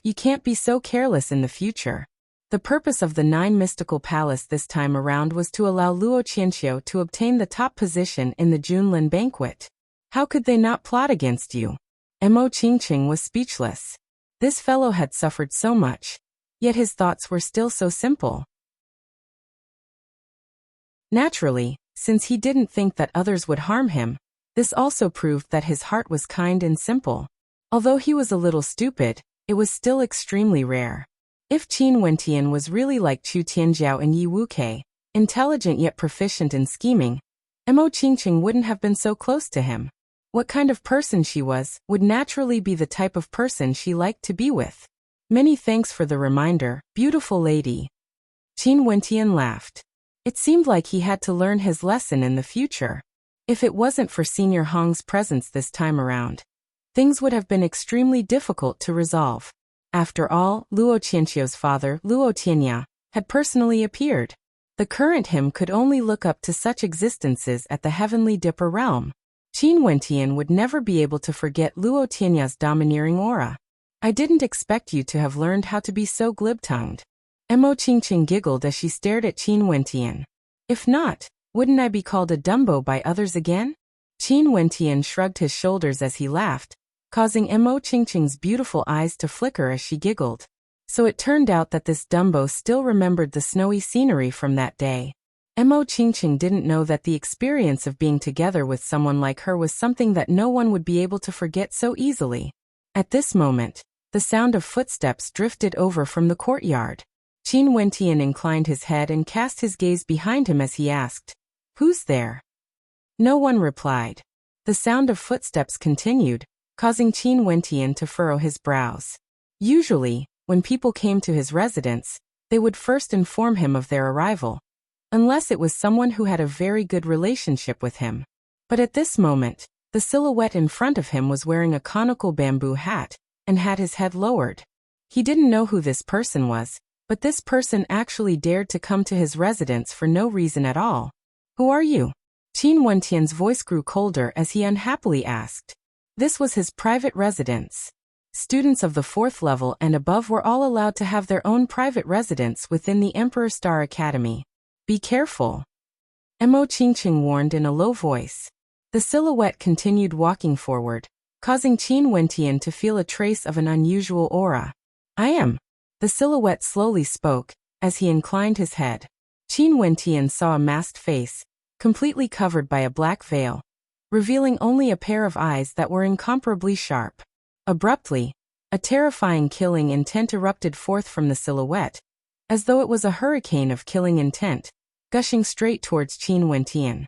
You can't be so careless in the future. The purpose of the 9 mystical palace this time around was to allow Luo Qianxiu to obtain the top position in the Junlin banquet. How could they not plot against you? Mo Qingqing was speechless. This fellow had suffered so much, yet his thoughts were still so simple. Naturally, since he didn't think that others would harm him, this also proved that his heart was kind and simple. Although he was a little stupid, it was still extremely rare. If Qin Wentian was really like Chu Tianjiao and Yi Wukei, intelligent yet proficient in scheming, Mo Qingqing wouldn't have been so close to him. What kind of person she was would naturally be the type of person she liked to be with. Many thanks for the reminder, beautiful lady. Qin Wentian laughed. It seemed like he had to learn his lesson in the future. If it wasn't for Senior Hong's presence this time around, things would have been extremely difficult to resolve. After all, Luo Qianqiu's father, Luo Tianya, had personally appeared. The current him could only look up to such existences at the Heavenly Dipper realm. Qin Wentian would never be able to forget Luo Tianya's domineering aura. I didn't expect you to have learned how to be so glib-tongued. Mo Qingqing giggled as she stared at Qin Wentian. If not, wouldn't I be called a Dumbo by others again? Qin Wentian shrugged his shoulders as he laughed, causing Mo Qingqing's beautiful eyes to flicker as she giggled. So it turned out that this Dumbo still remembered the snowy scenery from that day. Mo Qingqing didn't know that the experience of being together with someone like her was something that no one would be able to forget so easily. At this moment, the sound of footsteps drifted over from the courtyard. Qin Wentian inclined his head and cast his gaze behind him as he asked, "Who's there?" No one replied. The sound of footsteps continued, causing Qin Wentian to furrow his brows. Usually, when people came to his residence, they would first inform him of their arrival, unless it was someone who had a very good relationship with him. But at this moment, the silhouette in front of him was wearing a conical bamboo hat and had his head lowered. He didn't know who this person was, but this person actually dared to come to his residence for no reason at all. "Who are you?" Qin Wentian's voice grew colder as he unhappily asked. This was his private residence. Students of the 4th level and above were all allowed to have their own private residence within the Emperor Star Academy. "Be careful," Mo Qingqing warned in a low voice. The silhouette continued walking forward, causing Qin Wentian to feel a trace of an unusual aura. "I am," the silhouette slowly spoke, as he inclined his head. Qin Wentian saw a masked face, completely covered by a black veil, revealing only a pair of eyes that were incomparably sharp. Abruptly, a terrifying killing intent erupted forth from the silhouette, as though it was a hurricane of killing intent, gushing straight towards Qin Wentian.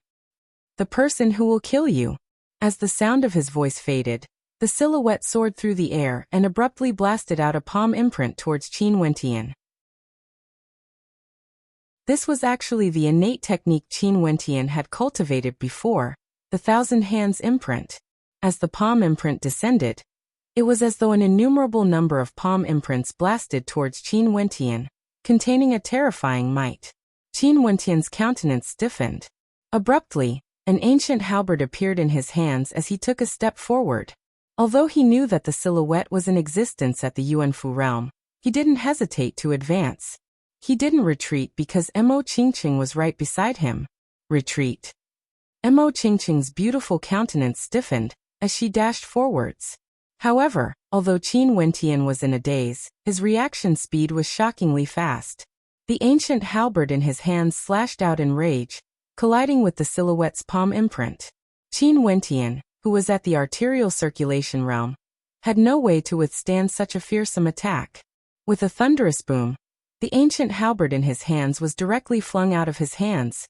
"The person who will kill you." As the sound of his voice faded, the silhouette soared through the air and abruptly blasted out a palm imprint towards Qin Wentian. This was actually the innate technique Qin Wentian had cultivated before, the Thousand Hands imprint. As the palm imprint descended, it was as though an innumerable number of palm imprints blasted towards Qin Wentian, containing a terrifying might. Qin Wentian's countenance stiffened. Abruptly, an ancient halberd appeared in his hands as he took a step forward. Although he knew that the silhouette was in existence at the Yuanfu realm, he didn't hesitate to advance. He didn't retreat because Mo Qingqing was right beside him. Retreat. Mo Qingqing's beautiful countenance stiffened as she dashed forwards. However, although Qin Wentian was in a daze, his reaction speed was shockingly fast. The ancient halberd in his hands slashed out in rage, colliding with the silhouette's palm imprint. Qin Wentian, who was at the arterial circulation realm, had no way to withstand such a fearsome attack. With a thunderous boom, the ancient halberd in his hands was directly flung out of his hands,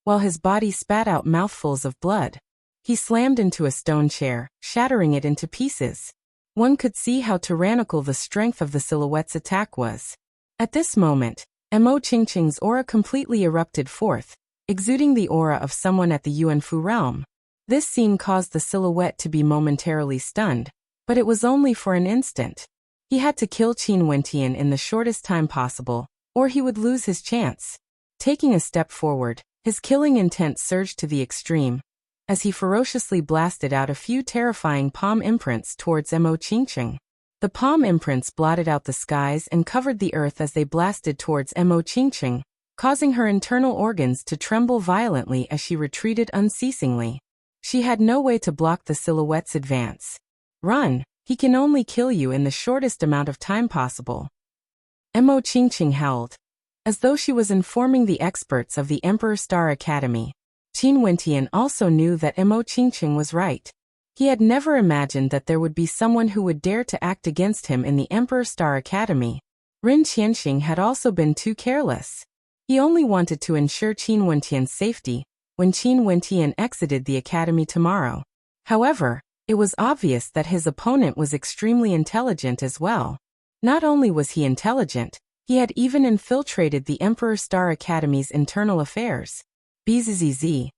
while his body spat out mouthfuls of blood. He slammed into a stone chair, shattering it into pieces. One could see how tyrannical the strength of the silhouette's attack was. At this moment, Mo Qingqing's aura completely erupted forth, exuding the aura of someone at the Yuanfu realm. This scene caused the silhouette to be momentarily stunned, but it was only for an instant. He had to kill Qin Wentian in the shortest time possible, or he would lose his chance. Taking a step forward, his killing intent surged to the extreme, as he ferociously blasted out a few terrifying palm imprints towards Mo Qingqing. The palm imprints blotted out the skies and covered the earth as they blasted towards Mo Qingqing, causing her internal organs to tremble violently as she retreated unceasingly. She had no way to block the silhouette's advance. "Run!" He can only kill you in the shortest amount of time possible. Mo Qingqing howled, as though she was informing the experts of the Emperor Star Academy. Qin Wentian also knew that Mo Qingqing was right. He had never imagined that there would be someone who would dare to act against him in the Emperor Star Academy. Rin Qianxing had also been too careless. He only wanted to ensure Qin Wentian's safety when Qin Wentian exited the academy tomorrow. However, it was obvious that his opponent was extremely intelligent as well. Not only was he intelligent, he had even infiltrated the Emperor Star Academy's internal affairs. Bzzz.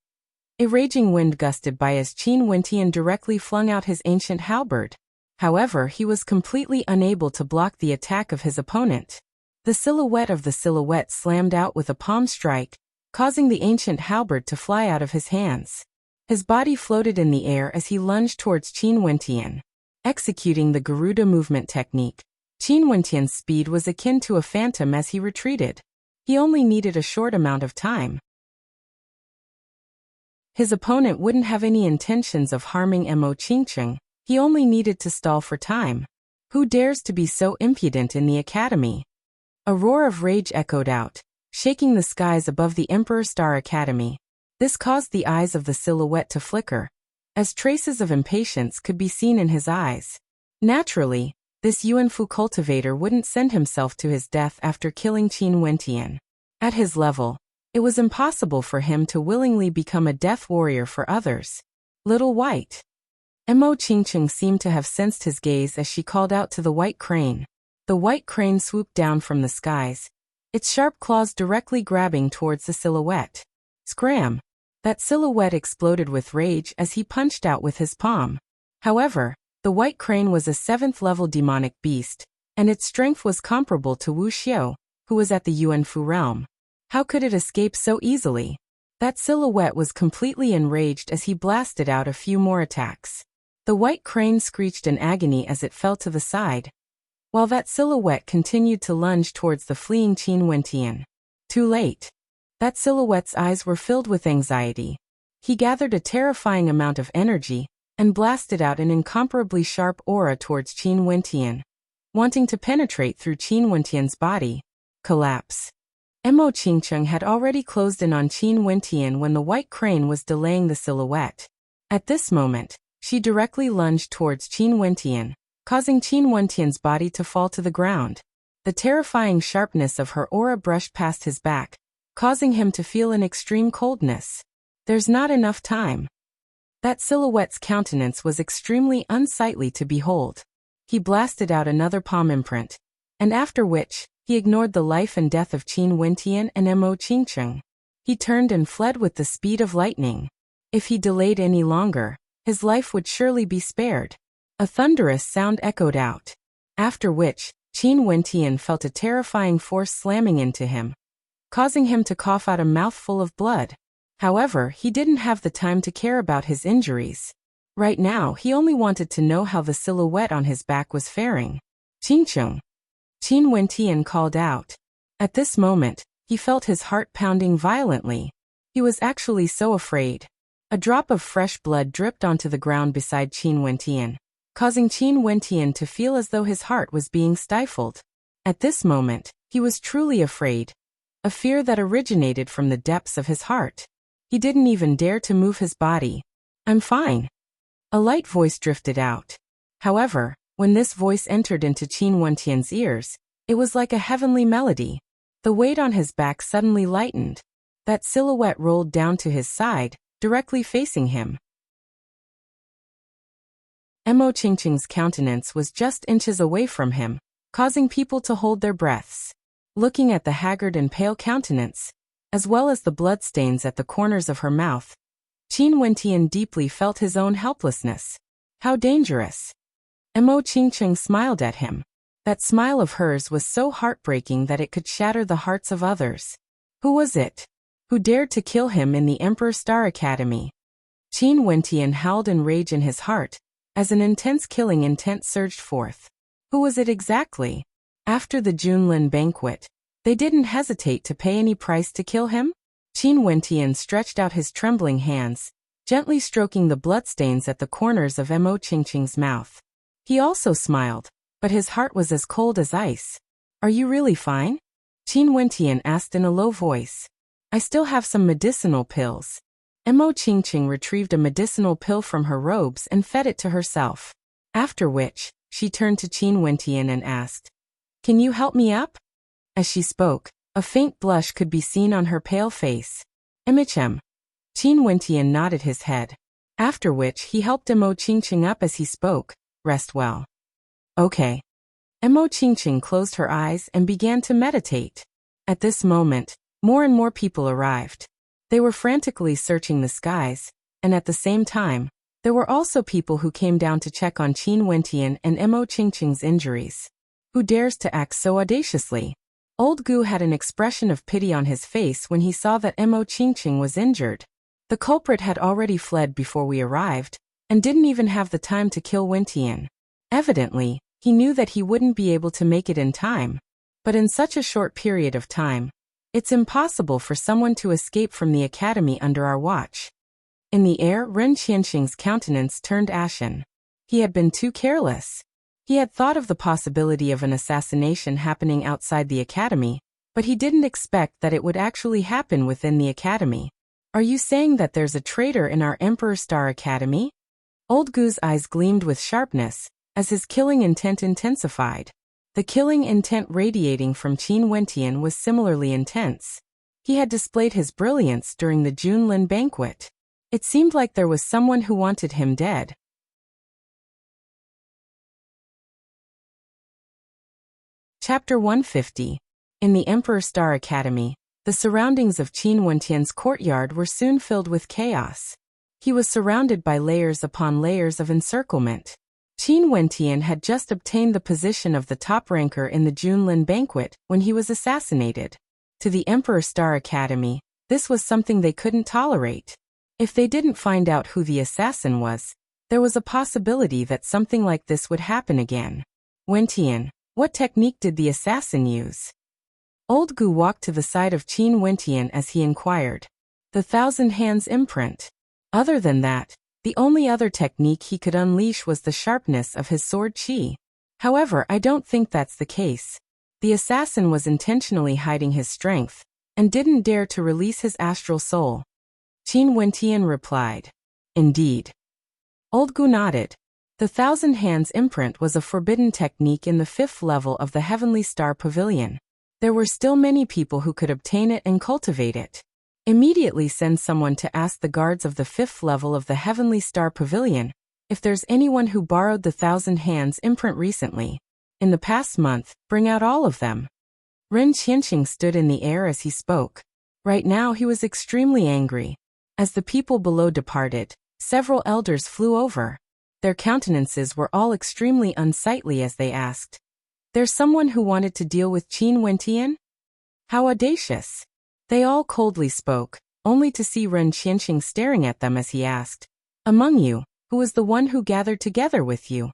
A raging wind gusted by as Qin Wentian directly flung out his ancient halberd. However, he was completely unable to block the attack of his opponent. The silhouette of the silhouette slammed out with a palm strike, causing the ancient halberd to fly out of his hands. His body floated in the air as he lunged towards Qin Wentian. Executing the Garuda movement technique, Qin Wentian's speed was akin to a phantom as he retreated. He only needed a short amount of time. His opponent wouldn't have any intentions of harming Mo Qingqing. He only needed to stall for time. Who dares to be so impudent in the academy? A roar of rage echoed out, shaking the skies above the Emperor Star Academy. This caused the eyes of the silhouette to flicker, as traces of impatience could be seen in his eyes. Naturally, this Yuanfu cultivator wouldn't send himself to his death after killing Qin Wentian. At his level, it was impossible for him to willingly become a death warrior for others. Little White. Mo Qingqing seemed to have sensed his gaze as she called out to the white crane. The white crane swooped down from the skies, its sharp claws directly grabbing towards the silhouette. Scram! That silhouette exploded with rage as he punched out with his palm. However, the white crane was a 7th-level demonic beast, and its strength was comparable to Wuxia, who was at the Yuanfu realm. How could it escape so easily? That silhouette was completely enraged as he blasted out a few more attacks. The white crane screeched in agony as it fell to the side, while that silhouette continued to lunge towards the fleeing Qin Wentian. Too late. That silhouette's eyes were filled with anxiety. He gathered a terrifying amount of energy and blasted out an incomparably sharp aura towards Qin Wentian, wanting to penetrate through Qin Wentian's body. Collapse. Mo Qingqing had already closed in on Qin Wentian when the white crane was delaying the silhouette. At this moment, she directly lunged towards Qin Wentian, causing Qin Wentian's body to fall to the ground. The terrifying sharpness of her aura brushed past his back, causing him to feel an extreme coldness. There's not enough time. That silhouette's countenance was extremely unsightly to behold. He blasted out another palm imprint, and after which, he ignored the life and death of Qin Wentian and Mo Qingqing. He turned and fled with the speed of lightning. If he delayed any longer, his life would surely be spared. A thunderous sound echoed out, after which, Qin Wentian felt a terrifying force slamming into him, causing him to cough out a mouthful of blood. However, he didn't have the time to care about his injuries. Right now, he only wanted to know how the silhouette on his back was faring. Qingqing. Qin Wentian called out. At this moment, he felt his heart pounding violently. He was actually so afraid. A drop of fresh blood dripped onto the ground beside Qin Wentian, causing Qin Wentian to feel as though his heart was being stifled. At this moment, he was truly afraid. A fear that originated from the depths of his heart. He didn't even dare to move his body. I'm fine. A light voice drifted out. However, when this voice entered into Qin Wentian's ears, it was like a heavenly melody. The weight on his back suddenly lightened. That silhouette rolled down to his side, directly facing him. Mo Qingqing's countenance was just inches away from him, causing people to hold their breaths. Looking at the haggard and pale countenance, as well as the bloodstains at the corners of her mouth, Qin Wentian deeply felt his own helplessness. How dangerous. Mo Qingqing smiled at him. That smile of hers was so heartbreaking that it could shatter the hearts of others. Who was it? Who dared to kill him in the Emperor Star Academy? Qin Wentian howled in rage in his heart, as an intense killing intent surged forth. Who was it exactly? After the Junlin banquet, they didn't hesitate to pay any price to kill him? Qin Wentian stretched out his trembling hands, gently stroking the bloodstains at the corners of Mo Qingqing's mouth. He also smiled, but his heart was as cold as ice. Are you really fine? Qin Wentian asked in a low voice. I still have some medicinal pills. Mo Qingqing retrieved a medicinal pill from her robes and fed it to herself. After which, she turned to Qin Wentian and asked, Can you help me up? As she spoke, a faint blush could be seen on her pale face. Qin Wentian nodded his head. After which he helped Mo Qingqing up as he spoke, Rest well. Okay. Mo Qingqing closed her eyes and began to meditate. At this moment, more and more people arrived. They were frantically searching the skies, and at the same time, there were also people who came down to check on Qin Wentian and Mo Qingqing's injuries. Who dares to act so audaciously? Old Gu had an expression of pity on his face when he saw that Mo Qingqing was injured. The culprit had already fled before we arrived, and didn't even have the time to kill Wentian. Evidently, he knew that he wouldn't be able to make it in time. But in such a short period of time, it's impossible for someone to escape from the academy under our watch. In the air, Ren Qianxing's countenance turned ashen. He had been too careless. He had thought of the possibility of an assassination happening outside the academy, but he didn't expect that it would actually happen within the academy. Are you saying that there's a traitor in our Emperor Star Academy? Old Gu's eyes gleamed with sharpness, as his killing intent intensified. The killing intent radiating from Qin Wentian was similarly intense. He had displayed his brilliance during the Junlin banquet. It seemed like there was someone who wanted him dead. Chapter 150. In the Emperor Star Academy, the surroundings of Qin Wentian's courtyard were soon filled with chaos. He was surrounded by layers upon layers of encirclement. Qin Wentian had just obtained the position of the top ranker in the Junlin banquet when he was assassinated. To the Emperor Star Academy, this was something they couldn't tolerate. If they didn't find out who the assassin was, there was a possibility that something like this would happen again. Wentian, what technique did the assassin use? Old Gu walked to the side of Qin Wentian as he inquired. The Thousand Hands imprint. Other than that, the only other technique he could unleash was the sharpness of his sword qi. However, I don't think that's the case. The assassin was intentionally hiding his strength, and didn't dare to release his astral soul. Qin Wentian replied. Indeed. Old Gu nodded. The Thousand Hands imprint was a forbidden technique in the 5th level of the Heavenly Star Pavilion. There were still many people who could obtain it and cultivate it. Immediately send someone to ask the guards of the 5th level of the Heavenly Star Pavilion if there's anyone who borrowed the Thousand Hands imprint recently. In the past month, bring out all of them. Ren Qianxing stood in the air as he spoke. Right now he was extremely angry. As the people below departed, several elders flew over. Their countenances were all extremely unsightly as they asked, There's someone who wanted to deal with Qin Wentian? How audacious! They all coldly spoke, only to see Ren Qianxing staring at them as he asked, Among you, who was the one who gathered together with you?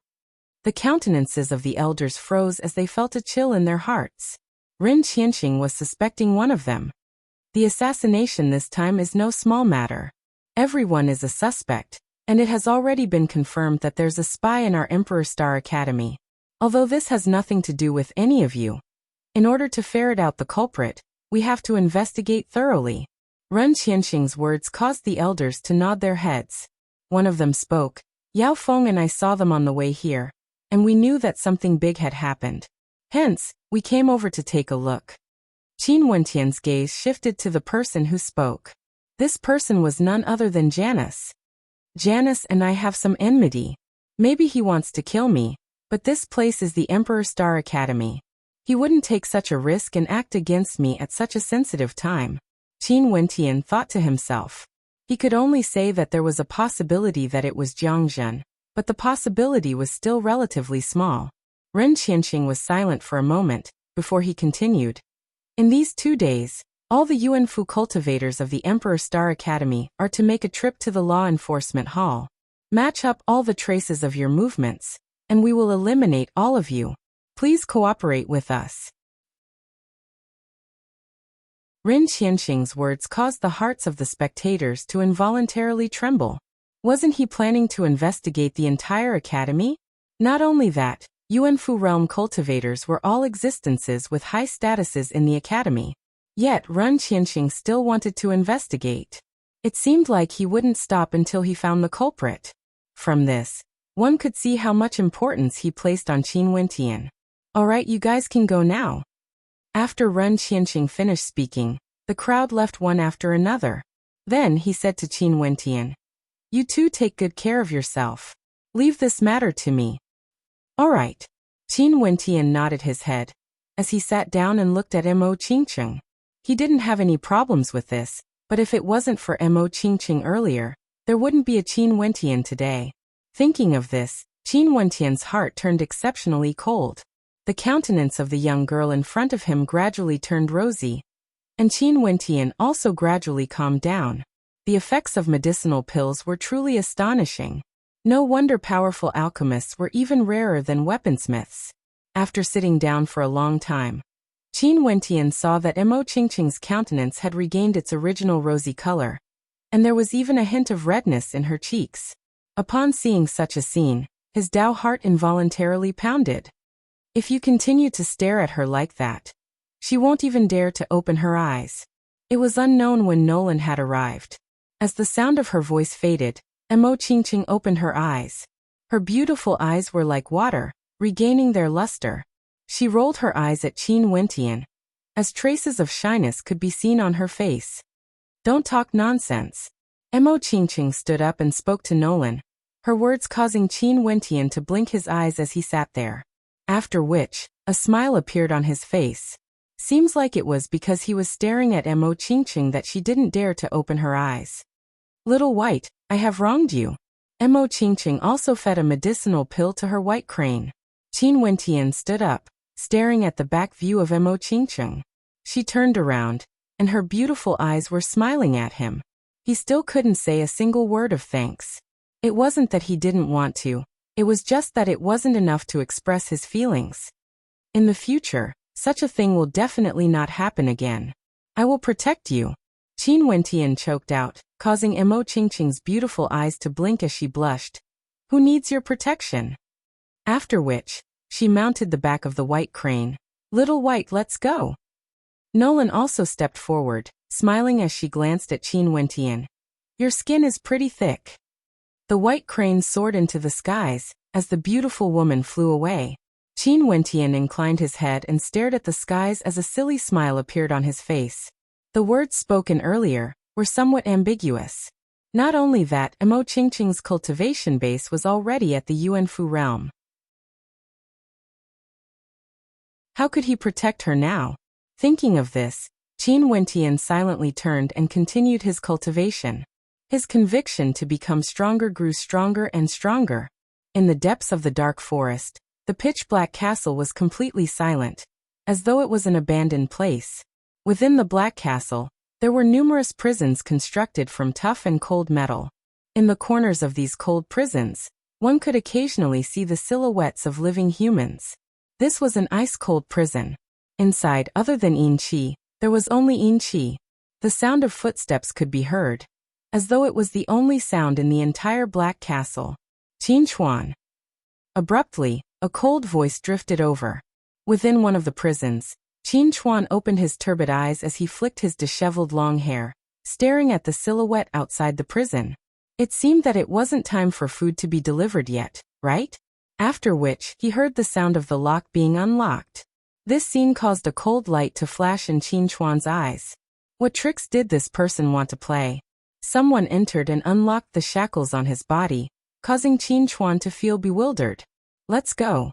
The countenances of the elders froze as they felt a chill in their hearts. Ren Qianxing was suspecting one of them. The assassination this time is no small matter. Everyone is a suspect, and it has already been confirmed that there's a spy in our Emperor Star Academy. Although this has nothing to do with any of you. In order to ferret out the culprit, we have to investigate thoroughly. Ren Qianxing's words caused the elders to nod their heads. One of them spoke, Yao Feng and I saw them on the way here, and we knew that something big had happened. Hence, we came over to take a look. Qin Wentian's gaze shifted to the person who spoke. This person was none other than Janus. Janus and I have some enmity. Maybe he wants to kill me, but this place is the Emperor Star Academy. He wouldn't take such a risk and act against me at such a sensitive time. Qin Wentian thought to himself. He could only say that there was a possibility that it was Jiang Zhen, but the possibility was still relatively small. Ren Qianxing was silent for a moment, before he continued. In these 2 days, all the Yuanfu cultivators of the Emperor Star Academy are to make a trip to the Law Enforcement Hall. Match up all the traces of your movements, and we will eliminate all of you. Please cooperate with us. Ren Qianxing's words caused the hearts of the spectators to involuntarily tremble. Wasn't he planning to investigate the entire academy? Not only that, Yuanfu realm cultivators were all existences with high statuses in the academy. Yet Ren Qianxing still wanted to investigate. It seemed like he wouldn't stop until he found the culprit. From this, one could see how much importance he placed on Qin Wentian. Alright, you guys can go now. After Ren Qianxing finished speaking, the crowd left one after another. Then he said to Qin Wentian, "You two take good care of yourself. Leave this matter to me." Alright. Qin Wentian nodded his head, as he sat down and looked at Mo Qingqing. He didn't have any problems with this, but if it wasn't for Mo Qingqing earlier, there wouldn't be a Qin Wentian today. Thinking of this, Qin Wentian's heart turned exceptionally cold. The countenance of the young girl in front of him gradually turned rosy, and Qin Wentian also gradually calmed down. The effects of medicinal pills were truly astonishing. No wonder powerful alchemists were even rarer than weaponsmiths. After sitting down for a long time, Qin Wentian saw that Mo Qingqing's countenance had regained its original rosy color, and there was even a hint of redness in her cheeks. Upon seeing such a scene, his Dao heart involuntarily pounded. If you continue to stare at her like that, she won't even dare to open her eyes. It was unknown when Nolan had arrived. As the sound of her voice faded, Mo Qingqing opened her eyes. Her beautiful eyes were like water, regaining their luster. She rolled her eyes at Qin Wentian, as traces of shyness could be seen on her face. "Don't talk nonsense." Mo Qingqing stood up and spoke to Nolan, her words causing Qin Wentian to blink his eyes as he sat there. After which, a smile appeared on his face. Seems like it was because he was staring at Mo Qingqing that she didn't dare to open her eyes. "Little White, I have wronged you." Mo Qingqing also fed a medicinal pill to her white crane. Qin Wentian stood up, staring at the back view of Mo Qingqing. She turned around, and her beautiful eyes were smiling at him. He still couldn't say a single word of thanks. It wasn't that he didn't want to, it was just that it wasn't enough to express his feelings. In the future, such a thing will definitely not happen again. "I will protect you." Qin Wentian choked out, causing Mo Qingqing's beautiful eyes to blink as she blushed. "Who needs your protection?" After which, she mounted the back of the white crane. "Little White, let's go." Nolan also stepped forward, smiling as she glanced at Qin Wentian. "Your skin is pretty thick." The white crane soared into the skies, as the beautiful woman flew away. Qin Wentian inclined his head and stared at the skies as a silly smile appeared on his face. The words spoken earlier were somewhat ambiguous. Not only that, Mo Qingqing's cultivation base was already at the Yuanfu realm. How could he protect her now? Thinking of this, Qin Wentian silently turned and continued his cultivation. His conviction to become stronger grew stronger and stronger. In the depths of the dark forest, the pitch-black castle was completely silent, as though it was an abandoned place. Within the Black Castle, there were numerous prisons constructed from tough and cold metal. In the corners of these cold prisons, one could occasionally see the silhouettes of living humans. This was an ice-cold prison. Inside, other than Yin Qi, there was only Yin Qi. The sound of footsteps could be heard, as though it was the only sound in the entire Black Castle. "Qin Chuan." Abruptly, a cold voice drifted over. Within one of the prisons, Qin Chuan opened his turbid eyes as he flicked his disheveled long hair, staring at the silhouette outside the prison. It seemed that it wasn't time for food to be delivered yet, right? After which, he heard the sound of the lock being unlocked. This scene caused a cold light to flash in Qin Chuan's eyes. What tricks did this person want to play? Someone entered and unlocked the shackles on his body, causing Qin Chuan to feel bewildered. "Let's go."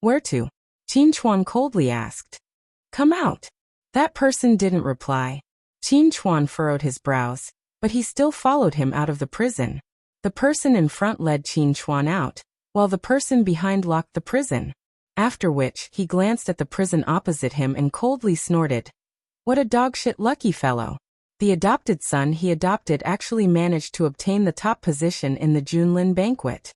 "Where to?" Qin Chuan coldly asked. "Come out." That person didn't reply. Qin Chuan furrowed his brows, but he still followed him out of the prison. The person in front led Qin Chuan out, while the person behind locked the prison. After which, he glanced at the prison opposite him and coldly snorted. What a dogshit lucky fellow. The adopted son he adopted actually managed to obtain the top position in the Junlin banquet.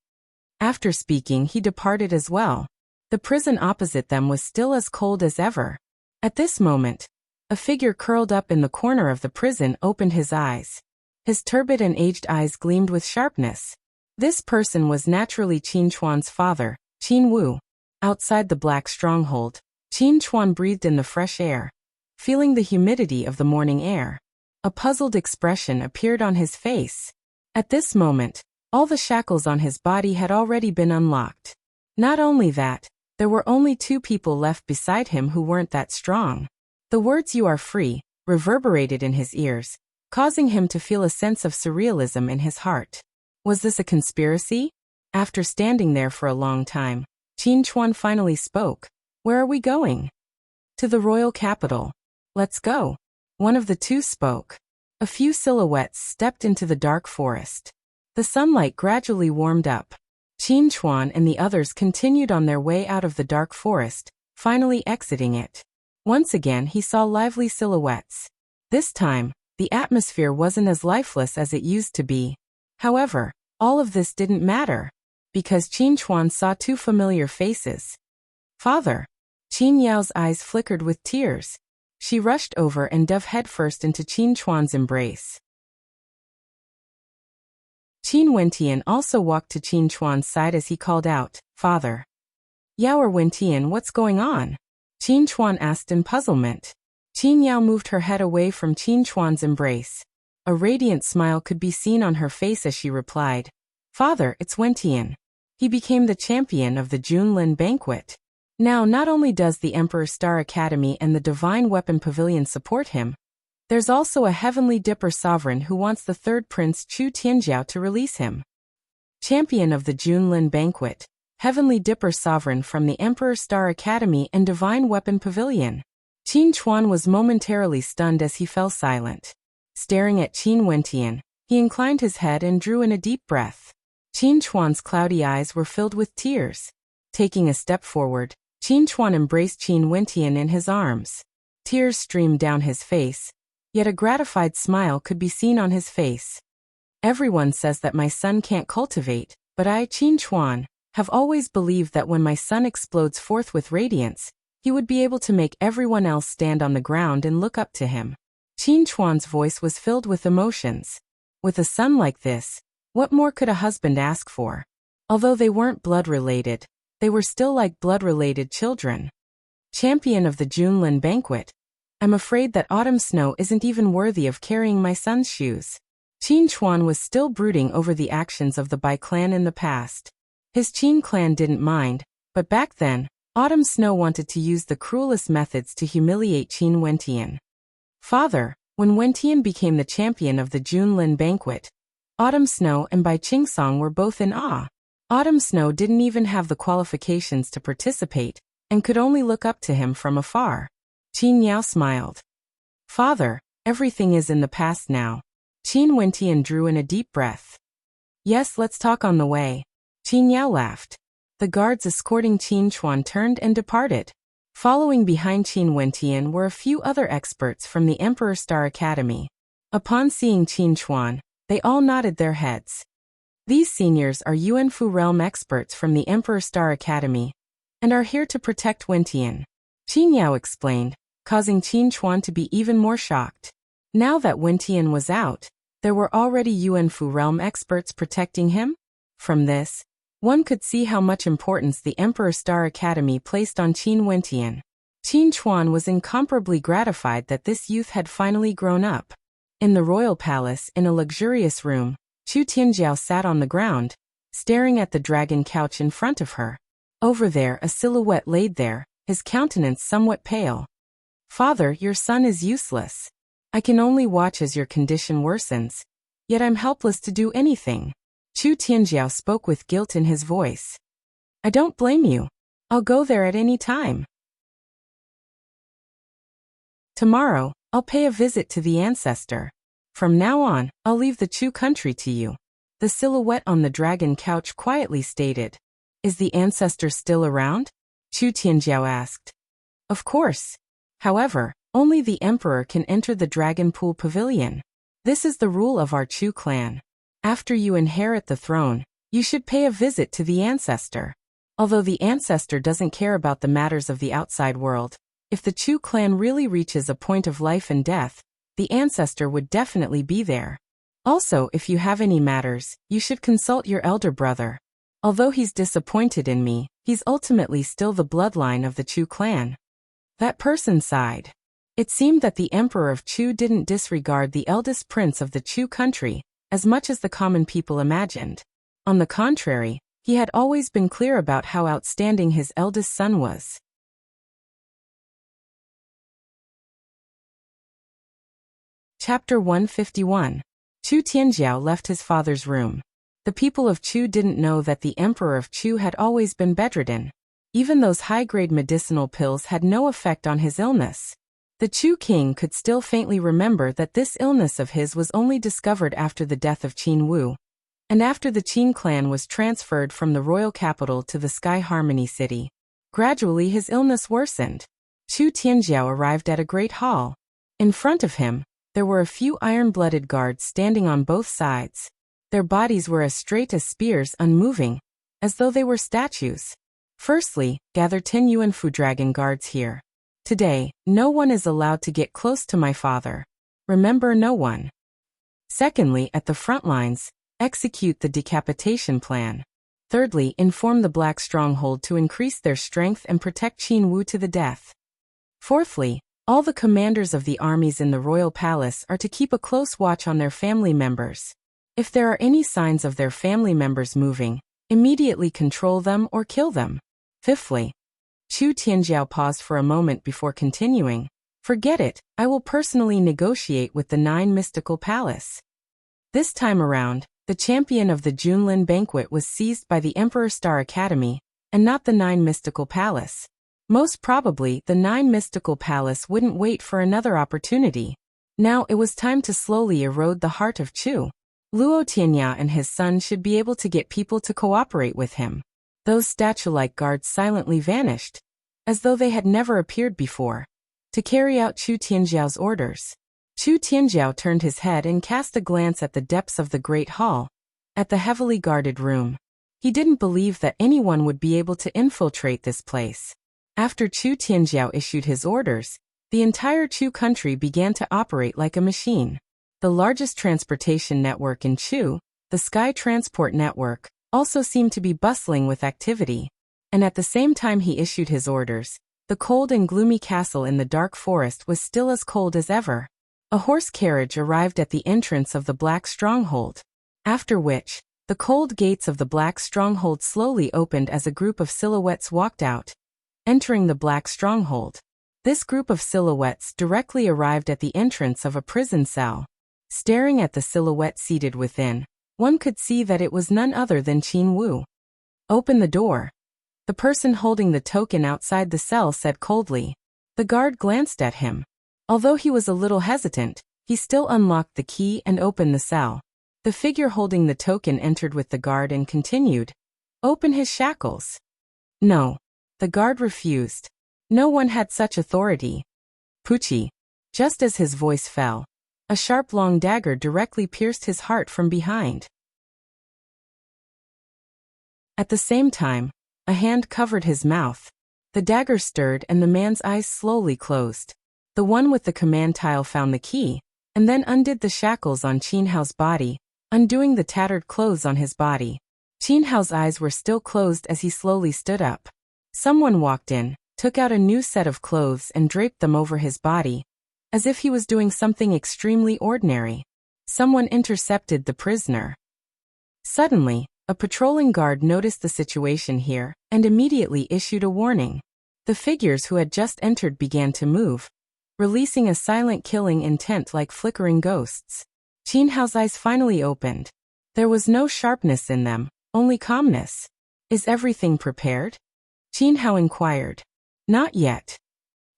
After speaking, he departed as well. The prison opposite them was still as cold as ever. At this moment, a figure curled up in the corner of the prison opened his eyes. His turbid and aged eyes gleamed with sharpness. This person was naturally Qin Chuan's father, Qin Wu. Outside the black stronghold, Qin Chuan breathed in the fresh air, feeling the humidity of the morning air. A puzzled expression appeared on his face. At this moment, all the shackles on his body had already been unlocked. Not only that, there were only 2 people left beside him who weren't that strong. The words "you are free" reverberated in his ears, causing him to feel a sense of surrealism in his heart. Was this a conspiracy? After standing there for a long time, Qin Chuan finally spoke. "Where are we going?" "To the royal capital." "Let's go." One of the 2 spoke. A few silhouettes stepped into the dark forest. The sunlight gradually warmed up. Qin Chuan and the others continued on their way out of the dark forest, finally exiting it. Once again he saw lively silhouettes. This time, the atmosphere wasn't as lifeless as it used to be. However, all of this didn't matter, because Qin Chuan saw 2 familiar faces. "Father!" Qin Yao's eyes flickered with tears. She rushed over and dove headfirst into Qin Chuan's embrace. Qin Wentian also walked to Qin Chuan's side as he called out, "Father." "Yao or Wentian, what's going on?" Qin Chuan asked in puzzlement. Qin Yao moved her head away from Qin Chuan's embrace. A radiant smile could be seen on her face as she replied, "Father, it's Wentian. He became the champion of the Junlin banquet. Now not only does the Emperor Star Academy and the Divine Weapon Pavilion support him, there's also a Heavenly Dipper sovereign who wants the 3rd Prince Chu Tianjiao to release him." Champion of the Junlin banquet, Heavenly Dipper sovereign from the Emperor Star Academy and Divine Weapon Pavilion. Qin Chuan was momentarily stunned as he fell silent. Staring at Qin Wentian, he inclined his head and drew in a deep breath. Qin Chuan's cloudy eyes were filled with tears. Taking a step forward, Qin Chuan embraced Qin Wentian in his arms. Tears streamed down his face, yet a gratified smile could be seen on his face. "Everyone says that my son can't cultivate, but I, Qin Chuan, have always believed that when my son explodes forth with radiance, he would be able to make everyone else stand on the ground and look up to him." Qin Chuan's voice was filled with emotions. With a son like this, what more could a husband ask for? Although they weren't blood-related, they were still like blood-related children. "Champion of the Junlin banquet. I'm afraid that autumn snow isn't even worthy of carrying my son's shoes." Qin Chuan was still brooding over the actions of the Bai clan in the past. His Qin clan didn't mind, but back then, autumn snow wanted to use the cruelest methods to humiliate Qin Wentian. "Father, when Wentian became the champion of the Junlin banquet, Autumn Snow and Bai Qingsong were both in awe. Autumn Snow didn't even have the qualifications to participate, and could only look up to him from afar." Qin Yao smiled. "Father, everything is in the past now." Qin Wentian drew in a deep breath. "Yes, let's talk on the way." Qin Yao laughed. The guards escorting Qin Chuan turned and departed. Following behind Qin Wentian were a few other experts from the Emperor Star Academy. Upon seeing Qin Chuan, they all nodded their heads. These seniors are Yuanfu realm experts from the Emperor Star Academy, and are here to protect Wentian. Qin Yao explained, causing Qin Chuan to be even more shocked. Now that Wentian was out, there were already Yuanfu realm experts protecting him? From this, one could see how much importance the Emperor Star Academy placed on Qin Wentian. Qin Chuan was incomparably gratified that this youth had finally grown up. In the royal palace, in a luxurious room, Chu Tianjiao sat on the ground, staring at the dragon couch in front of her. Over there, a silhouette laid there, his countenance somewhat pale. "Father, your son is useless. I can only watch as your condition worsens, yet I'm helpless to do anything." Chu Tianjiao spoke with guilt in his voice. "I don't blame you. I'll go there at any time. Tomorrow, I'll pay a visit to the ancestor. From now on, I'll leave the Chu country to you." The silhouette on the dragon couch quietly stated. "Is the ancestor still around?" Chu Tianjiao asked. "Of course. However, only the emperor can enter the Dragon Pool Pavilion. This is the rule of our Chu clan. After you inherit the throne, you should pay a visit to the ancestor. Although the ancestor doesn't care about the matters of the outside world, if the Chu clan really reaches a point of life and death, the ancestor would definitely be there. Also, if you have any matters, you should consult your elder brother. Although he's disappointed in me, he's ultimately still the bloodline of the Chu clan. That person sighed. It seemed that the Emperor of Chu didn't disregard the eldest prince of the Chu country as much as the common people imagined. On the contrary, he had always been clear about how outstanding his eldest son was. Chapter 151. Chu Tianjiao left his father's room. The people of Chu didn't know that the Emperor of Chu had always been bedridden. Even those high-grade medicinal pills had no effect on his illness. The Chu king could still faintly remember that this illness of his was only discovered after the death of Qin Wu, and after the Qin clan was transferred from the royal capital to the Sky Harmony city. Gradually his illness worsened. Chu Tianjiao arrived at a great hall. In front of him, there were a few iron-blooded guards standing on both sides. Their bodies were as straight as spears, unmoving, as though they were statues. Firstly, gather 10 Yuanfu dragon guards here. Today, no one is allowed to get close to my father. Remember, no one. Secondly, at the front lines, execute the decapitation plan. Thirdly, inform the Black Stronghold to increase their strength and protect Qin Wu to the death. Fourthly, all the commanders of the armies in the royal palace are to keep a close watch on their family members. If there are any signs of their family members moving, immediately control them or kill them. Fifthly, Chu Tianjiao paused for a moment before continuing. Forget it, I will personally negotiate with the 9 mystical palace. This time around, the champion of the Junlin banquet was seized by the Emperor Star Academy, and not the 9 mystical palace. Most probably, the 9 mystical palace wouldn't wait for another opportunity. Now it was time to slowly erode the heart of Chu. Luo Tianya and his son should be able to get people to cooperate with him. Those statue-like guards silently vanished, as though they had never appeared before, to carry out Chu Tianjiao's orders. Chu Tianjiao turned his head and cast a glance at the depths of the great hall, at the heavily guarded room. He didn't believe that anyone would be able to infiltrate this place. After Chu Tianjiao issued his orders, the entire Chu country began to operate like a machine. The largest transportation network in Chu, the Sky Transport Network, also seemed to be bustling with activity. And at the same time he issued his orders, the cold and gloomy castle in the dark forest was still as cold as ever. A horse carriage arrived at the entrance of the Black Stronghold. After which, the cold gates of the Black Stronghold slowly opened as a group of silhouettes walked out, entering the Black Stronghold. This group of silhouettes directly arrived at the entrance of a prison cell. Staring at the silhouette seated within, one could see that it was none other than Qin Wu. Open the door. The person holding the token outside the cell said coldly. The guard glanced at him. Although he was a little hesitant, he still unlocked the key and opened the cell. The figure holding the token entered with the guard and continued. Open his shackles. No. The guard refused. No one had such authority. Pucci. Just as his voice fell, a sharp long dagger directly pierced his heart from behind. At the same time, a hand covered his mouth. The dagger stirred and the man's eyes slowly closed. The one with the command tile found the key, and then undid the shackles on Qin Hao's body, undoing the tattered clothes on his body. Qin Hao's eyes were still closed as he slowly stood up. Someone walked in, took out a new set of clothes and draped them over his body, as if he was doing something extremely ordinary. Someone intercepted the prisoner. Suddenly, a patrolling guard noticed the situation here and immediately issued a warning. The figures who had just entered began to move, releasing a silent killing intent like flickering ghosts. Qin Hao's eyes finally opened. There was no sharpness in them, only calmness. Is everything prepared? Qin Hao inquired. Not yet.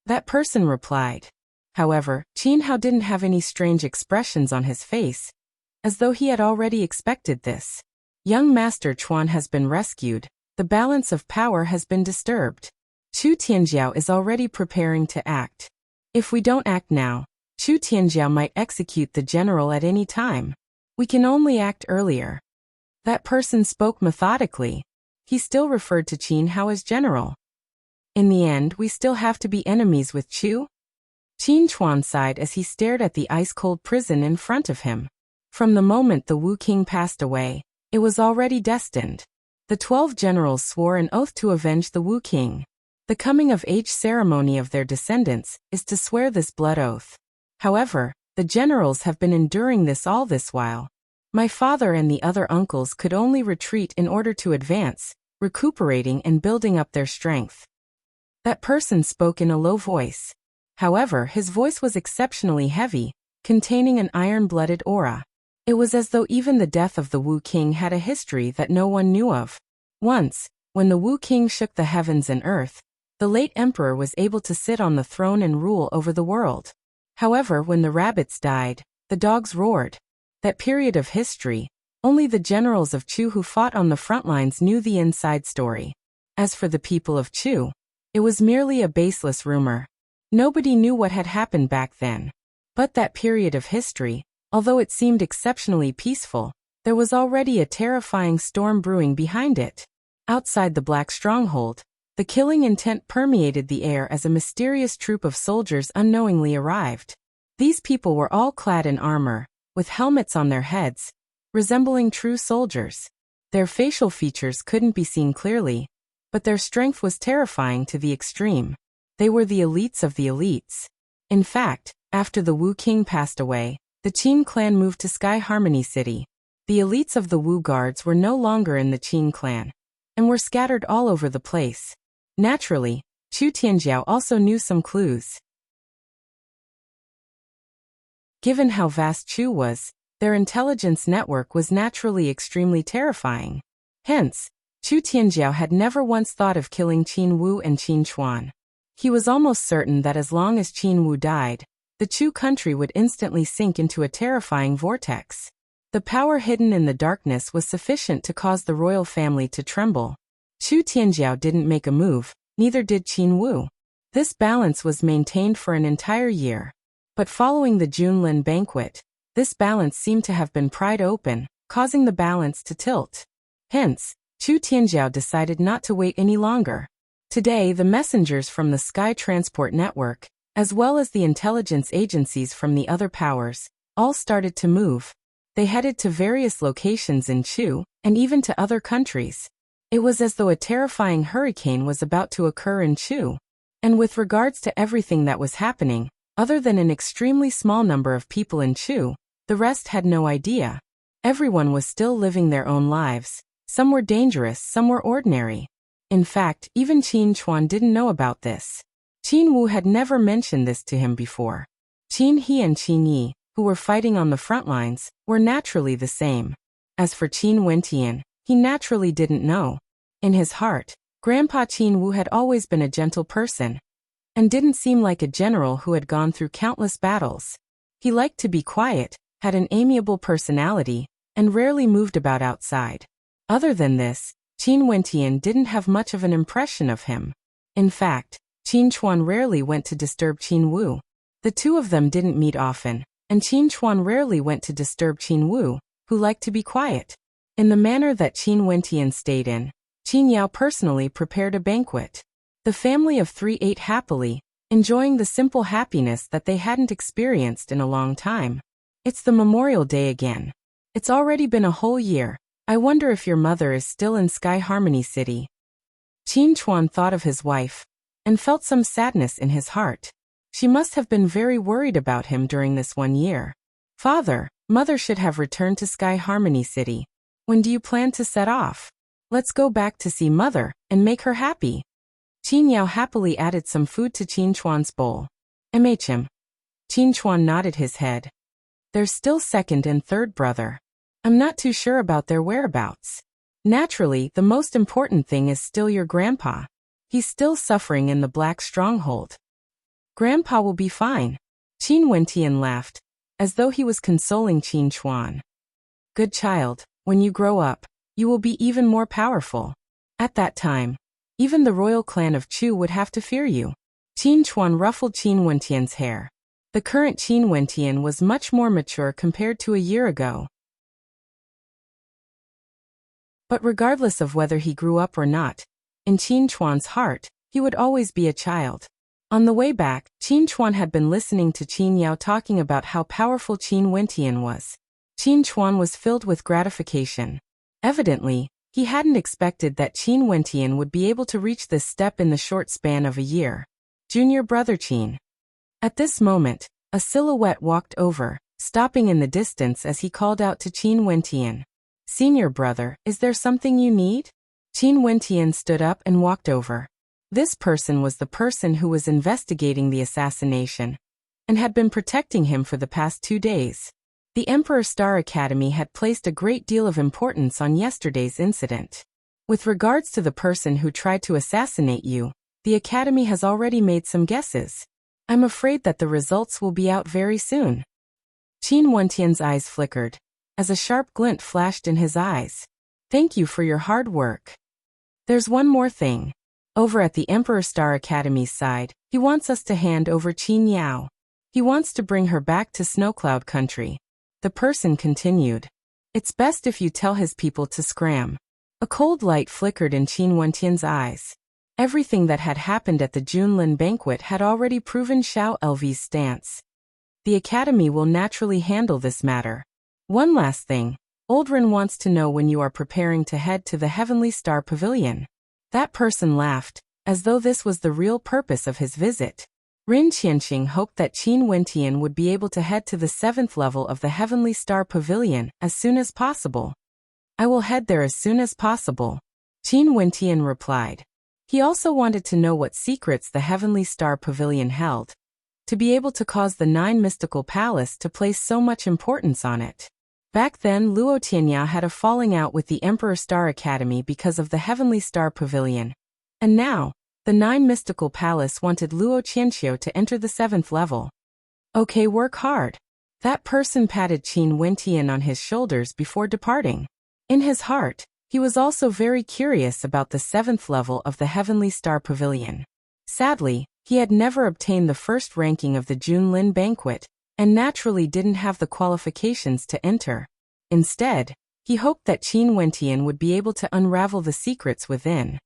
That person replied. However, Qin Hao didn't have any strange expressions on his face, as though he had already expected this. Young Master Chuan has been rescued. The balance of power has been disturbed. Chu Tianjiao is already preparing to act. If we don't act now, Chu Tianjiao might execute the general at any time. We can only act earlier. That person spoke methodically. He still referred to Qin Hao as general. In the end, we still have to be enemies with Chu? Qin Chuan sighed as he stared at the ice-cold prison in front of him. From the moment the Wu King passed away, it was already destined. The 12 generals swore an oath to avenge the Wu king. The coming-of-age ceremony of their descendants is to swear this blood oath. However, the generals have been enduring this all this while. My father and the other uncles could only retreat in order to advance, recuperating and building up their strength. That person spoke in a low voice. However, his voice was exceptionally heavy, containing an iron-blooded aura. It was as though even the death of the Wu king had a history that no one knew of. Once, when the Wu king shook the heavens and earth, the late emperor was able to sit on the throne and rule over the world. However, when the rabbits died, the dogs roared. That period of history, only the generals of Chu who fought on the front lines knew the inside story. As for the people of Chu, it was merely a baseless rumor. Nobody knew what had happened back then. But that period of history, although it seemed exceptionally peaceful, there was already a terrifying storm brewing behind it. Outside the Black Stronghold, the killing intent permeated the air as a mysterious troop of soldiers unknowingly arrived. These people were all clad in armor, with helmets on their heads, resembling true soldiers. Their facial features couldn't be seen clearly, but their strength was terrifying to the extreme. They were the elites of the elites. In fact, after the Wu king passed away, the Qin clan moved to Sky Harmony City. The elites of the Wu guards were no longer in the Qin clan, and were scattered all over the place. Naturally, Chu Tianjiao also knew some clues. Given how vast Chu was, their intelligence network was naturally extremely terrifying. Hence, Chu Tianjiao had never once thought of killing Qin Wu and Qin Chuan. He was almost certain that as long as Qin Wu died, the Chu country would instantly sink into a terrifying vortex. The power hidden in the darkness was sufficient to cause the royal family to tremble. Chu Tianjiao didn't make a move, neither did Qin Wu. This balance was maintained for an entire year. But following the Junlin banquet, this balance seemed to have been pried open, causing the balance to tilt. Hence, Chu Tianjiao decided not to wait any longer. Today, the messengers from the Sky Transport Network, as well as the intelligence agencies from the other powers, all started to move. They headed to various locations in Chu, and even to other countries. It was as though a terrifying hurricane was about to occur in Chu. And with regards to everything that was happening, other than an extremely small number of people in Chu, the rest had no idea. Everyone was still living their own lives. Some were dangerous, some were ordinary. In fact, even Qin Chuan didn't know about this. Qin Wu had never mentioned this to him before. Qin He and Qin Yi, who were fighting on the front lines, were naturally the same. As for Qin Wentian, he naturally didn't know. In his heart, Grandpa Qin Wu had always been a gentle person, and didn't seem like a general who had gone through countless battles. He liked to be quiet, had an amiable personality, and rarely moved about outside. Other than this, Qin Wentian didn't have much of an impression of him. In fact, Qin Chuan rarely went to disturb Qin Wu. The two of them didn't meet often, and Qin Chuan rarely went to disturb Qin Wu, who liked to be quiet. In the manner that Qin Wentian stayed in, Qin Yao personally prepared a banquet. The family of three ate happily, enjoying the simple happiness that they hadn't experienced in a long time. It's the Memorial Day again. It's already been a whole year. I wonder if your mother is still in Sky Harmony City. Qin Chuan thought of his wife, and felt some sadness in his heart. She must have been very worried about him during this 1 year. Father, mother should have returned to Sky Harmony City. When do you plan to set off? Let's go back to see mother, and make her happy. Qin Yao happily added some food to Qin Chuan's bowl. MHM. Qin Chuan nodded his head. There's still second and third brother. I'm not too sure about their whereabouts. Naturally, the most important thing is still your grandpa. He's still suffering in the Black Stronghold. Grandpa will be fine. Qin Wentian laughed, as though he was consoling Qin Chuan. Good child, when you grow up, you will be even more powerful. At that time, even the royal clan of Chu would have to fear you. Qin Chuan ruffled Qin Wentian's hair. The current Qin Wentian was much more mature compared to a year ago. But regardless of whether he grew up or not, in Qin Chuan's heart, he would always be a child. On the way back, Qin Chuan had been listening to Qin Yao talking about how powerful Qin Wentian was. Qin Chuan was filled with gratification. Evidently, He hadn't expected that Qin Wentian would be able to reach this step in the short span of a year. Junior brother Qin. At this moment, a silhouette walked over, stopping in the distance as he called out to Qin Wentian. Senior brother, is there something you need? Qin Wentian stood up and walked over. This person was the person who was investigating the assassination and had been protecting him for the past 2 days. The Emperor Star Academy had placed a great deal of importance on yesterday's incident. With regards to the person who tried to assassinate you, the Academy has already made some guesses. I'm afraid that the results will be out very soon. Qin Wentian's eyes flickered, as a sharp glint flashed in his eyes. Thank you for your hard work. There's one more thing. Over at the Emperor Star Academy's side, he wants us to hand over Qin Yao. He wants to bring her back to Snowcloud Country. The person continued. It's best if you tell his people to scram. A cold light flickered in Qin Wentian's eyes. Everything that had happened at the Junlin banquet had already proven Xiao Lv's stance. The Academy will naturally handle this matter. One last thing. Oldrin wants to know when you are preparing to head to the Heavenly Star Pavilion. That person laughed, as though this was the real purpose of his visit. Rin Qianxing hoped that Qin Wentian would be able to head to the 7th level of the Heavenly Star Pavilion as soon as possible. I will head there as soon as possible, Qin Wentian replied. He also wanted to know what secrets the Heavenly Star Pavilion held, to be able to cause the 9 Mystical Palace to place so much importance on it. Back then, Luo Tianya had a falling out with the Emperor Star Academy because of the Heavenly Star Pavilion. And now, the 9 Mystical Palace wanted Luo Qianxiu to enter the 7th level. Okay, work hard. That person patted Qin Wentian on his shoulders before departing. In his heart, he was also very curious about the 7th level of the Heavenly Star Pavilion. Sadly, he had never obtained the first ranking of the Junlin banquet, and naturally didn't have the qualifications to enter. Instead, he hoped that Qin Wentian would be able to unravel the secrets within.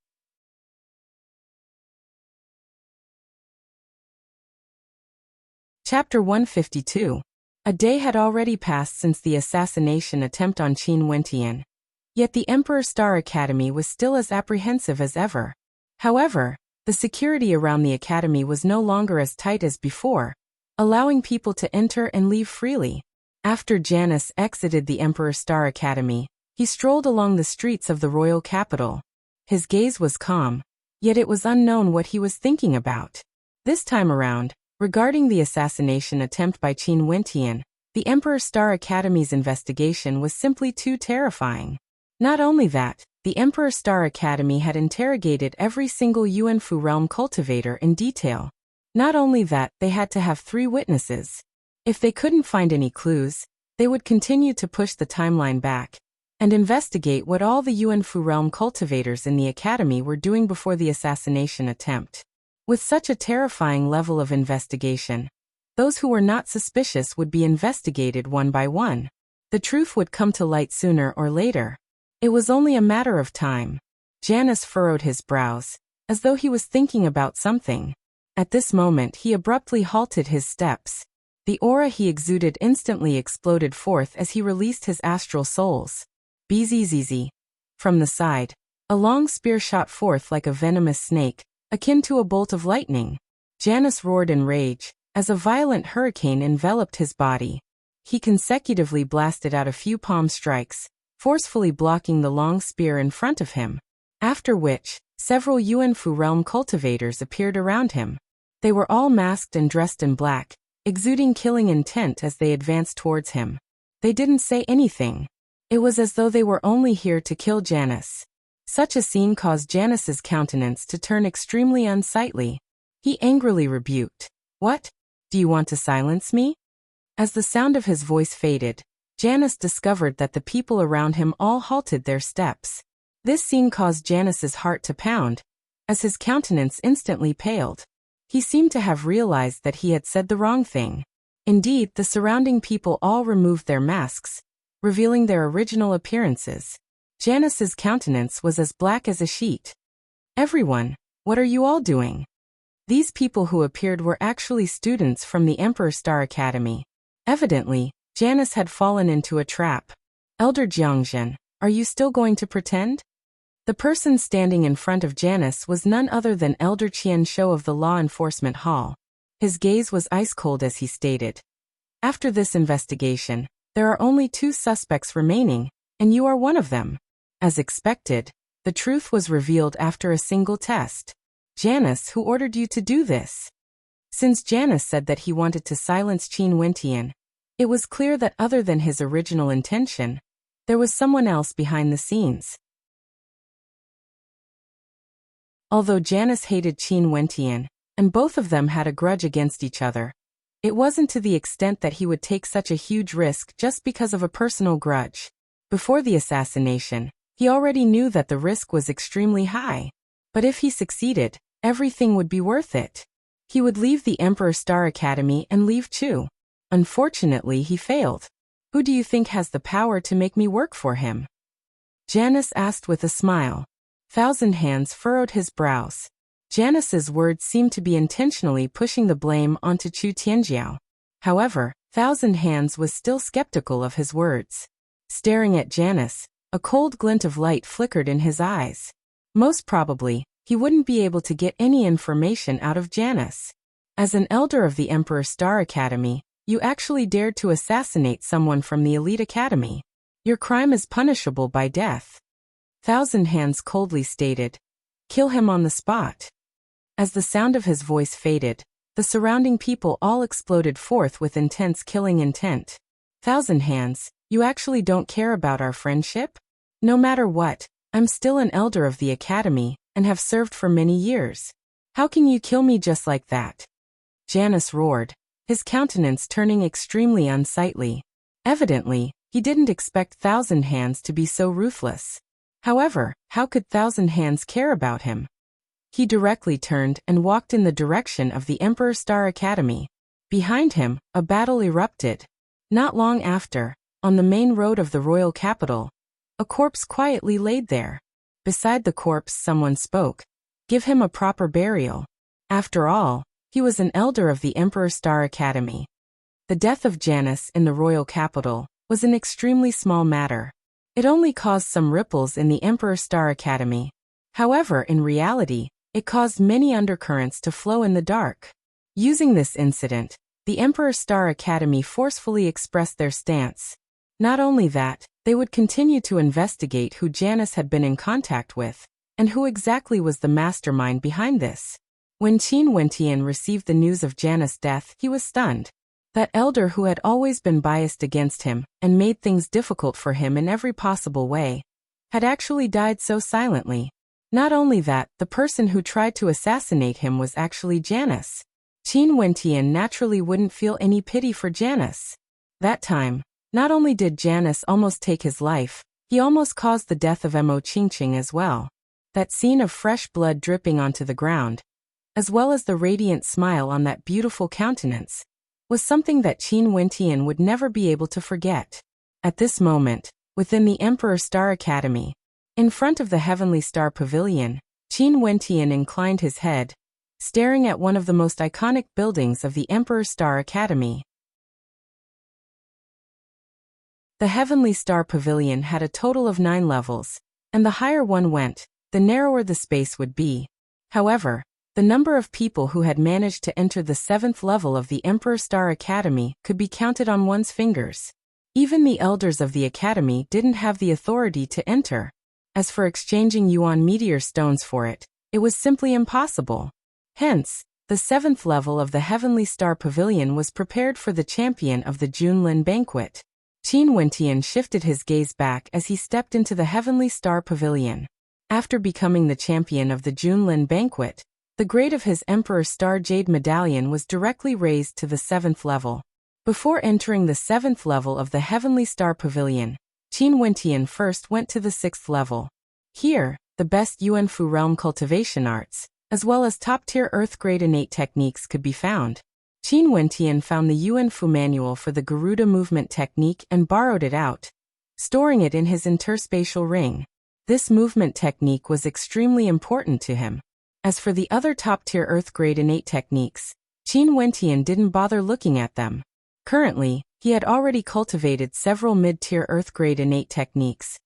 Chapter 152. A day had already passed since the assassination attempt on Qin Wentian. Yet the Emperor Star Academy was still as apprehensive as ever. However, the security around the academy was no longer as tight as before, allowing people to enter and leave freely. After Janus exited the Emperor Star Academy, he strolled along the streets of the royal capital. His gaze was calm, yet it was unknown what he was thinking about. This time around, regarding the assassination attempt by Qin Wentian, the Emperor Star Academy's investigation was simply too terrifying. Not only that, the Emperor Star Academy had interrogated every single Yuanfu realm cultivator in detail. Not only that, they had to have 3 witnesses. If they couldn't find any clues, they would continue to push the timeline back and investigate what all the Yuanfu realm cultivators in the academy were doing before the assassination attempt. With such a terrifying level of investigation, those who were not suspicious would be investigated one by one. The truth would come to light sooner or later. It was only a matter of time. Janus furrowed his brows, as though he was thinking about something. At this moment he abruptly halted his steps. The aura he exuded instantly exploded forth as he released his astral souls. Bzzz. From the side, a long spear shot forth like a venomous snake, akin to a bolt of lightning. Janus roared in rage, as a violent hurricane enveloped his body. He consecutively blasted out a few palm strikes, forcefully blocking the long spear in front of him. After which, several Yuanfu realm cultivators appeared around him. They were all masked and dressed in black, exuding killing intent as they advanced towards him. They didn't say anything. It was as though they were only here to kill Janus. Such a scene caused Janus's countenance to turn extremely unsightly. He angrily rebuked. What? Do you want to silence me? As the sound of his voice faded, Janus discovered that the people around him all halted their steps. This scene caused Janus's heart to pound, as his countenance instantly paled. He seemed to have realized that he had said the wrong thing. Indeed, the surrounding people all removed their masks, revealing their original appearances. Janus's countenance was as black as a sheet. Everyone, what are you all doing? These people who appeared were actually students from the Emperor Star Academy. Evidently, Janus had fallen into a trap. Elder Jiangzhen, are you still going to pretend? The person standing in front of Janice was none other than Elder Qian Shou of the Law Enforcement Hall. His gaze was ice-cold as he stated, "After this investigation, there are only 2 suspects remaining, and you are one of them." As expected, the truth was revealed after a single test. "Janice, who ordered you to do this?" Since Janice said that he wanted to silence Qin Wentian, it was clear that other than his original intention, there was someone else behind the scenes. Although Janice hated Qin Wentian, and both of them had a grudge against each other, it wasn't to the extent that he would take such a huge risk just because of a personal grudge. Before the assassination, he already knew that the risk was extremely high. But if he succeeded, everything would be worth it. He would leave the Emperor Star Academy and leave Chu. Unfortunately, he failed. "Who do you think has the power to make me work for him?" Janice asked with a smile. Thousand Hands furrowed his brows. Janice's words seemed to be intentionally pushing the blame onto Chu Tianjiao. However, Thousand Hands was still skeptical of his words. Staring at Janice, a cold glint of light flickered in his eyes. Most probably, he wouldn't be able to get any information out of Janice. As an elder of the Emperor Star Academy, you actually dared to assassinate someone from the elite academy. Your crime is punishable by death. Thousand Hands coldly stated, "Kill him on the spot." As the sound of his voice faded, the surrounding people all exploded forth with intense killing intent. "Thousand Hands, you actually don't care about our friendship? No matter what, I'm still an elder of the academy, and have served for many years. How can you kill me just like that?" Janice roared, his countenance turning extremely unsightly. Evidently, he didn't expect Thousand Hands to be so ruthless. However, how could Thousand Hands care about him? He directly turned and walked in the direction of the Emperor Star Academy. Behind him, a battle erupted. Not long after, on the main road of the royal capital, a corpse quietly laid there. Beside the corpse someone spoke. "Give him a proper burial." After all, he was an elder of the Emperor Star Academy. The death of Janice in the royal capital was an extremely small matter. It only caused some ripples in the Emperor Star Academy. However, in reality, it caused many undercurrents to flow in the dark. Using this incident, the Emperor Star Academy forcefully expressed their stance. Not only that, they would continue to investigate who Janice had been in contact with, and who exactly was the mastermind behind this. When Qin Wentian received the news of Janice's death, he was stunned. That elder who had always been biased against him and made things difficult for him in every possible way, had actually died so silently. Not only that, the person who tried to assassinate him was actually Janice. Qin Wentian naturally wouldn't feel any pity for Janice. That time, not only did Janice almost take his life, he almost caused the death of Mo Qingqing as well. That scene of fresh blood dripping onto the ground, as well as the radiant smile on that beautiful countenance, was something that Qin Wentian would never be able to forget. At this moment, within the Emperor Star Academy, in front of the Heavenly Star Pavilion, Qin Wentian inclined his head, staring at one of the most iconic buildings of the Emperor Star Academy. The Heavenly Star Pavilion had a total of 9 levels, and the higher one went, the narrower the space would be. However, the number of people who had managed to enter the 7th level of the Emperor Star Academy could be counted on one's fingers. Even the elders of the academy didn't have the authority to enter. As for exchanging Yuan meteor stones for it, it was simply impossible. Hence, the 7th level of the Heavenly Star Pavilion was prepared for the champion of the Junlin banquet. Qin Wentian shifted his gaze back as he stepped into the Heavenly Star Pavilion. After becoming the champion of the Junlin banquet, the grade of his Emperor Star Jade Medallion was directly raised to the 7th level. Before entering the 7th level of the Heavenly Star Pavilion, Qin Wentian first went to the 6th level. Here, the best Yuanfu realm cultivation arts, as well as top-tier Earth-grade innate techniques could be found. Qin Wentian found the Yuanfu manual for the Garuda movement technique and borrowed it out, storing it in his interspatial ring. This movement technique was extremely important to him. As for the other top-tier Earth-grade innate techniques, Qin Wentian didn't bother looking at them. Currently, he had already cultivated several mid-tier Earth-grade innate techniques.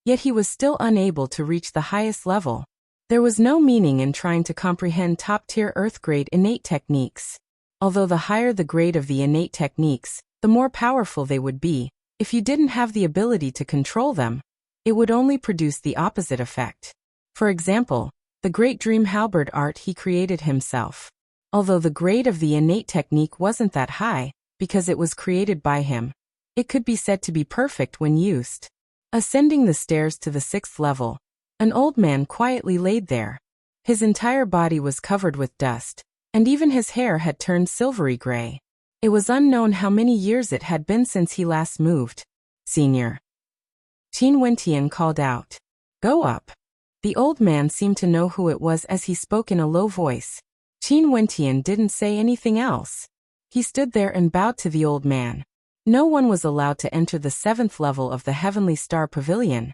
Yet he was still unable to reach the highest level. There was no meaning in trying to comprehend top-tier Earth-grade innate techniques. Although the higher the grade of the innate techniques, the more powerful they would be, if you didn't have the ability to control them, it would only produce the opposite effect. For example, the Great Dream Halberd art he created himself. Although the grade of the innate technique wasn't that high, because it was created by him, it could be said to be perfect when used. Ascending the stairs to the 6th level, an old man quietly laid there. His entire body was covered with dust, and even his hair had turned silvery gray. It was unknown how many years it had been since he last moved. Senior. Qin Wentian called out. Go up. The old man seemed to know who it was as he spoke in a low voice. Qin Wentian didn't say anything else. He stood there and bowed to the old man. No one was allowed to enter the 7th level of the Heavenly Star Pavilion,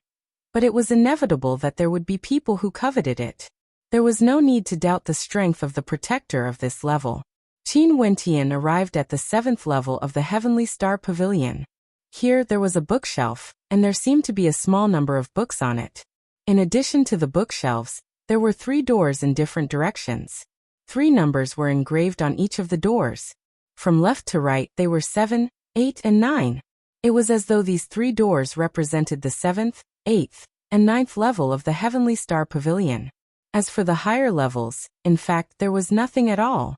but it was inevitable that there would be people who coveted it. There was no need to doubt the strength of the protector of this level. Qin Wentian arrived at the 7th level of the Heavenly Star Pavilion. Here there was a bookshelf, and there seemed to be a small number of books on it. In addition to the bookshelves, there were 3 doors in different directions. 3 numbers were engraved on each of the doors. From left to right they were 7, 8 and 9. It was as though these 3 doors represented the 7th, 8th, and 9th level of the Heavenly Star Pavilion. As for the higher levels, in fact there was nothing at all.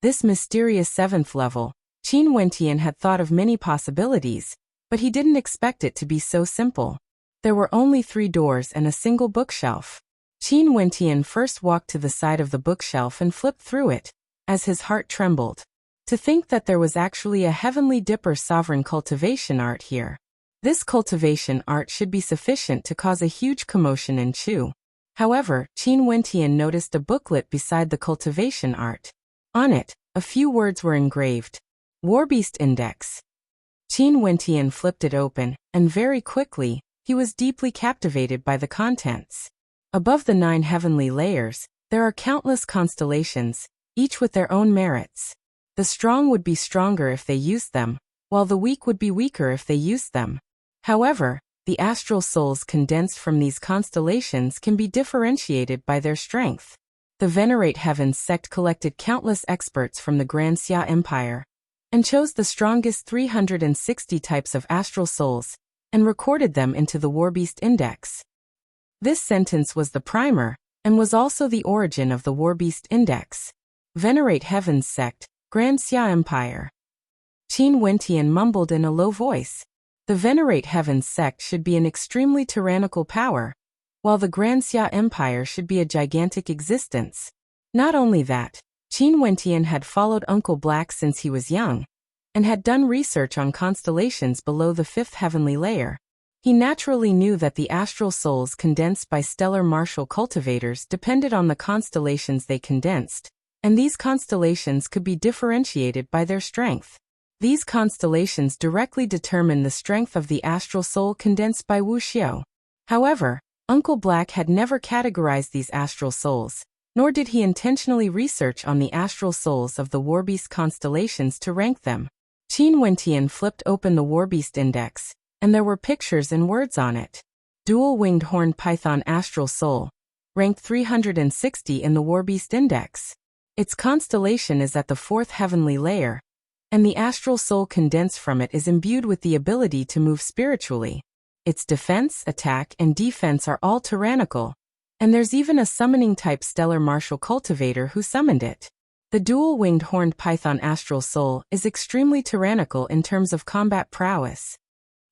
This mysterious 7th level, Qin Wentian had thought of many possibilities, but he didn't expect it to be so simple. There were only 3 doors and a single bookshelf. Qin Wentian first walked to the side of the bookshelf and flipped through it, as his heart trembled. To think that there was actually a Heavenly Dipper sovereign cultivation art here. This cultivation art should be sufficient to cause a huge commotion in Chu. However, Qin Wentian noticed a booklet beside the cultivation art. On it, a few words were engraved. Warbeast Index. Qin Wentian flipped it open, and very quickly, he was deeply captivated by the contents. Above the 9 heavenly layers, there are countless constellations, each with their own merits. The strong would be stronger if they used them, while the weak would be weaker if they used them. However, the astral souls condensed from these constellations can be differentiated by their strength. The Venerate Heavens sect collected countless experts from the Grand Xia Empire, and chose the strongest 360 types of astral souls, and recorded them into the Warbeast Index. This sentence was the primer, and was also the origin of the Warbeast Index. Venerate Heavens sect, Grand Xia Empire. Qin Wentian mumbled in a low voice. The Venerate Heavens sect should be an extremely tyrannical power, while the Grand Xia Empire should be a gigantic existence. Not only that, Qin Wentian had followed Uncle Black since he was young, and had done research on constellations below the 5th heavenly layer. He naturally knew that the astral souls condensed by stellar martial cultivators depended on the constellations they condensed, and these constellations could be differentiated by their strength. These constellations directly determine the strength of the astral soul condensed by Wuxia. However, Uncle Black had never categorized these astral souls, nor did he intentionally research on the astral souls of the Warbeast constellations to rank them. Qin Wentian flipped open the Warbeast Index, and there were pictures and words on it. Dual-winged horned python astral soul, ranked 360 in the Warbeast Index. Its constellation is at the 4th heavenly layer, and the astral soul condensed from it is imbued with the ability to move spiritually. Its defense, attack, and defense are all tyrannical, and there's even a summoning-type stellar martial cultivator who summoned it. The dual-winged horned python astral soul is extremely tyrannical in terms of combat prowess.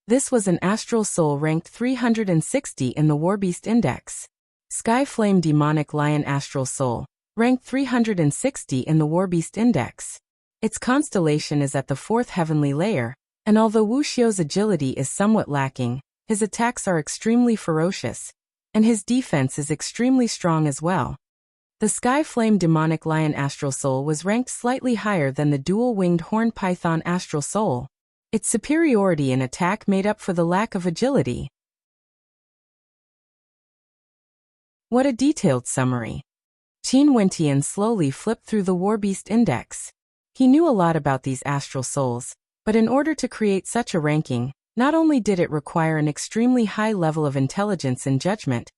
This was an astral soul ranked 360 in the Warbeast Index. Sky Flame demonic lion astral soul, ranked 360 in the Warbeast Index. Its constellation is at the 4th heavenly layer, and although Wuxia's agility is somewhat lacking, his attacks are extremely ferocious, and his defense is extremely strong as well. The Sky Flame demonic lion astral soul was ranked slightly higher than the dual-winged horned python astral soul. Its superiority in attack made up for the lack of agility. What a detailed summary. Qin Wentian slowly flipped through the Warbeast Index. He knew a lot about these astral souls, but in order to create such a ranking, Not only did it require an extremely high level of intelligence and judgment,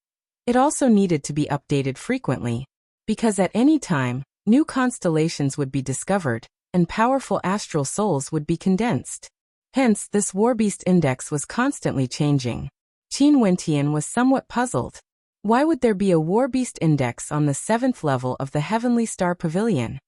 it also needed to be updated frequently, because at any time, new constellations would be discovered, and powerful astral souls would be condensed. Hence, this Warbeast Index was constantly changing. Qin Wentian was somewhat puzzled. Why would there be a Warbeast Index on the 7th level of the Heavenly Star Pavilion?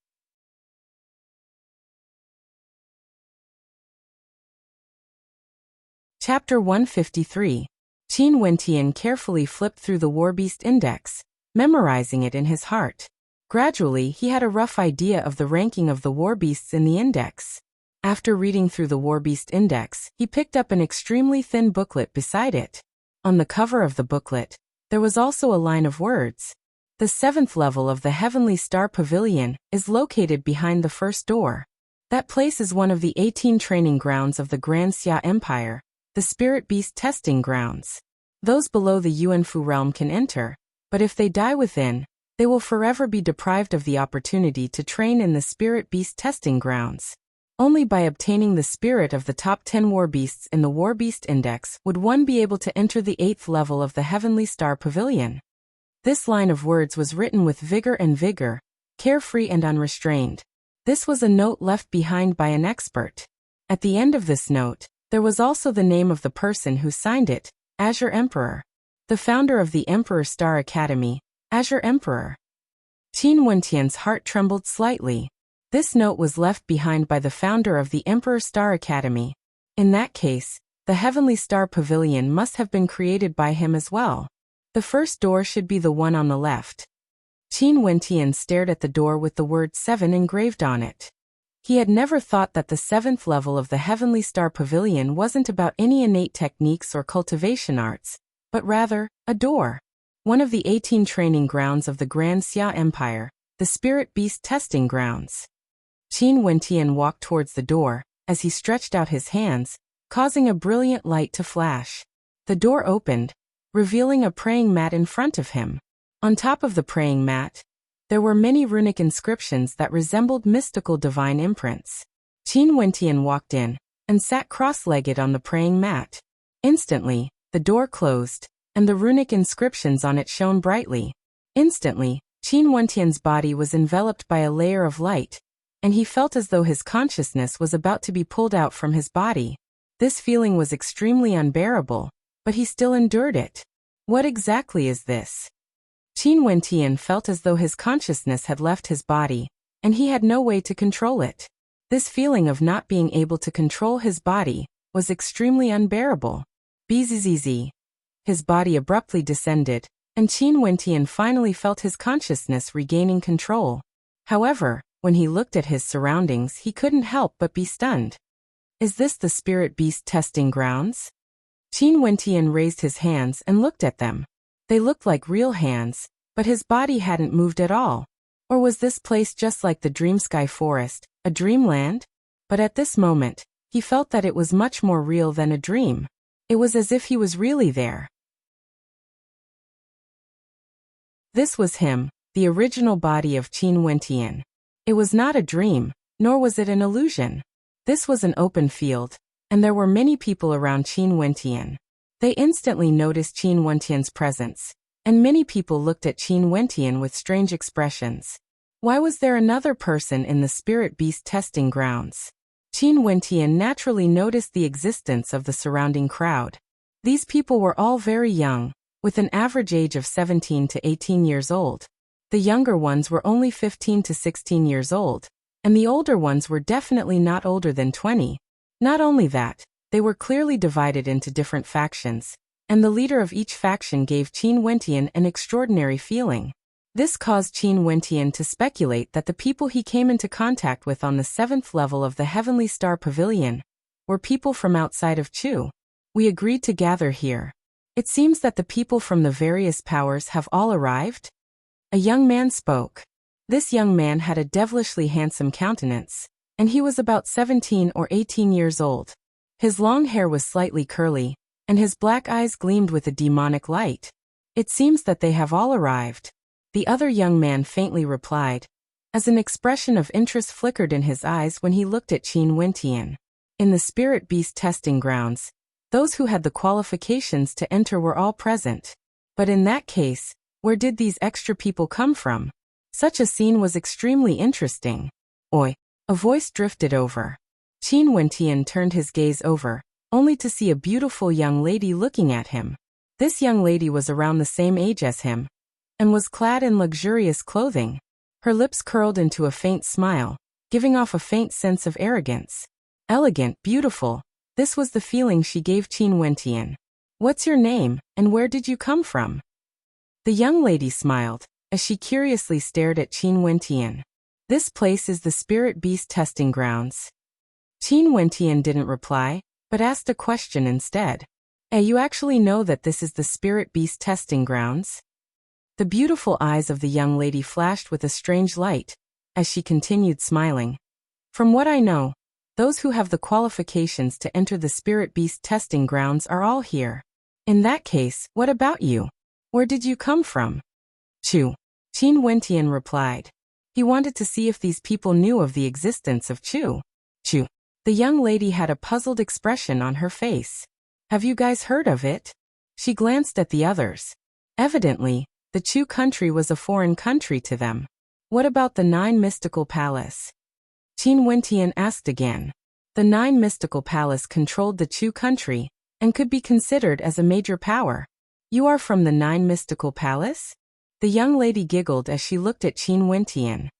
Chapter 153. Qin Wentian carefully flipped through the Warbeast Index, memorizing it in his heart. Gradually, he had a rough idea of the ranking of the warbeasts in the index. After reading through the Warbeast Index, he picked up an extremely thin booklet beside it. On the cover of the booklet, there was also a line of words. The 7th level of the Heavenly Star Pavilion is located behind the first door. That place is one of the 18 training grounds of the Grand Xia Empire, the Spirit Beast testing grounds. Those below the Yuanfu realm can enter, but if they die within, they will forever be deprived of the opportunity to train in the Spirit Beast testing grounds. Only by obtaining the spirit of the top 10 warbeasts in the Warbeast Index would one be able to enter the 8th level of the Heavenly Star Pavilion. This line of words was written with vigor, carefree and unrestrained. This was a note left behind by an expert. At the end of this note, there was also the name of the person who signed it, Azure Emperor. The founder of the Emperor Star Academy, Azure Emperor. Qin Wentian's heart trembled slightly. This note was left behind by the founder of the Emperor Star Academy. In that case, the Heavenly Star Pavilion must have been created by him as well. The first door should be the one on the left. Qin Wentian stared at the door with the word 7 engraved on it. He had never thought that the 7th level of the Heavenly Star Pavilion wasn't about any innate techniques or cultivation arts, but rather, a door. One of the 18 training grounds of the Grand Xia Empire, the Spirit Beast testing grounds. Qin Wentian walked towards the door, as he stretched out his hands, causing a brilliant light to flash. The door opened, revealing a praying mat in front of him. On top of the praying mat, there were many runic inscriptions that resembled mystical divine imprints. Qin Wentian walked in, and sat cross-legged on the praying mat. Instantly, the door closed, and the runic inscriptions on it shone brightly. Instantly, Qin Wentian's body was enveloped by a layer of light, and he felt as though his consciousness was about to be pulled out from his body. This feeling was extremely unbearable, but he still endured it. What exactly is this? Qin Wentian felt as though his consciousness had left his body, and he had no way to control it. This feeling of not being able to control his body was extremely unbearable. Bzzz. His body abruptly descended, and Qin Wentian finally felt his consciousness regaining control. However, when he looked at his surroundings, he couldn't help but be stunned. Is this the Spirit Beast testing grounds? Qin Wentian raised his hands and looked at them. They looked like real hands, but his body hadn't moved at all. Or was this place just like the Dream Sky Forest, a dreamland? But at this moment, he felt that it was much more real than a dream. It was as if he was really there. This was him, the original body of Qin Wentian. It was not a dream, nor was it an illusion. This was an open field, and there were many people around Qin Wentian. They instantly noticed Qin Wentian's presence, and many people looked at Qin Wentian with strange expressions. Why was there another person in the Spirit Beast testing grounds? Qin Wentian naturally noticed the existence of the surrounding crowd. These people were all very young, with an average age of 17 to 18 years old. The younger ones were only 15 to 16 years old, and the older ones were definitely not older than 20. Not only that, they were clearly divided into different factions, and the leader of each faction gave Qin Wentian an extraordinary feeling. This caused Qin Wentian to speculate that the people he came into contact with on the 7th level of the Heavenly Star Pavilion were people from outside of Chu. We agreed to gather here. It seems that the people from the various powers have all arrived. A young man spoke. This young man had a devilishly handsome countenance, and he was about 17 or 18 years old. His long hair was slightly curly, and his black eyes gleamed with a demonic light. It seems that they have all arrived. The other young man faintly replied, as an expression of interest flickered in his eyes when he looked at Qin Wentian. In the Spirit Beast testing grounds, Those who had the qualifications to enter were all present. But in that case, where did these extra people come from? Such a scene was extremely interesting. Oi! A voice drifted over. Qin Wentian turned his gaze over, only to see a beautiful young lady looking at him. This young lady was around the same age as him, and was clad in luxurious clothing. Her lips curled into a faint smile, giving off a faint sense of arrogance. Elegant, beautiful, this was the feeling she gave Qin Wentian. What's your name, and where did you come from? The young lady smiled, as she curiously stared at Qin Wentian. This place is the spirit beast testing grounds. Qin Wentian didn't reply, but asked a question instead. You actually know that this is the spirit beast testing grounds? The beautiful eyes of the young lady flashed with a strange light, as she continued smiling. From what I know, those who have the qualifications to enter the spirit beast testing grounds are all here. In that case, what about you? Where did you come from? Qin Wentian replied. He wanted to see if these people knew of the existence of Chu. The young lady had a puzzled expression on her face. Have you guys heard of it? She glanced at the others. Evidently, the Chu country was a foreign country to them. What about the 9 Mystical Palace? Qin Wentian asked again. The 9 Mystical Palace controlled the Chu country, and could be considered as a major power. You are from the 9 Mystical Palace? The young lady giggled as she looked at Qin Wentian.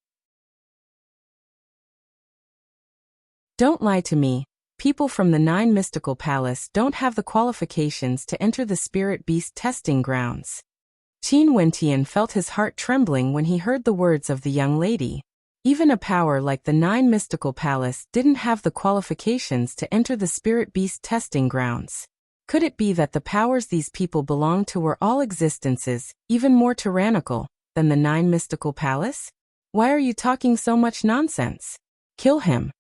Don't lie to me. People from the 9 Mystical Palace don't have the qualifications to enter the spirit beast testing grounds. Qin Wentian felt his heart trembling when he heard the words of the young lady. Even a power like the 9 Mystical Palace didn't have the qualifications to enter the spirit beast testing grounds. Could it be that the powers these people belonged to were all existences, even more tyrannical, than the 9 Mystical Palace? Why are you talking so much nonsense? Kill him.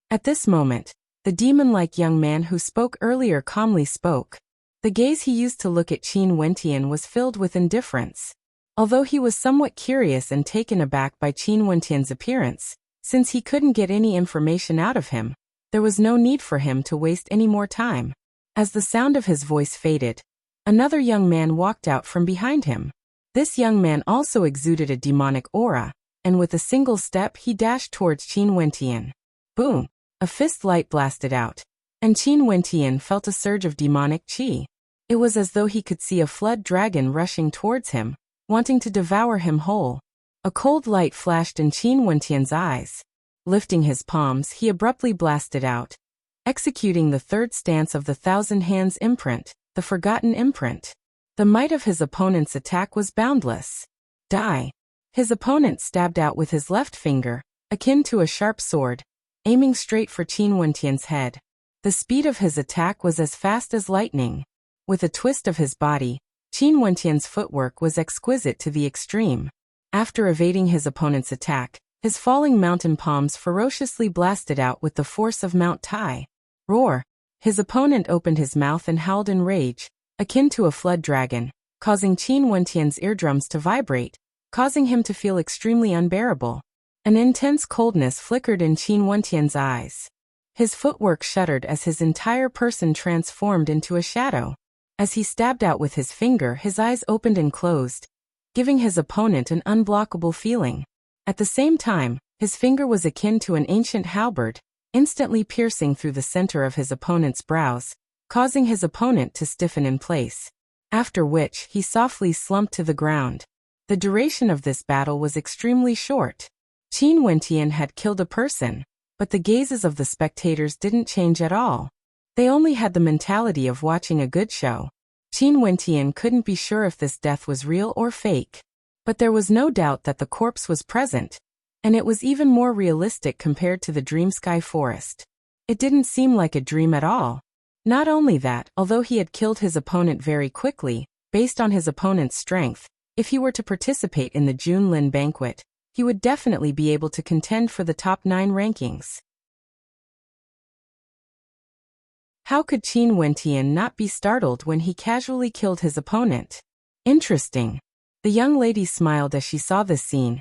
At this moment, the demon-like young man who spoke earlier calmly spoke. The gaze he used to look at Qin Wentian was filled with indifference. Although he was somewhat curious and taken aback by Qin Wentian's appearance, since he couldn't get any information out of him, there was no need for him to waste any more time. As the sound of his voice faded, another young man walked out from behind him. This young man also exuded a demonic aura, and with a single step he dashed towards Qin Wentian. Boom! A fist light blasted out, and Qin Wentian felt a surge of demonic qi. It was as though he could see a flood dragon rushing towards him, wanting to devour him whole. A cold light flashed in Qin Wentian's eyes. Lifting his palms, he abruptly blasted out, executing the third stance of the Thousand Hands imprint, the Forgotten imprint. The might of his opponent's attack was boundless. Die! His opponent stabbed out with his left finger, akin to a sharp sword, aiming straight for Qin Wentian's head. The speed of his attack was as fast as lightning. With a twist of his body, Qin Wentian's footwork was exquisite to the extreme. After evading his opponent's attack, his falling mountain palms ferociously blasted out with the force of Mount Tai. Roar! His opponent opened his mouth and howled in rage, akin to a flood dragon, causing Qin Wentian's eardrums to vibrate, causing him to feel extremely unbearable. An intense coldness flickered in Qin Wentian's eyes. His footwork shuddered as his entire person transformed into a shadow. As he stabbed out with his finger, his eyes opened and closed, giving his opponent an unblockable feeling. At the same time, his finger was akin to an ancient halberd, instantly piercing through the center of his opponent's brows, causing his opponent to stiffen in place. After which, he softly slumped to the ground. The duration of this battle was extremely short. Qin Wentian had killed a person, but the gazes of the spectators didn't change at all. They only had the mentality of watching a good show. Qin Wentian couldn't be sure if this death was real or fake, but there was no doubt that the corpse was present, and it was even more realistic compared to the Dream Sky Forest. It didn't seem like a dream at all. Not only that, although he had killed his opponent very quickly, based on his opponent's strength, if he were to participate in the Junlin banquet, he would definitely be able to contend for the top 9 rankings. How could Qin Wentian not be startled when he casually killed his opponent? Interesting. The young lady smiled as she saw this scene,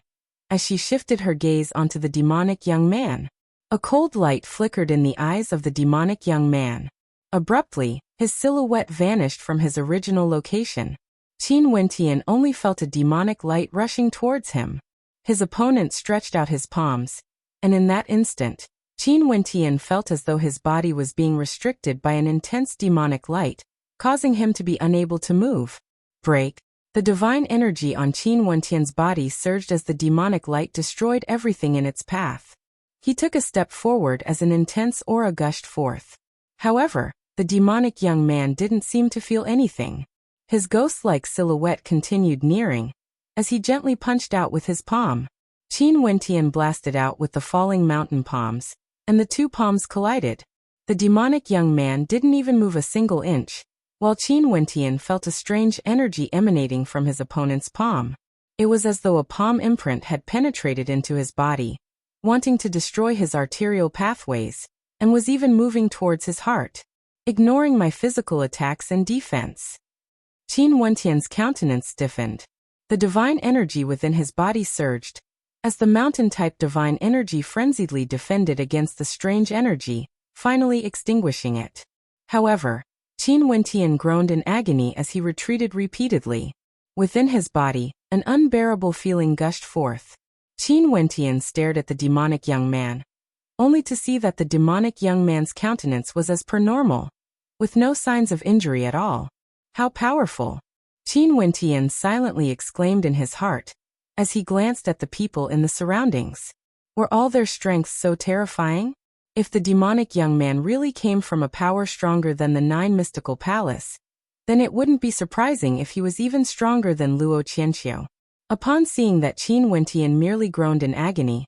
as she shifted her gaze onto the demonic young man. A cold light flickered in the eyes of the demonic young man. Abruptly, His silhouette vanished from his original location. Qin Wentian only felt a demonic light rushing towards him. His opponent stretched out his palms, and in that instant, Qin Wentian felt as though his body was being restricted by an intense demonic light, causing him to be unable to move. Break. The divine energy on Qin Wentian's body surged as the demonic light destroyed everything in its path. He took a step forward as an intense aura gushed forth. However, the demonic young man didn't seem to feel anything. His ghost-like silhouette continued nearing, as he gently punched out with his palm. Qin Wentian blasted out with the falling mountain palms, and the two palms collided. The demonic young man didn't even move a single inch, while Qin Wentian felt a strange energy emanating from his opponent's palm. It was as though a palm imprint had penetrated into his body, wanting to destroy his arterial pathways, and was even moving towards his heart, ignoring my physical attacks and defense. Qin Wentian's countenance stiffened. The divine energy within his body surged, as the mountain-type divine energy frenziedly defended against the strange energy, finally extinguishing it. However, Qin Wentian groaned in agony as he retreated repeatedly. Within his body, an unbearable feeling gushed forth. Qin Wentian stared at the demonic young man, only to see that the demonic young man's countenance was as per normal, with no signs of injury at all. How powerful! Qin Wentian silently exclaimed in his heart, as he glanced at the people in the surroundings. Were all their strengths so terrifying? If the demonic young man really came from a power stronger than the 9 mystical palace, then it wouldn't be surprising if he was even stronger than Luo Qianxiu. Upon seeing that Qin Wentian merely groaned in agony,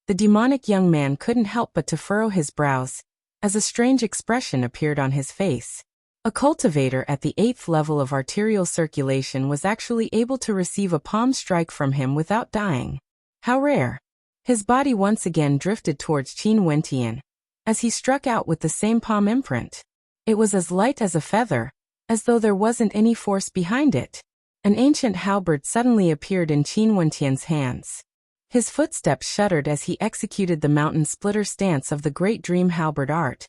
the demonic young man couldn't help but to furrow his brows, as a strange expression appeared on his face. A cultivator at the 8th level of arterial circulation was actually able to receive a palm strike from him without dying. How rare! His body once again drifted towards Qin Wentian, as he struck out with the same palm imprint. It was as light as a feather, as though there wasn't any force behind it. An ancient halberd suddenly appeared in Qin Wentian's hands. His footsteps shuddered as he executed the mountain splitter stance of the great dream halberd art,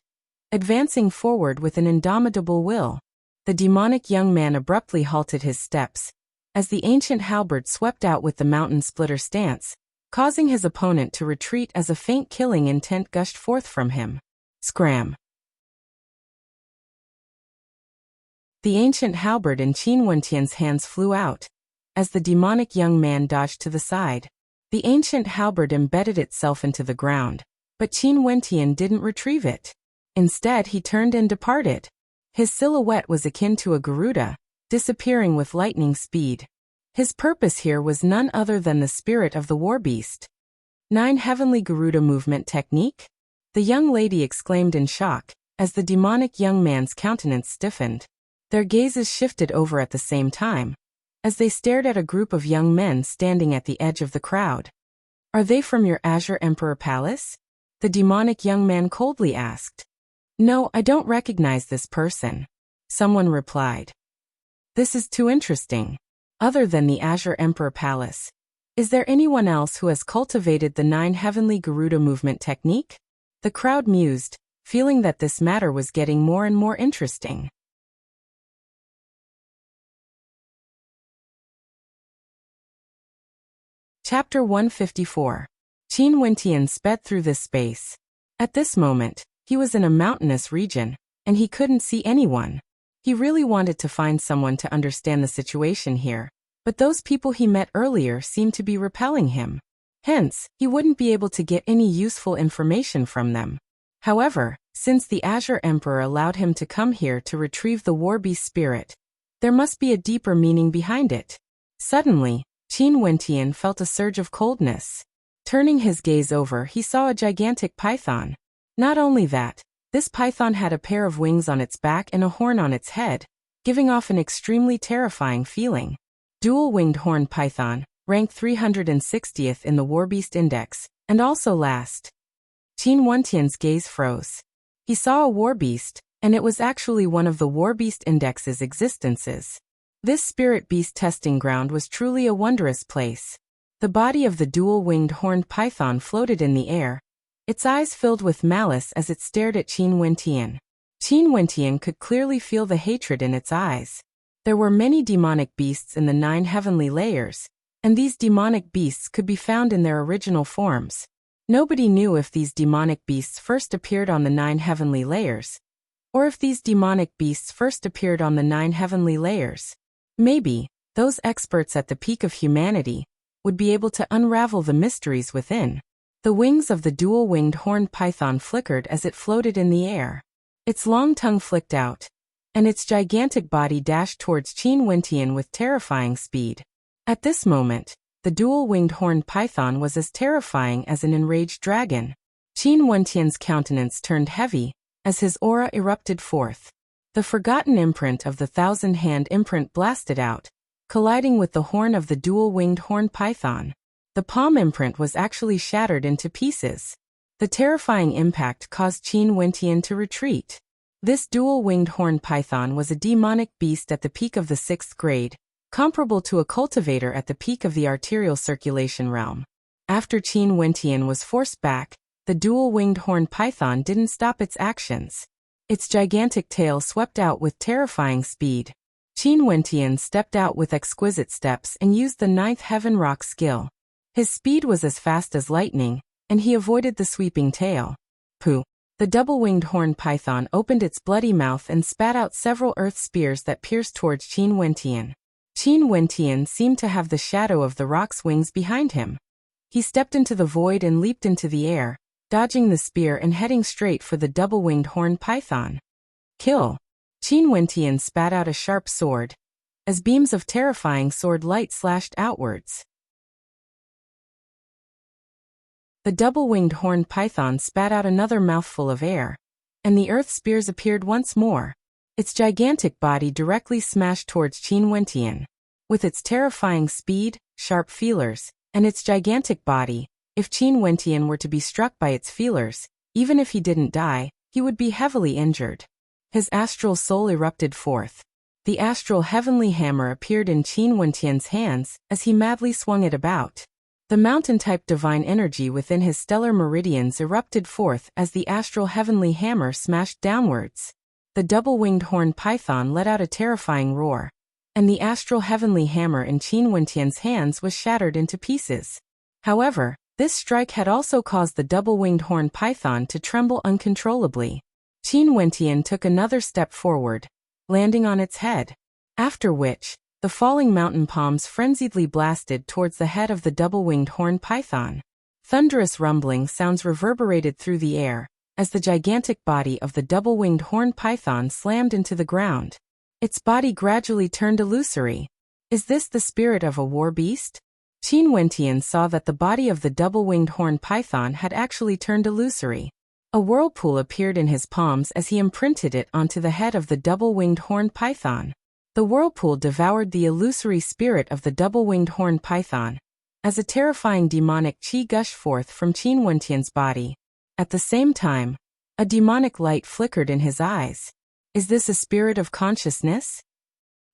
advancing forward with an indomitable will. The demonic young man abruptly halted his steps, as the ancient halberd swept out with the mountain splitter stance, causing his opponent to retreat as a faint killing intent gushed forth from him. Scram! The ancient halberd in Qin Wentian's hands flew out, as the demonic young man dodged to the side. The ancient halberd embedded itself into the ground, but Qin Wentian didn't retrieve it. Instead, he turned and departed. His silhouette was akin to a Garuda, disappearing with lightning speed. His purpose here was none other than the spirit of the war beast. 9 Heavenly Garuda Movement Technique? The young lady exclaimed in shock, as the demonic young man's countenance stiffened. Their gazes shifted over at the same time, as they stared at a group of young men standing at the edge of the crowd. Are they from your Azure Emperor Palace? The demonic young man coldly asked. No, I don't recognize this person, someone replied. This is too interesting. Other than the Azure Emperor Palace, is there anyone else who has cultivated the 9 Heavenly Garuda Movement Technique? The crowd mused, feeling that this matter was getting more and more interesting. Chapter 154. Qin Wentian sped through this space. At this moment, he was in a mountainous region, and he couldn't see anyone. He really wanted to find someone to understand the situation here, but those people he met earlier seemed to be repelling him. Hence, he wouldn't be able to get any useful information from them. However, since the Azure Emperor allowed him to come here to retrieve the war beast spirit, there must be a deeper meaning behind it. Suddenly, Qin Wentian felt a surge of coldness. Turning his gaze over, he saw a gigantic python. Not only that, this python had a pair of wings on its back and a horn on its head, giving off an extremely terrifying feeling. Dual-winged horned python, ranked 360th in the Warbeast Index, and also last. Qin Wentian's gaze froze. He saw a warbeast, and it was actually one of the Warbeast Index's existences. This spirit beast testing ground was truly a wondrous place. The body of the dual-winged horned python floated in the air, its eyes filled with malice as it stared at Qin Wentian. Qin Wentian could clearly feel the hatred in its eyes. There were many demonic beasts in the 9 heavenly layers, and these demonic beasts could be found in their original forms. Nobody knew if these demonic beasts first appeared on the 9 heavenly layers, or if these demonic beasts first appeared on the 9 heavenly layers. Maybe those experts at the peak of humanity would be able to unravel the mysteries within. The wings of the dual-winged horned python flickered as it floated in the air. Its long tongue flicked out, and its gigantic body dashed towards Qin Wentian with terrifying speed. At this moment, the dual-winged horned python was as terrifying as an enraged dragon. Qin Wentian's countenance turned heavy as his aura erupted forth. The forgotten imprint of the 1,000-hand imprint blasted out, colliding with the horn of the dual-winged horned python. The palm imprint was actually shattered into pieces. The terrifying impact caused Qin Wentian to retreat. This dual-winged horned python was a demonic beast at the peak of the 6th grade, comparable to a cultivator at the peak of the arterial circulation realm. After Qin Wentian was forced back, the dual-winged horned python didn't stop its actions. Its gigantic tail swept out with terrifying speed. Qin Wentian stepped out with exquisite steps and used the 9th Heaven Rock skill. His speed was as fast as lightning, and he avoided the sweeping tail. Pooh! The double-winged horned python opened its bloody mouth and spat out several earth spears that pierced towards Qin Wentian. Qin Wentian seemed to have the shadow of the rock's wings behind him. He stepped into the void and leaped into the air, dodging the spear and heading straight for the double-winged horned python. Kill! Qin Wentian spat out a sharp sword, as beams of terrifying sword light slashed outwards. The double-winged horned python spat out another mouthful of air, and the earth spears appeared once more. Its gigantic body directly smashed towards Qin Wentian. With its terrifying speed, sharp feelers, and its gigantic body, if Qin Wentian were to be struck by its feelers, even if he didn't die, he would be heavily injured. His astral soul erupted forth. The astral heavenly hammer appeared in Qin Wentian's hands as he madly swung it about. The mountain-type divine energy within his stellar meridians erupted forth as the astral heavenly hammer smashed downwards. The double-winged horned python let out a terrifying roar, and the astral heavenly hammer in Qin Wentian's hands was shattered into pieces. However, this strike had also caused the double-winged horned python to tremble uncontrollably. Qin Wentian took another step forward, landing on its head, after which the falling mountain palms frenziedly blasted towards the head of the double-winged horned python. Thunderous rumbling sounds reverberated through the air as the gigantic body of the double-winged horned python slammed into the ground. Its body gradually turned illusory. Is this the spirit of a war beast? Qin Wentian saw that the body of the double-winged horned python had actually turned illusory. A whirlpool appeared in his palms as he imprinted it onto the head of the double-winged horned python. The whirlpool devoured the illusory spirit of the double-winged horned python, as a terrifying demonic qi gushed forth from Qin Wentian's body. At the same time, a demonic light flickered in his eyes. Is this a spirit of consciousness?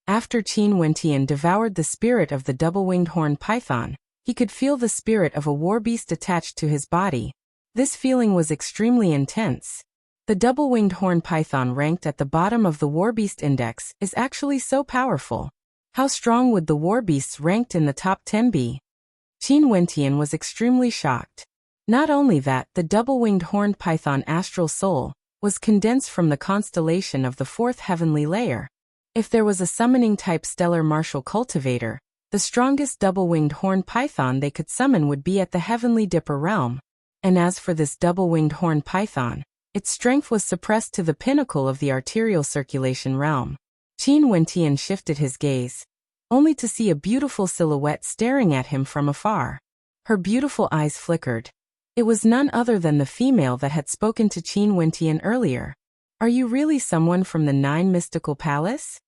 After Qin Wentian devoured the spirit of the double-winged horned python, he could feel the spirit of a war beast attached to his body. This feeling was extremely intense. The double-winged horned python ranked at the bottom of the Warbeast Index is actually so powerful. How strong would the warbeasts ranked in the top 10 be? Qin Wentian was extremely shocked. Not only that, the double-winged horned python astral soul was condensed from the constellation of the 4th heavenly layer. If there was a summoning-type stellar martial cultivator, the strongest double-winged horned python they could summon would be at the heavenly dipper realm. And as for this double-winged horned python, its strength was suppressed to the pinnacle of the arterial circulation realm. Qin Wentian shifted his gaze, only to see a beautiful silhouette staring at him from afar. Her beautiful eyes flickered. It was none other than the female that had spoken to Qin Wentian earlier. Are you really someone from the 9 mystical palace?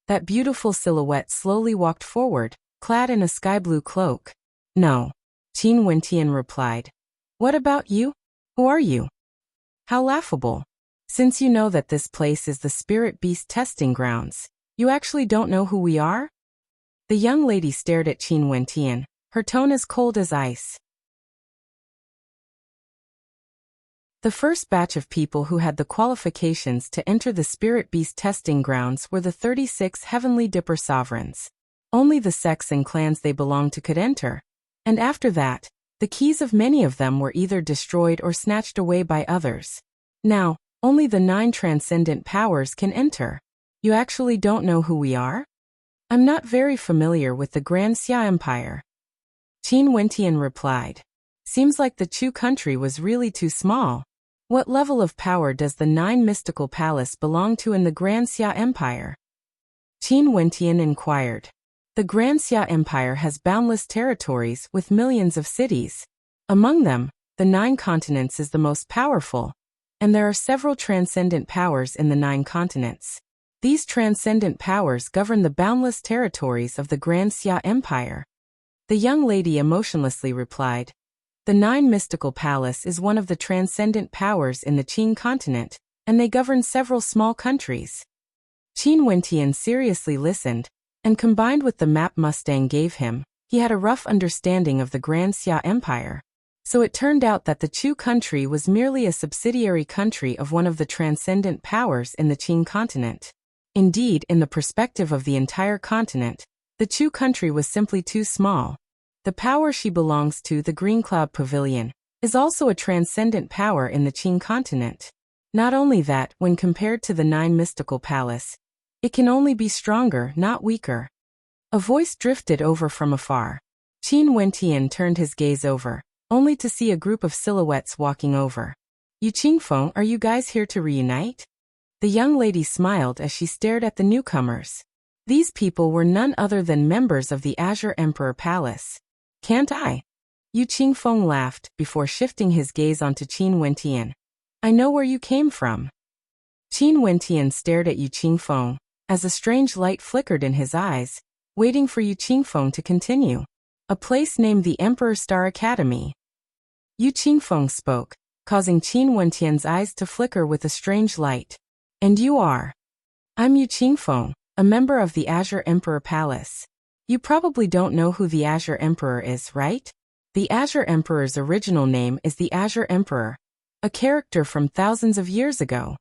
That beautiful silhouette slowly walked forward, clad in a sky-blue cloak. No. Qin Wentian replied. What about you? Who are you? How laughable. Since you know that this place is the spirit beast testing grounds, you actually don't know who we are? The young lady stared at Qin Wentian, her tone as cold as ice. The first batch of people who had the qualifications to enter the Spirit Beast testing grounds were the 36 Heavenly Dipper sovereigns. Only the sects and clans they belonged to could enter, and after that, the keys of many of them were either destroyed or snatched away by others. Now, only the 9 transcendent powers can enter. You actually don't know who we are? I'm not very familiar with the Grand Xia Empire. Qin Wentian replied. Seems like the Chu country was really too small. What level of power does the 9 mystical palace belong to in the Grand Xia Empire? Qin Wentian inquired. The Grand Xia Empire has boundless territories with millions of cities. Among them, the 9 continents is the most powerful, and there are several transcendent powers in the 9 continents. These transcendent powers govern the boundless territories of the Grand Xia Empire. The young lady emotionlessly replied. The 9 mystical palace is one of the transcendent powers in the Qin continent, and they govern several small countries. Qin Wentian seriously listened, and combined with the map Mustang gave him, he had a rough understanding of the Grand Xia Empire. So it turned out that the Chu country was merely a subsidiary country of one of the transcendent powers in the Qin continent. Indeed, in the perspective of the entire continent, the Chu country was simply too small. The power she belongs to, the Green Cloud Pavilion, is also a transcendent power in the Qin continent. Not only that, when compared to the 9 mystical palace, it can only be stronger, not weaker. A voice drifted over from afar. Qin Wentian turned his gaze over, only to see a group of silhouettes walking over. Yu Qingfeng, are you guys here to reunite? The young lady smiled as she stared at the newcomers. These people were none other than members of the Azure Emperor Palace. Can't I? Yu Qingfeng laughed before shifting his gaze onto Qin Wentian. I know where you came from. Qin Wentian stared at Yu Qingfeng, as a strange light flickered in his eyes, waiting for Yu Qingfeng to continue. A place named the Emperor Star Academy. Yu Qingfeng spoke, causing Qin Wentian's eyes to flicker with a strange light. And you are? I'm Yu Qingfeng, a member of the Azure Emperor Palace. You probably don't know who the Azure Emperor is, right? The Azure Emperor's original name is the Azure Emperor, a character from thousands of years ago.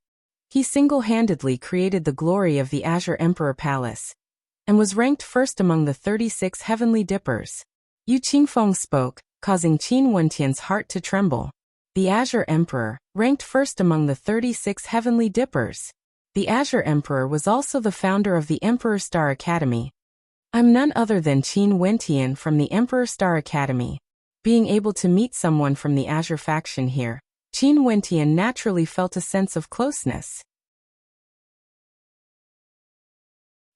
He single-handedly created the glory of the Azure Emperor Palace, and was ranked first among the 36 Heavenly Dippers. Yu Qingfeng spoke, causing Qin Wentian's heart to tremble. The Azure Emperor, ranked first among the 36 Heavenly Dippers. The Azure Emperor was also the founder of the Emperor Star Academy. I'm none other than Qin Wentian from the Emperor Star Academy. Being able to meet someone from the Azure faction here, Qin Wentian naturally felt a sense of closeness.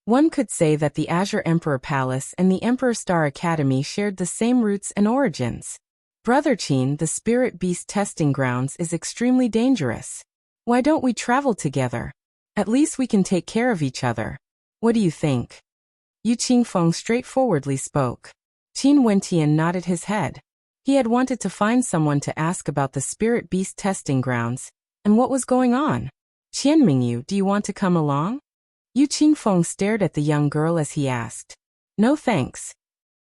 One could say that the Azure Emperor Palace and the Emperor Star Academy shared the same roots and origins. Brother Qin, the Spirit Beast testing grounds is extremely dangerous. Why don't we travel together? At least we can take care of each other. What do you think? Yu Qingfeng straightforwardly spoke. Qin Wentian nodded his head. He had wanted to find someone to ask about the Spirit Beast testing grounds, and what was going on. Qianmingyu, do you want to come along? Yu Qingfeng stared at the young girl as he asked. No thanks.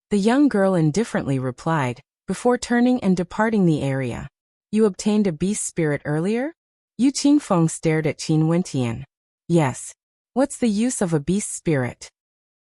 The young girl indifferently replied, before turning and departing the area. You obtained a beast spirit earlier? Yu Qingfeng stared at Qin Wentian. Yes. What's the use of a beast spirit?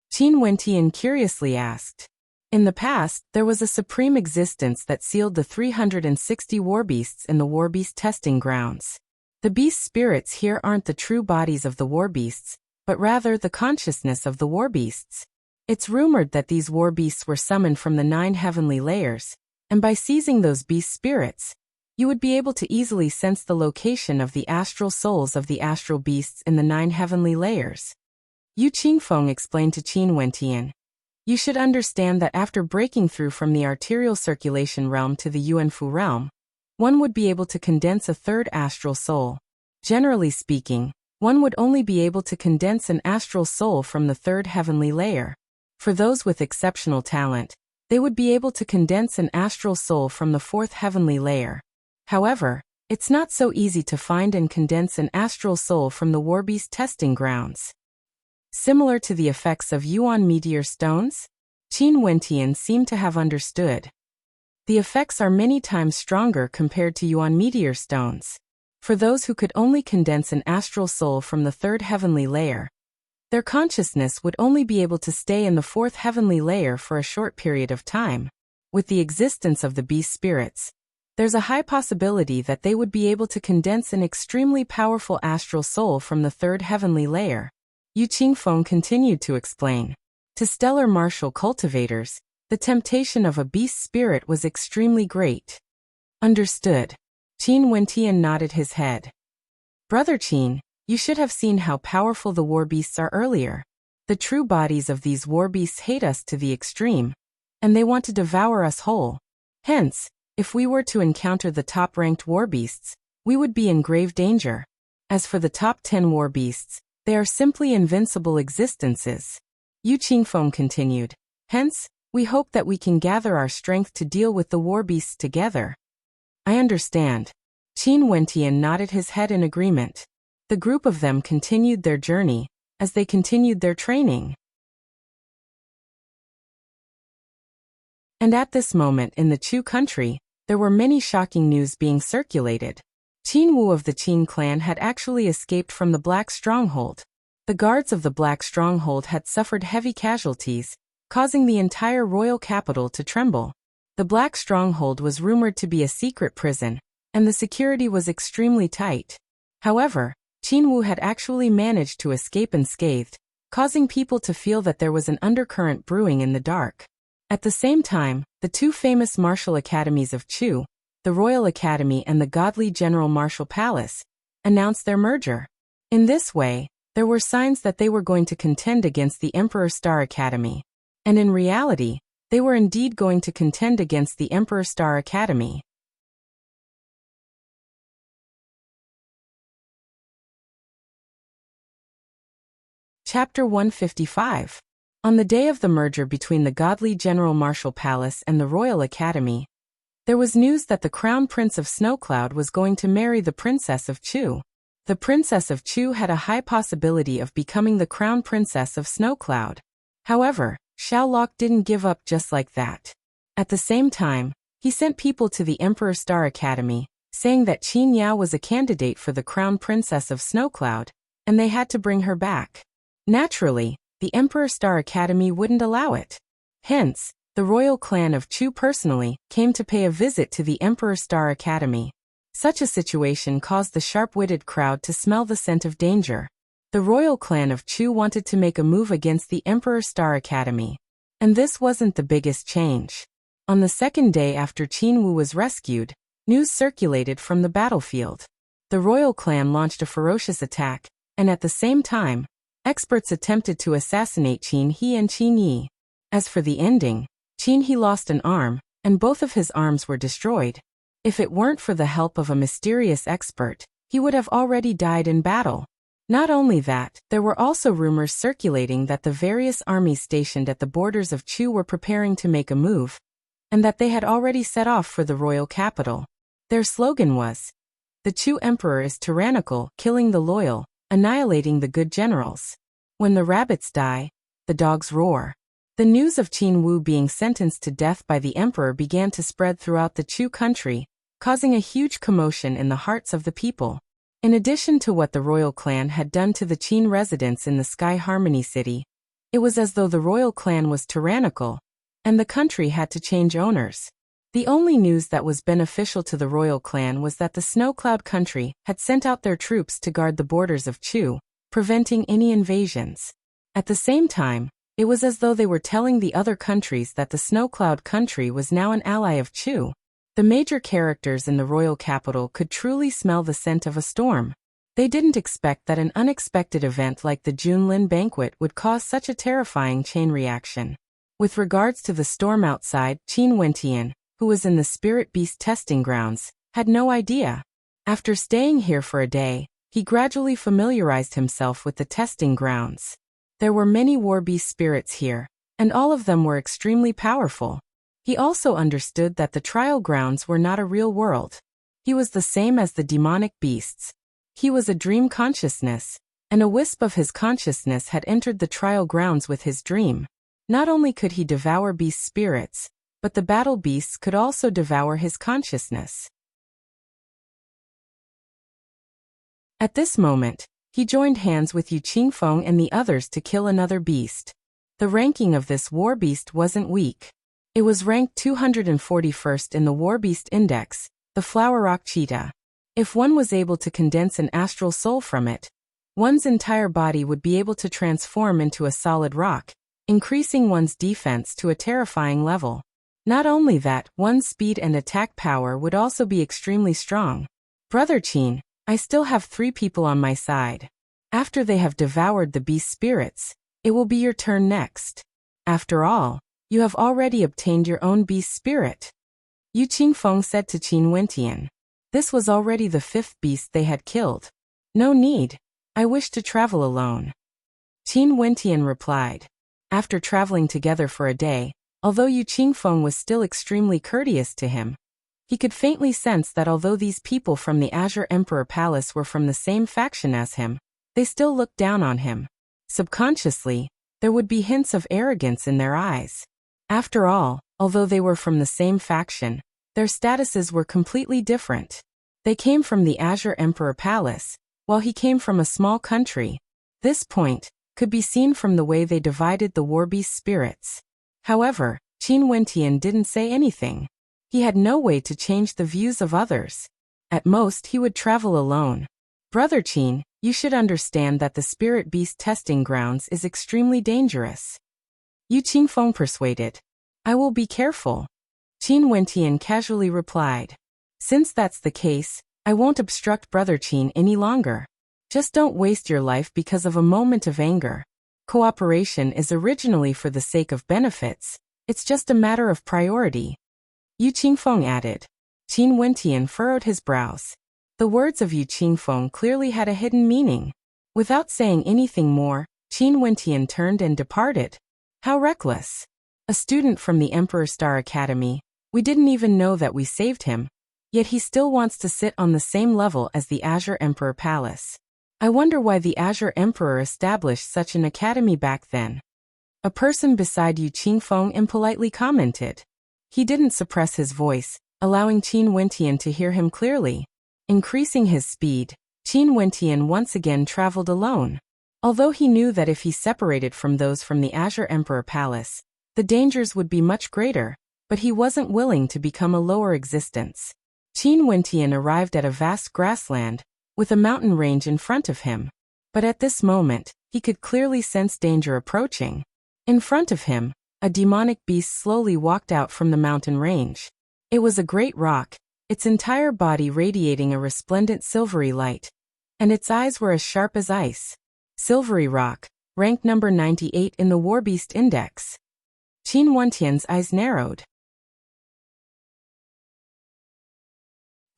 Qin Wentian curiously asked. In the past, there was a supreme existence that sealed the 360 warbeasts in the warbeast testing grounds. The beast spirits here aren't the true bodies of the warbeasts, but rather the consciousness of the warbeasts. It's rumored that these warbeasts were summoned from the 9 heavenly layers, and by seizing those beast spirits, you would be able to easily sense the location of the astral souls of the astral beasts in the 9 heavenly layers. Yu Qingfeng explained to Qin Wentian. You should understand that after breaking through from the arterial circulation realm to the Yuanfu realm, one would be able to condense a third astral soul. Generally speaking, one would only be able to condense an astral soul from the 3rd heavenly layer. For those with exceptional talent, they would be able to condense an astral soul from the 4th heavenly layer. However, it's not so easy to find and condense an astral soul from the warbeast testing grounds. Similar to the effects of Yuan meteor stones? Qin Wentian seemed to have understood. The effects are many times stronger compared to Yuan meteor stones. For those who could only condense an astral soul from the third heavenly layer, their consciousness would only be able to stay in the fourth heavenly layer for a short period of time. With the existence of the beast spirits, there's a high possibility that they would be able to condense an extremely powerful astral soul from the third heavenly layer. Yu Qingfeng continued to explain. To stellar martial cultivators, the temptation of a beast spirit was extremely great. Understood. Qin Wentian nodded his head. Brother Qin, you should have seen how powerful the war beasts are earlier. The true bodies of these war beasts hate us to the extreme, and they want to devour us whole. Hence, if we were to encounter the top-ranked war beasts, we would be in grave danger. As for the top 10 war beasts, they are simply invincible existences. Yu Qingfeng continued. Hence, we hope that we can gather our strength to deal with the war beasts together. I understand. Qin Wentian nodded his head in agreement. The group of them continued their journey, as they continued their training. And at this moment in the Chu country, there were many shocking news being circulated. Qin Wu of the Qin clan had actually escaped from the Black Stronghold. The guards of the Black Stronghold had suffered heavy casualties, causing the entire royal capital to tremble. The Black Stronghold was rumored to be a secret prison, and the security was extremely tight. However, Qin Wu had actually managed to escape unscathed, causing people to feel that there was an undercurrent brewing in the dark. At the same time, the two famous martial academies of Chu, the Royal Academy and the Godly General Martial Palace, announced their merger. In this way, there were signs that they were going to contend against the Emperor Star Academy. And in reality, they were indeed going to contend against the Emperor Star Academy. Chapter 155. On the day of the merger between the Godly General Martial Palace and the Royal Academy, there was news that the Crown Prince of Snowcloud was going to marry the Princess of Chu. The Princess of Chu had a high possibility of becoming the Crown Princess of Snowcloud. However, Xiao Lok didn't give up just like that. At the same time, he sent people to the Emperor Star Academy, saying that Qin Yao was a candidate for the Crown Princess of Snowcloud, and they had to bring her back. Naturally, the Emperor Star Academy wouldn't allow it. Hence, the royal clan of Chu personally came to pay a visit to the Emperor Star Academy. Such a situation caused the sharp-witted crowd to smell the scent of danger. The royal clan of Chu wanted to make a move against the Emperor Star Academy. And this wasn't the biggest change. On the second day after Qin Wu was rescued, news circulated from the battlefield. The royal clan launched a ferocious attack, and at the same time, experts attempted to assassinate Qin He and Qin Yi. As for the ending, Qin He lost an arm, and both of his arms were destroyed. If it weren't for the help of a mysterious expert, he would have already died in battle. Not only that, there were also rumors circulating that the various armies stationed at the borders of Chu were preparing to make a move, and that they had already set off for the royal capital. Their slogan was, "The Chu Emperor is tyrannical, killing the loyal, annihilating the good generals. When the rabbits die, the dogs roar." The news of Qin Wu being sentenced to death by the emperor began to spread throughout the Chu country, causing a huge commotion in the hearts of the people. In addition to what the royal clan had done to the Qin residents in the Sky Harmony City, it was as though the royal clan was tyrannical, and the country had to change owners. The only news that was beneficial to the royal clan was that the Snow Cloud country had sent out their troops to guard the borders of Chu, preventing any invasions. At the same time, it was as though they were telling the other countries that the Snow Cloud country was now an ally of Chu. The major characters in the royal capital could truly smell the scent of a storm. They didn't expect that an unexpected event like the Junlin banquet would cause such a terrifying chain reaction. With regards to the storm outside, Qin Wentian, who was in the spirit beast testing grounds, had no idea. After staying here for a day, he gradually familiarized himself with the testing grounds. There were many war beast spirits here, and all of them were extremely powerful. He also understood that the trial grounds were not a real world. He was the same as the demonic beasts. He was a dream consciousness, and a wisp of his consciousness had entered the trial grounds with his dream. Not only could he devour beast spirits, but the battle beasts could also devour his consciousness. At this moment, he joined hands with Yu Qingfeng and the others to kill another beast. The ranking of this war beast wasn't weak. It was ranked 241st in the War Beast Index, the Flower Rock Cheetah. If one was able to condense an astral soul from it, one's entire body would be able to transform into a solid rock, increasing one's defense to a terrifying level. Not only that, one's speed and attack power would also be extremely strong. Brother Qin, I still have 3 people on my side. After they have devoured the beast spirits, it will be your turn next. After all, you have already obtained your own beast spirit. Yu Qingfeng said to Qin Wentian. This was already the 5th beast they had killed. No need. I wish to travel alone. Qin Wentian replied. After traveling together for a day, although Yu Qingfeng was still extremely courteous to him, he could faintly sense that although these people from the Azure Emperor Palace were from the same faction as him, they still looked down on him. Subconsciously, there would be hints of arrogance in their eyes. After all, although they were from the same faction, their statuses were completely different. They came from the Azure Emperor Palace, while he came from a small country. This point could be seen from the way they divided the war beast spirits. However, Qin Wentian didn't say anything. He had no way to change the views of others. At most, he would travel alone. Brother Qin, you should understand that the spirit beast testing grounds is extremely dangerous. Yu Qingfeng persuaded. I will be careful. Qin Wentian casually replied. Since that's the case, I won't obstruct Brother Qin any longer. Just don't waste your life because of a moment of anger. Cooperation is originally for the sake of benefits. It's just a matter of priority. Yu Qingfeng added. Qin Wentian furrowed his brows. The words of Yu Qingfeng clearly had a hidden meaning. Without saying anything more, Qin Wentian turned and departed. How reckless. A student from the Emperor Star Academy. We didn't even know that we saved him. Yet he still wants to sit on the same level as the Azure Emperor Palace. I wonder why the Azure Emperor established such an academy back then. A person beside Yu Qingfeng impolitely commented. He didn't suppress his voice, allowing Qin Wentian to hear him clearly. Increasing his speed, Qin Wentian once again traveled alone. Although he knew that if he separated from those from the Azure Emperor Palace, the dangers would be much greater, but he wasn't willing to become a lower existence. Qin Wentian arrived at a vast grassland, with a mountain range in front of him. But at this moment, he could clearly sense danger approaching. In front of him, a demonic beast slowly walked out from the mountain range. It was a great rock, its entire body radiating a resplendent silvery light, and its eyes were as sharp as ice. Silvery rock, ranked number 98 in the War Beast Index. Qin Wentian's eyes narrowed.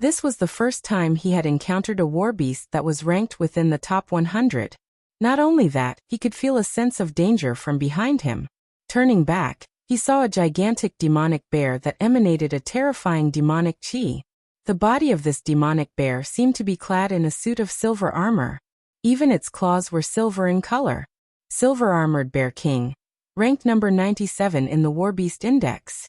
This was the first time he had encountered a war beast that was ranked within the top 100. Not only that, he could feel a sense of danger from behind him. Turning back, he saw a gigantic demonic bear that emanated a terrifying demonic chi. The body of this demonic bear seemed to be clad in a suit of silver armor. Even its claws were silver in color. Silver-armored Bear King, ranked number 97 in the War Beast Index.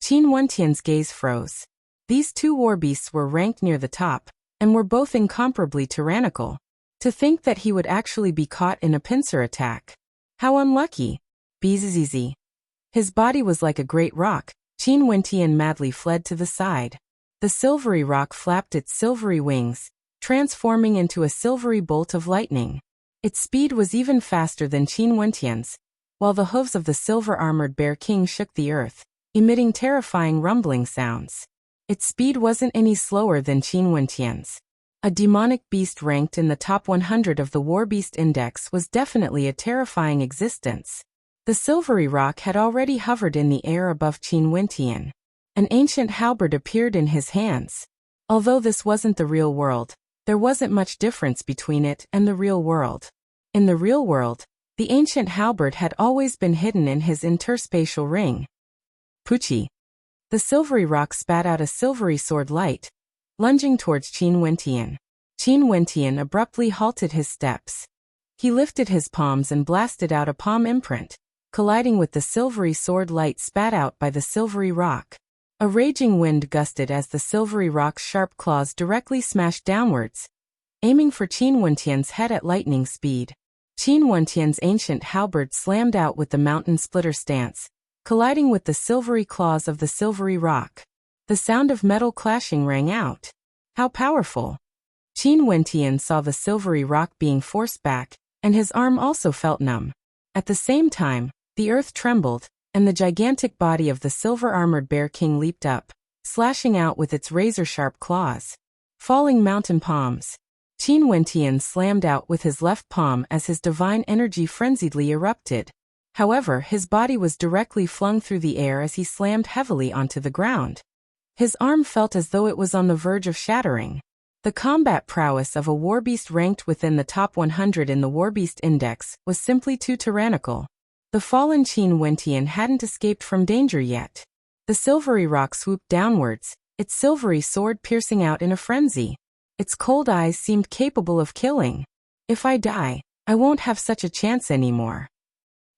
Qin Wentian's gaze froze. These 2 war beasts were ranked near the top, and were both incomparably tyrannical. To think that he would actually be caught in a pincer attack. How unlucky. Bzzz. His body was like a great rock. Qin Wentian madly fled to the side. The silvery rock flapped its silvery wings, transforming into a silvery bolt of lightning. Its speed was even faster than Qin Wentian's, while the hooves of the silver-armored Bear King shook the earth, emitting terrifying rumbling sounds. Its speed wasn't any slower than Qin Wentian's. A demonic beast ranked in the top 100 of the War Beast Index was definitely a terrifying existence. The silvery rock had already hovered in the air above Qin Wentian. An ancient halberd appeared in his hands. Although this wasn't the real world, there wasn't much difference between it and the real world. In the real world, the ancient halberd had always been hidden in his interspatial ring. Pucci. The silvery rock spat out a silvery sword light, lunging towards Qin Wentian. Qin Wentian abruptly halted his steps. He lifted his palms and blasted out a palm imprint, colliding with the silvery sword light spat out by the silvery rock. A raging wind gusted as the silvery rock's sharp claws directly smashed downwards, aiming for Qin Wentian's head at lightning speed. Qin Wentian's ancient halberd slammed out with the mountain splitter stance, colliding with the silvery claws of the silvery rock. The sound of metal clashing rang out. How powerful! Qin Wentian saw the silvery rock being forced back, and his arm also felt numb. At the same time, the earth trembled, and the gigantic body of the silver-armored bear king leaped up, slashing out with its razor-sharp claws. Falling mountain palms. Qin Wentian slammed out with his left palm as his divine energy frenziedly erupted. However, his body was directly flung through the air as he slammed heavily onto the ground. His arm felt as though it was on the verge of shattering. The combat prowess of a warbeast ranked within the top 100 in the Warbeast Index was simply too tyrannical. The fallen Qin Wentian hadn't escaped from danger yet. The silvery rock swooped downwards, its silvery sword piercing out in a frenzy. Its cold eyes seemed capable of killing. If I die, I won't have such a chance anymore.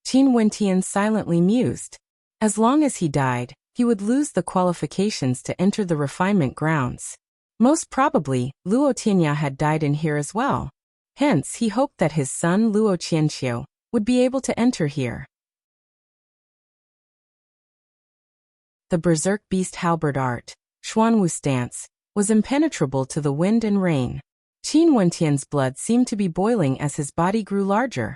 Qin Wentian silently mused. As long as he died, he would lose the qualifications to enter the refinement grounds. Most probably, Luo Tianya had died in here as well. Hence, he hoped that his son Luo Qianqiu would be able to enter here. The berserk beast halberd art, Xuanwu stance, was impenetrable to the wind and rain. Qin Wentian's blood seemed to be boiling as his body grew larger.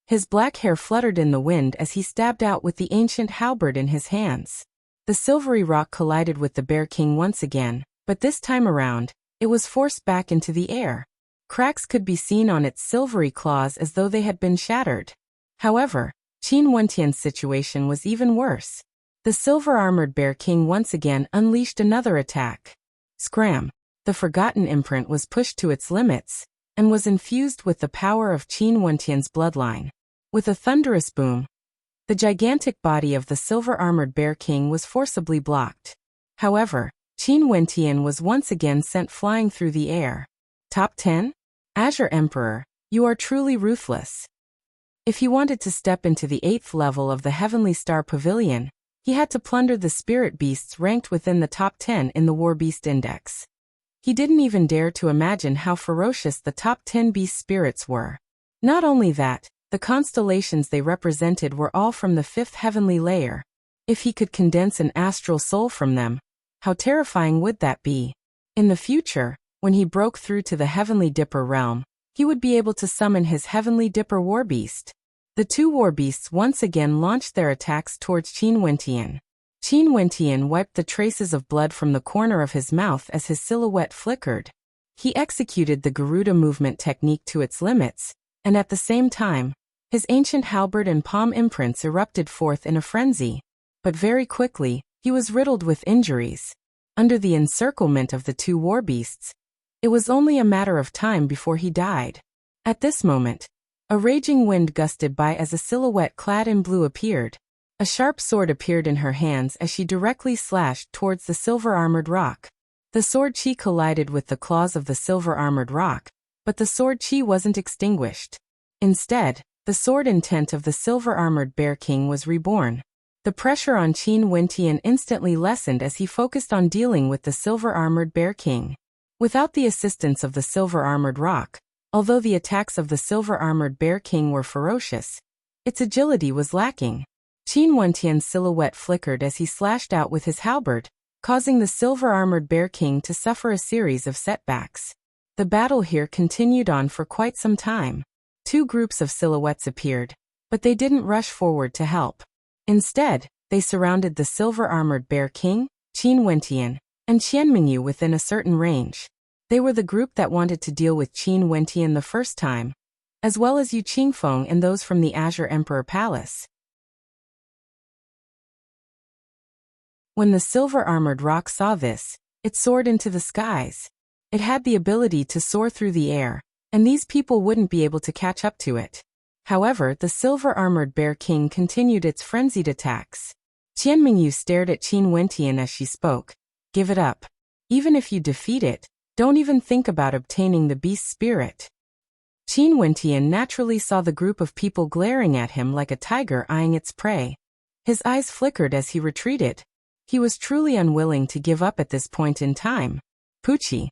His black hair fluttered in the wind as he stabbed out with the ancient halberd in his hands. The silvery rock collided with the bear king once again, but this time around, it was forced back into the air. Cracks could be seen on its silvery claws as though they had been shattered. However, Qin Wentian's situation was even worse. The silver-armored bear king once again unleashed another attack. Scram! The forgotten imprint was pushed to its limits, and was infused with the power of Qin Wentian's bloodline. With a thunderous boom, the gigantic body of the silver-armored bear king was forcibly blocked. However, Qin Wentian was once again sent flying through the air. Top 10? Azure Emperor, you are truly ruthless. If he wanted to step into the 8th level of the Heavenly Star Pavilion, he had to plunder the spirit beasts ranked within the top 10 in the Warbeast Index. He didn't even dare to imagine how ferocious the top 10 beast spirits were. Not only that, the constellations they represented were all from the 5th heavenly layer. If he could condense an astral soul from them, how terrifying would that be? In the future, when he broke through to the Heavenly Dipper realm, he would be able to summon his Heavenly Dipper Warbeast. The two warbeasts once again launched their attacks towards Qin Wentian. Qin Wentian wiped the traces of blood from the corner of his mouth as his silhouette flickered. He executed the Garuda movement technique to its limits, and at the same time, his ancient halberd and palm imprints erupted forth in a frenzy. But very quickly, he was riddled with injuries. Under the encirclement of the two warbeasts, it was only a matter of time before he died. At this moment, a raging wind gusted by as a silhouette clad in blue appeared. A sharp sword appeared in her hands as she directly slashed towards the silver-armored rock. The sword chi collided with the claws of the silver-armored rock, but the sword chi wasn't extinguished. Instead, the sword intent of the silver-armored bear king was reborn. The pressure on Qin Wentian instantly lessened as he focused on dealing with the silver-armored bear king. Without the assistance of the silver-armored rock, although the attacks of the silver-armored bear king were ferocious, its agility was lacking. Qin Wentian's silhouette flickered as he slashed out with his halberd, causing the silver-armored bear king to suffer a series of setbacks. The battle here continued on for quite some time. Two groups of silhouettes appeared, but they didn't rush forward to help. Instead, they surrounded the silver-armored bear king, Qin Wentian, and Qianmingyu within a certain range. They were the group that wanted to deal with Qin Wentian the first time, as well as Yu Qingfeng and those from the Azure Emperor Palace. When the silver-armored rock saw this, it soared into the skies. It had the ability to soar through the air, and these people wouldn't be able to catch up to it. However, the silver-armored bear king continued its frenzied attacks. Qianmingyu stared at Qin Wentian as she spoke. Give it up. Even if you defeat it, don't even think about obtaining the beast spirit. Qin Wentian naturally saw the group of people glaring at him like a tiger eyeing its prey. His eyes flickered as he retreated. He was truly unwilling to give up at this point in time. Pucci.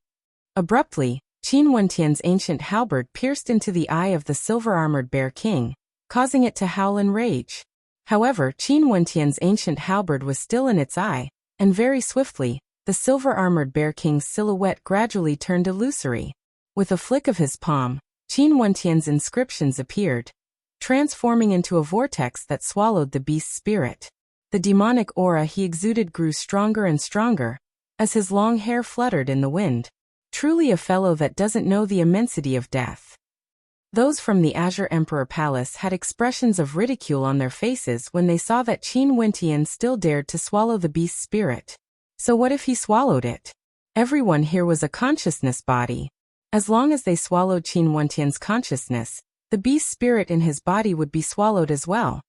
Abruptly, Qin Wentian's ancient halberd pierced into the eye of the silver-armored Bear King, causing it to howl in rage. However, Qin Wentian's ancient halberd was still in its eye, and very swiftly, the silver-armored Bear King's silhouette gradually turned illusory. With a flick of his palm, Qin Wentian's inscriptions appeared, transforming into a vortex that swallowed the beast's spirit. The demonic aura he exuded grew stronger and stronger, as his long hair fluttered in the wind. Truly a fellow that doesn't know the immensity of death. Those from the Azure Emperor Palace had expressions of ridicule on their faces when they saw that Qin Wentian still dared to swallow the beast's spirit. So what if he swallowed it? Everyone here was a consciousness body. As long as they swallowed Qin Wentian's consciousness, the beast's spirit in his body would be swallowed as well.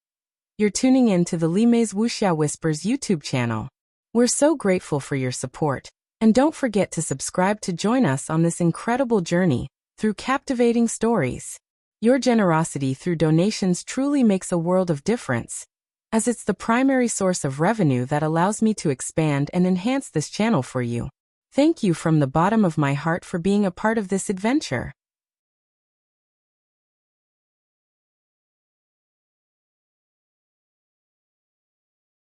You're tuning in to the Limei's Wuxia Whispers YouTube channel. We're so grateful for your support, and don't forget to subscribe to join us on this incredible journey through captivating stories. Your generosity through donations truly makes a world of difference, as it's the primary source of revenue that allows me to expand and enhance this channel for you. Thank you from the bottom of my heart for being a part of this adventure.